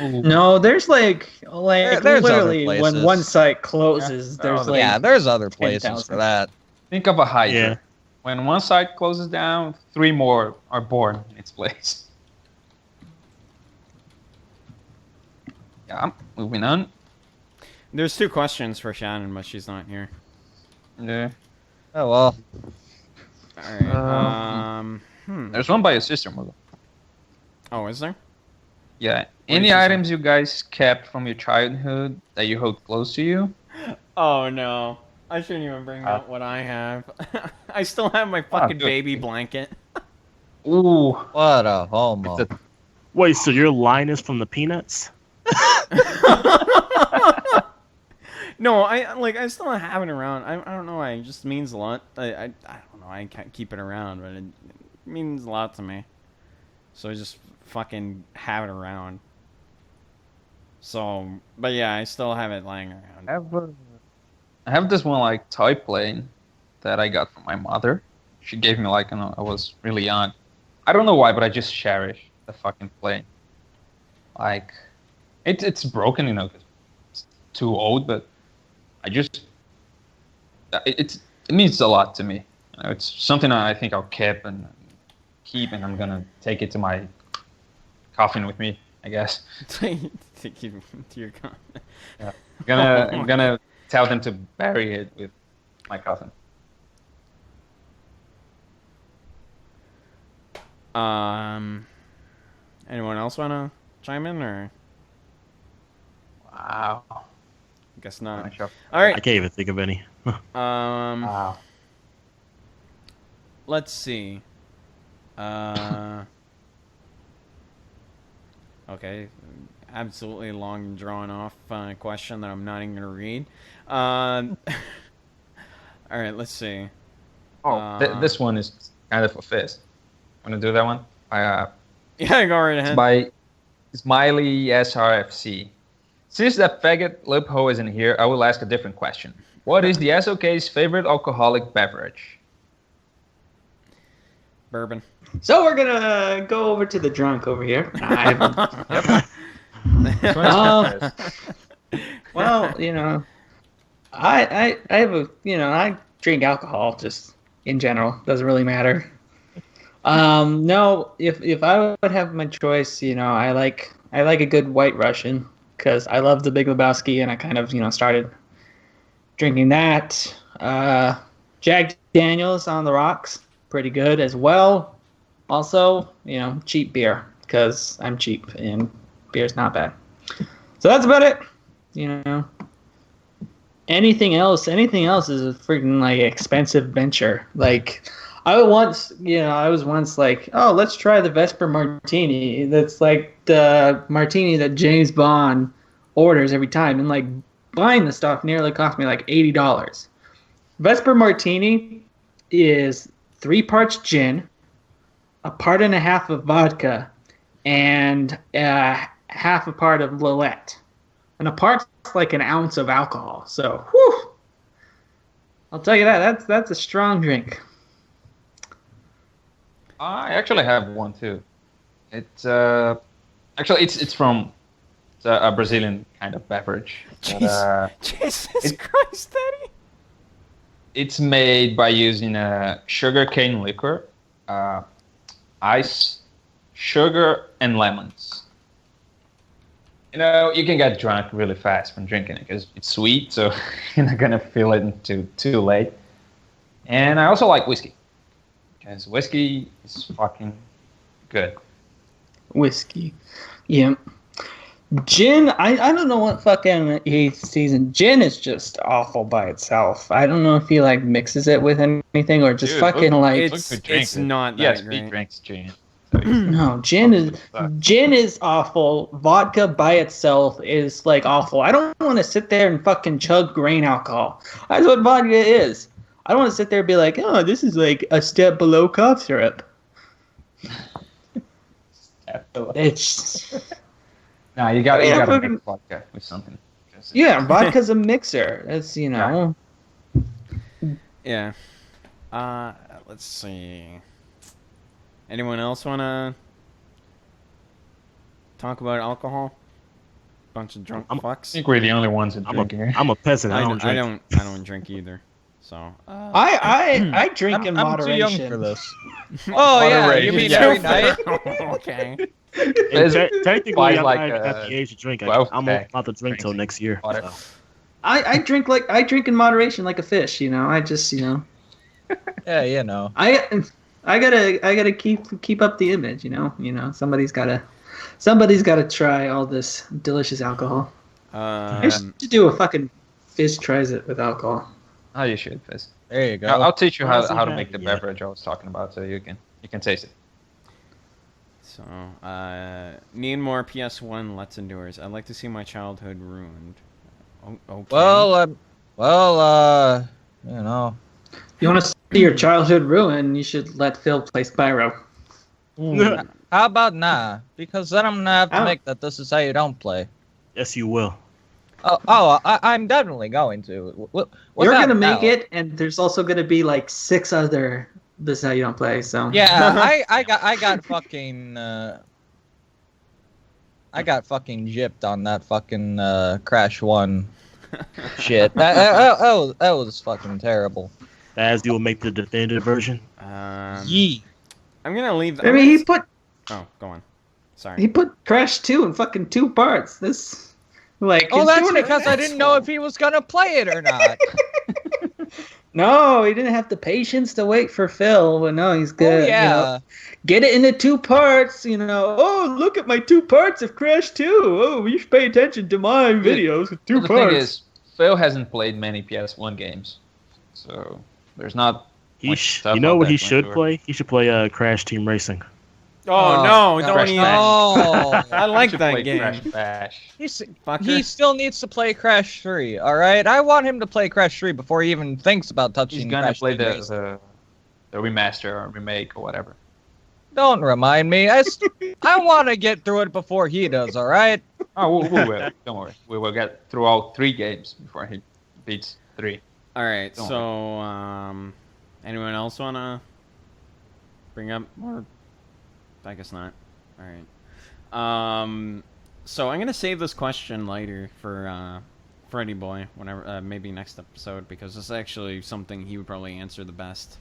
No, there's like
there's
literally
other
when
places.
one site closes, there's like
Yeah, there's other places
10,000.
for that.
Think of a hydra.
Yeah.
When one site closes down, 3 more are born in its place. Yeah, moving on.
There's 2 questions for Shannon, but she's not here.
Yeah.
Oh well.
All right.
There's one by your sister, Muggle.
Oh, is there?
Yeah.
did
Any
she say?
items you guys kept from your childhood that you hold close to you?
Oh no. I shouldn't even bring up what I have. I still have my fucking
good.
baby blanket.
Ooh.
What a homo.
It's a-
Wait, so your line is from the Peanuts?
No, I still have it around. I don't know why. It just means a lot. I don't know. I can't keep it around, but it means a lot to me. So I just fucking have it around. So, but yeah, I still have it lying around.
I have this one like toy plane that I got from my mother. She gave me like, I was really young. I don't know why, but I just cherish the fucking plane. Like, it's broken, 'cause it's too old, but I just it means a lot to me. It's something I think I'll keep, and I'm gonna take it to my coffin with me, I guess.
Take you to your con.
Yeah. I'm gonna tell them to bury it with my coffin.
Anyone else wanna chime in or?
Wow.
Guess not.
Sure.
All right.
I can't even think of any.
Wow.
Let's see. Okay. Absolutely long and drawn off question that I'm not even gonna read. All right. Let's see.
This one is kind of a fizz. Want to do that one?
Yeah, go right ahead.
It's by Smiley SRFC. Since that faggot loophole isn't here, I will ask a different question. What is the SoK's favorite alcoholic beverage?
Bourbon.
So we're gonna go over to the drunk over here. Well, I have I drink alcohol just in general. Doesn't really matter. No, if I would have my choice, I like a good White Russian because I love the Big Lebowski, and I kind of started drinking that. Jack Daniels on the rocks, pretty good as well. Also, cheap beer because I'm cheap and beer's not bad. So that's about it. Anything else is a freaking like expensive venture. Like I was once like, oh, let's try the Vesper Martini. That's like the martini that James Bond orders every time, and like buying the stuff nearly cost me like $80. Vesper Martini is 3 parts gin, a part and a half of vodka, and half a part of Lillet. And a part's like an ounce of alcohol. So, whew, I'll tell you that's a strong drink.
I actually have one too. It's it's from a Brazilian kind of beverage.
Jesus Christ, Daddy!
It's made by using sugarcane liquor, ice, sugar, and lemons. You can get drunk really fast from drinking it because it's sweet, so you're not gonna feel it until too late. And I also like whiskey because whiskey is fucking good.
Whiskey, yeah. Gin, I don't know what fucking he's season. Gin is just awful by itself. I don't know if he like mixes it with anything or just fucking like.
It's not that
yes,
great.
he drinks gin.
No, gin is awful. Vodka by itself is like awful. I don't want to sit there and fucking chug grain alcohol. That's what vodka is. I don't want to sit there and be like, oh, this is like a step below cough syrup. It's
No, you got to mix vodka with something.
yeah, vodka's a mixer. It's
Yeah. Let's see. Anyone else want to talk about alcohol? Bunch of drunk fucks.
I think we're the only ones that drink here.
I'm a peasant. I don't drink.
I don't drink either. So
I drink in moderation.
I'm too young for this. Oh yeah, you mean every night?
Okay.
Technically, I'm
like,
not at the age to drink. I'm
12
not
pack
to drink till next year.
Water.
So.
I drink in moderation like a fish. You know, I just
Yeah, you know.
I gotta keep up the image. You know, somebody's gotta try all this delicious alcohol. I should do a fucking Fizz tries it with alcohol.
Oh, you should, Fizz.
There you go.
I'll teach you
Honestly,
how to make the
yeah.
beverage I was talking about, so you can taste it.
So, need more PS1 Let's Endures. I'd like to see my childhood ruined. Okay.
Well, you know.
If you want to see your childhood ruin, you should let Phil play Spyro.
How about nah? Because then I'm gonna have to
Oh.
make that this is how you don't play.
Yes, you will.
I'm definitely going to.
You're gonna make it, and there's also gonna be like 6 other "This is how you don't play." So
Yeah, I got fucking I got fucking gypped on that fucking Crash 1 shit. That was fucking terrible.
As you will make the definitive version.
Yee.
I'm gonna leave.
I mean, he put
Oh, go on. Sorry.
Crash 2 in fucking 2 parts. This
Oh,
he's
that's
doing it
because I didn't know if he was gonna play it or not.
No, he didn't have the patience to wait for Phil. But no, he's good.
Oh, yeah.
Get it into 2 parts. Oh, look at my 2 parts of Crash 2. Oh, you should pay attention to my videos with 2
The
parts.
thing is, Phil hasn't played many PS1 games, so there's not.
You know what he should play? He should play Crash Team Racing.
Oh, no, don't
Crash
even.
Bash.
Oh,
I like
Should
that
play
game.
Crash Bash.
he
Fucker.
still needs to play Crash 3. All right, I want him to play Crash 3 before he even thinks about touching.
He's gonna
Crash
play
Team Racing.
the remaster or remake or whatever.
Don't remind me. I want to get through it before he does. All right.
Oh, we will. Don't worry. We will get through all 3 games before he beats 3.
All right,
Don't
so anyone else wanna bring up more? I guess not. All right. So I'm gonna save this question later for Freddy Boy, whenever maybe next episode, because it's actually something he would probably answer the best.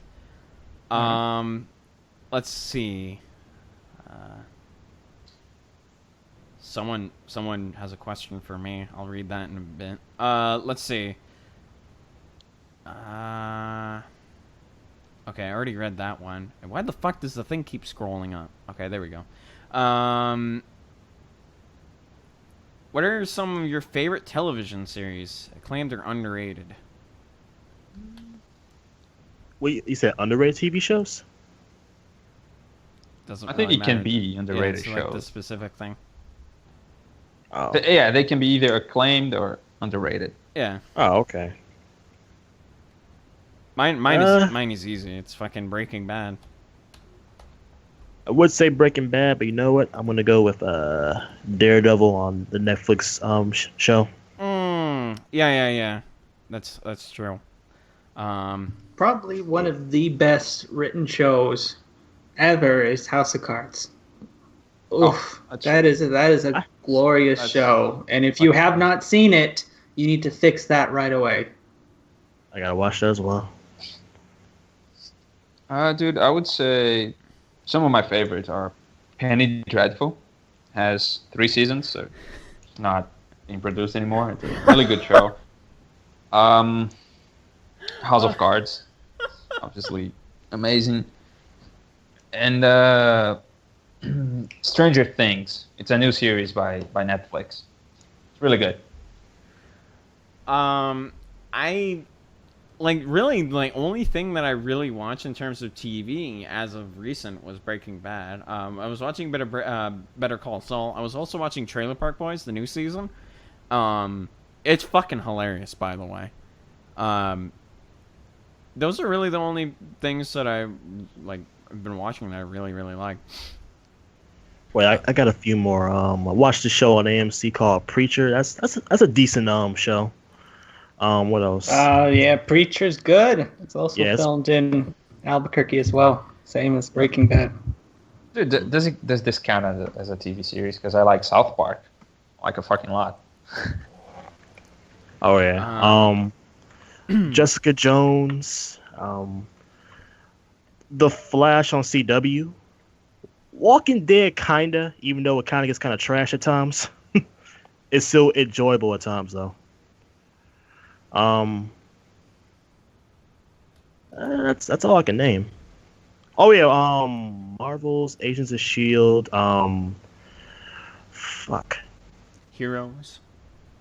Let's see. Someone has a question for me. I'll read that in a bit. Let's see. Okay, I already read that one. And why the fuck does the thing keep scrolling up? Okay, there we go. What are some of your favorite television series? Acclaimed or underrated?
Wait, you said underrated TV shows?
Doesn't
I think
really
it can
matter.
be underrated
Yeah, it's like the
shows.
specific thing.
Oh.
Yeah, they can be either acclaimed or underrated.
Yeah.
Oh, okay.
Mine is easy. It's fucking Breaking Bad.
I would say Breaking Bad, but you know what? I'm gonna go with Daredevil on the Netflix show.
Yeah. That's true.
Probably one of the best written shows ever is House of Cards. Oof, that is a glorious show. And if you have not seen it, you need to fix that right away.
I gotta watch that as well.
Dude, I would say some of my favorites are Penny Dreadful. Has 3 seasons, so it's not being produced anymore. It's a really good show. House of Cards, obviously amazing. And Stranger Things. It's a new series by Netflix. It's really good.
I only thing that I really watched in terms of TV as of recent was Breaking Bad. I was watching Better Call Saul. I was also watching Trailer Park Boys, the new season. It's fucking hilarious, by the way. Those are really the only things that I've been watching that I really, really like.
Wait, I got a few more. I watched a show on AMC called Preacher. That's a decent show. What else?
Yeah, Preacher's good. It's also filmed in Albuquerque as well, same as Breaking Bad.
Dude, does this count as a TV series? Because I like South Park, like a fucking lot.
Oh yeah. Jessica Jones. The Flash on CW. Walking Dead, kinda, even though it kinda gets kinda trash at times. It's still enjoyable at times though. That's all I can name. Oh yeah, Marvel's Agents of Shield. Fuck.
Heroes.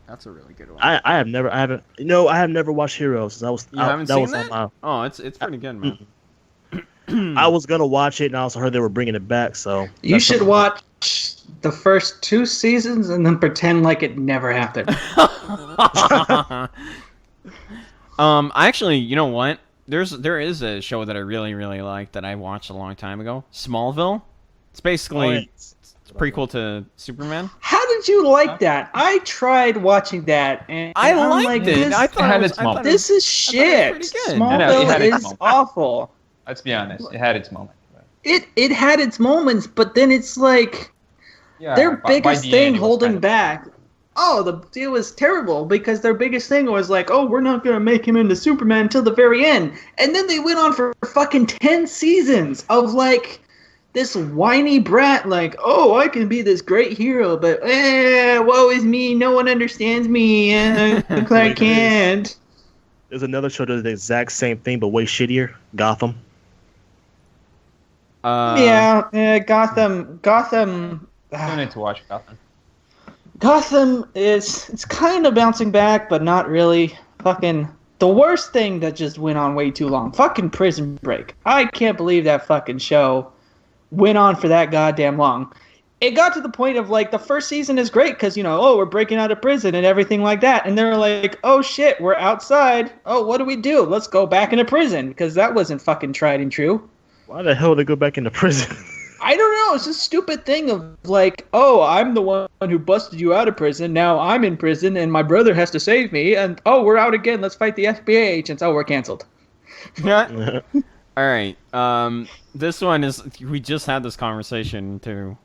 That's a really good one.
I have never watched Heroes. That was
You haven't seen
was
that?
on
Oh, it's pretty good, man.
I was gonna watch it, and I also heard they were bringing it back. So
You should watch the first 2 seasons and then pretend like it never happened.
Actually, you know what? There is a show that I really, really like that I watched a long time ago. Smallville. It's basically it's prequel to Superman.
How did you like that? I tried watching that, and
I
I'm
liked
like,
it. I thought it was pretty
this is shit.
good.
Smallville is awful.
Let's be honest. It had its moment.
It had its moments, but then it's like their biggest thing holding back. Oh, it was terrible because their biggest thing was like, oh, we're not going to make him into Superman until the very end. And then they went on for fucking 10 seasons of like this whiny brat like, oh, I can be this great hero, but woe is me, no one understands me, Clark Kent.
There's another show that does the exact same thing but way shittier, Gotham.
Gotham.
I need to watch Gotham.
Gotham it's kind of bouncing back, but not really. Fucking the worst thing that just went on way too long. Fucking Prison Break. I can't believe that fucking show went on for that goddamn long. It got to the point of like the first season is great because we're breaking out of prison and everything like that, and they're like, oh shit, we're outside. Oh, what do? Let's go back into prison because that wasn't fucking tried and true.
Why the hell would they go back into prison?
I don't know. It's a stupid thing of like, oh, I'm the one who busted you out of prison. Now I'm in prison and my brother has to save me. And oh, we're out again. Let's fight the FBI agents. Oh, we're canceled.
All right. This one is. We just had this conversation too.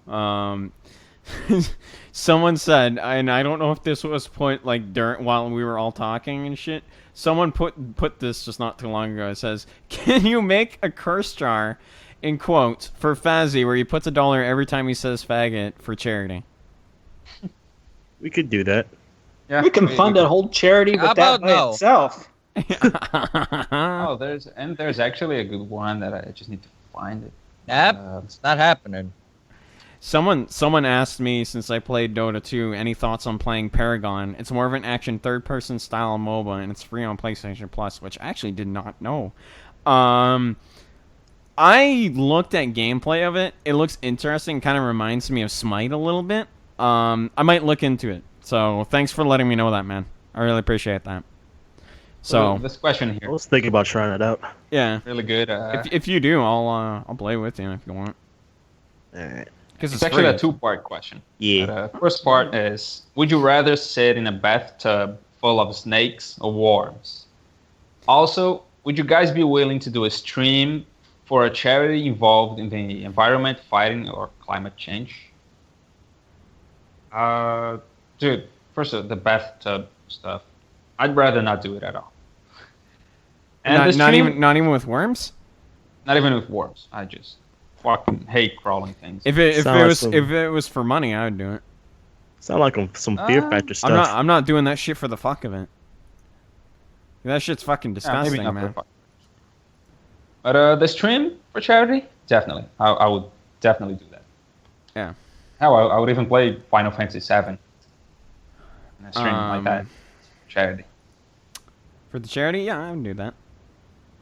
Someone said, and I don't know if this was put like while we were all talking and shit. Someone put this just not too long ago. It says, "Can you make a curse jar?" in quotes, for Fazzy, where he puts $1 every time he says faggot for charity.
We could do that.
Yeah,
we can fund a whole charity with that by itself.
There's actually a good one that I just need to find it.
It's not happening.
Someone asked me, since I played Dota 2, any thoughts on playing Paragon. It's more of an action third-person style MOBA, and it's free on PlayStation Plus, which I actually did not know. I looked at gameplay of it. It looks interesting. Kind of reminds me of Smite a little bit. I might look into it. So thanks for letting me know that, man. I really appreciate that. So
this question here.
I was thinking about trying it out.
Yeah,
really good.
If you do, I'll play with you if you want.
All right.
Because it's actually a 2-part question.
Yeah.
First part is: would you rather sit in a bathtub full of snakes or worms? Also, would you guys be willing to do a stream for a charity involved in the environment, fighting, or climate change? Dude, first the bathtub stuff. I'd rather not do it at all. And
not even with worms?
Not even with worms. I just fucking hate crawling things.
If it was for money, I would do it.
Sound like some Fear Factor stuff.
I'm not doing that shit for the fuck of it. That shit's fucking disgusting, man.
But the stream for charity, definitely. I would definitely do that.
Yeah.
Hell, I would even play Final Fantasy VII in a stream like that. Charity.
For the charity, yeah, I would do that.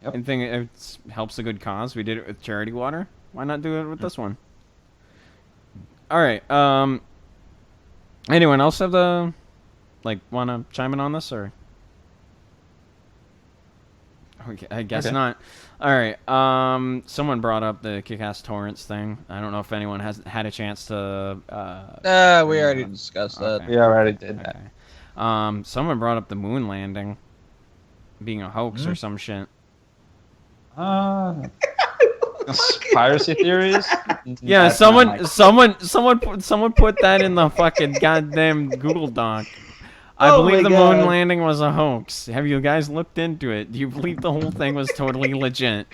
Yep.
I think it helps a good cause. We did it with charity water. Why not do it with this one? All right. Anyone else have want to chime in on this, or? Okay, I guess not. All right. Someone brought up the Kick-Ass Torrents thing. I don't know if anyone has had a chance to.
We already discussed that.
We already did that.
Someone brought up the moon landing being a hoax or some shit.
Conspiracy theories?
Yeah, someone put that in the fucking goddamn Google Doc. I believe the moon landing was a hoax. Have you guys looked into it? Do you believe the whole thing was totally legit?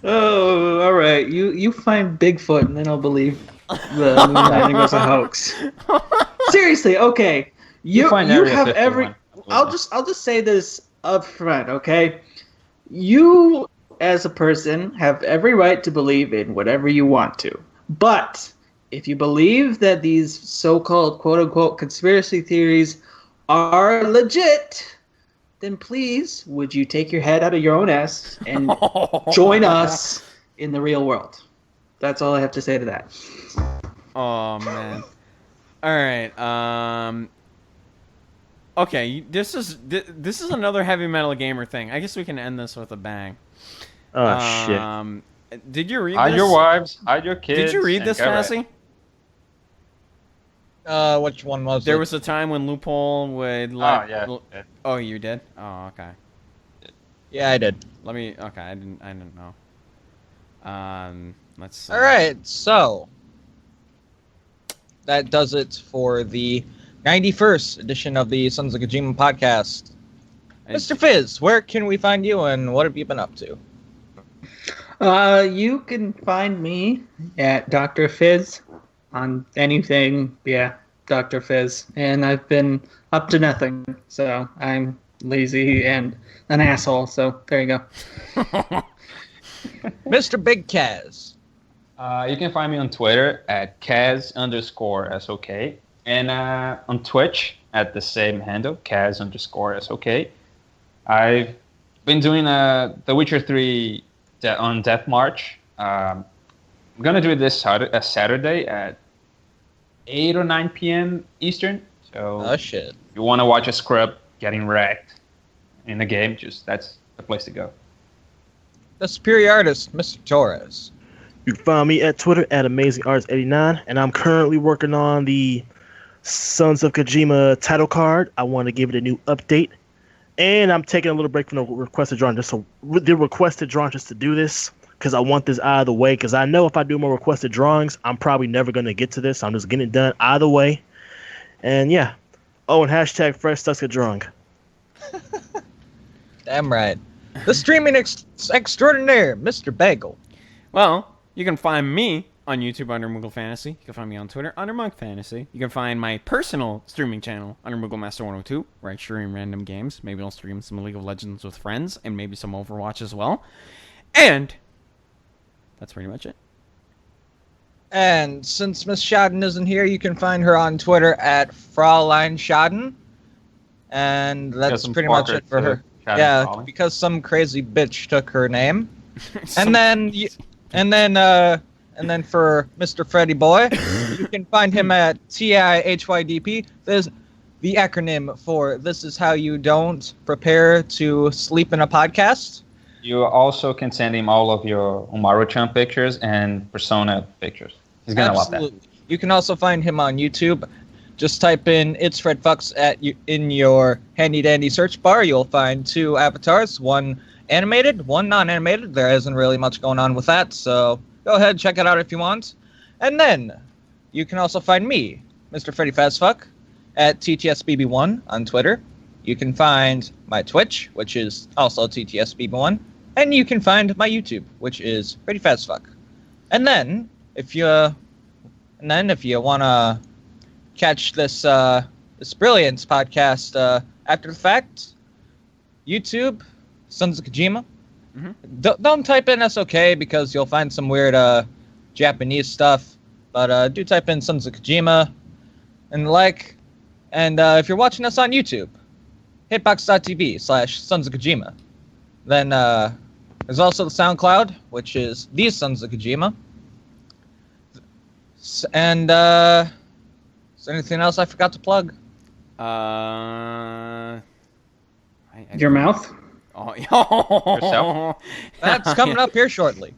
Oh, all right. You find Bigfoot, and then I'll believe the moon landing was a hoax. Seriously, okay. You have every. I'll just say this up front, okay? You, as a person, have every right to believe in whatever you want to. But if you believe that these so-called quote-unquote conspiracy theories are legit, then please, would you take your head out of your own ass and join us in the real world? That's all I have to say to that.
Oh, man. All right. Okay, this is another heavy metal gamer thing. I guess we can end this with a bang.
Oh, shit.
Did you read
Hide
this?
your wives, hide your kids.
Did you read
and
this,
get ready.
Fancy?
Which one was
There
it?
was a time when Loophole would
Oh,
let...
yeah.
Oh, you did? Oh, okay.
Yeah, I did.
Let me... Okay, I didn't know. Let's see.
All right, so that does it for the 91st edition of the Sons of Kojima podcast. Mr. Fizz, where can we find you, and what have you been up to?
You can find me at Dr. Fizz on anything. Yeah, Dr. Fizz. And I've been up to nothing, so I'm lazy and an asshole, so there you go.
Mr. Big Kaz.
You can find me on Twitter at Kaz_SOK. And on Twitch at the same handle, Kaz_SOK. I've been doing The Witcher 3 on Death March. I'm going to do it this Saturday at 8 or 9 p.m. Eastern. So
Oh, shit.
if you want to watch a scrub getting wrecked in the game, that's the place to go.
The superior artist, Mr. Torres.
You can find me at Twitter at AmazingArts89, and I'm currently working on the Sons of Kojima title card. I want to give it a new update, and I'm taking a little break from the requested drawing just to do this because I want this out of the way. Because I know if I do more requested drawings, I'm probably never going to get to this. I'm just getting it done either way, and yeah. Oh, and hashtag fresh Tusker drawing.
Damn right. The streaming extraordinaire, Mr. Bagel.
Well, you can find me on YouTube under Moogle Fantasy. You can find me on Twitter under Monk Fantasy. You can find my personal streaming channel under Moogle Master 102, where I stream random games. Maybe I'll stream some League of Legends with friends, and maybe some Overwatch as well. And that's pretty much it.
And since Miss Schaden isn't here, you can find her on Twitter at Fraulein Schaden. And that's pretty much it for her. Yeah, because some crazy bitch took her name. And then for Mr. Freddy Boy, you can find him at TIHYDP. There's the acronym for This Is How You Don't Prepare to Sleep in a Podcast.
You also can send him all of your Umaru-chan pictures and Persona pictures. He's going to love that.
You can also find him on YouTube. Just type in It's Fred Fucks in your handy-dandy search bar. You'll find 2 avatars, one animated, one non-animated. There isn't really much going on with that, so go ahead, check it out if you want. And then you can also find me, Mr. Freddy Fazfuck, at TTSBB1 on Twitter. You can find my Twitch, which is also TTSBB1, and you can find my YouTube, which is Freddy Fazfuck. And then if you want to catch this Brilliance podcast after the fact, YouTube, Sons of Kojima. Mm-hmm. Don't type in SoK because you'll find some weird Japanese stuff, but do type in Sons of Kojima and if you're watching us on YouTube, hitbox.tv/Sons of Kojima. Then there's also the SoundCloud, which is These Sons of Kojima. And is there anything else I forgot to plug?
Your mouth?
Oh,
Yourself?
That's coming up here shortly.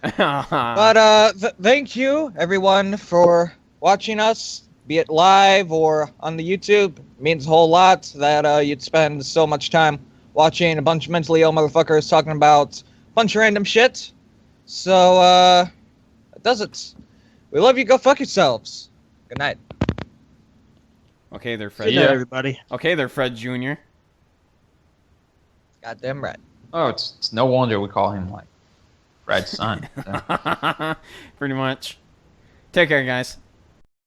But thank you, everyone, for watching us, be it live or on the YouTube. It means a whole lot that you'd spend so much time watching a bunch of mentally ill motherfuckers talking about a bunch of random shit. So, that does it. We love you. Go fuck yourselves. Good night.
Okay, there, Fred.
Good night, everybody.
Okay, there, Fred Jr.
Goddamn right.
Oh, it's no wonder we call him, Fred's son. So.
Pretty much. Take care, guys.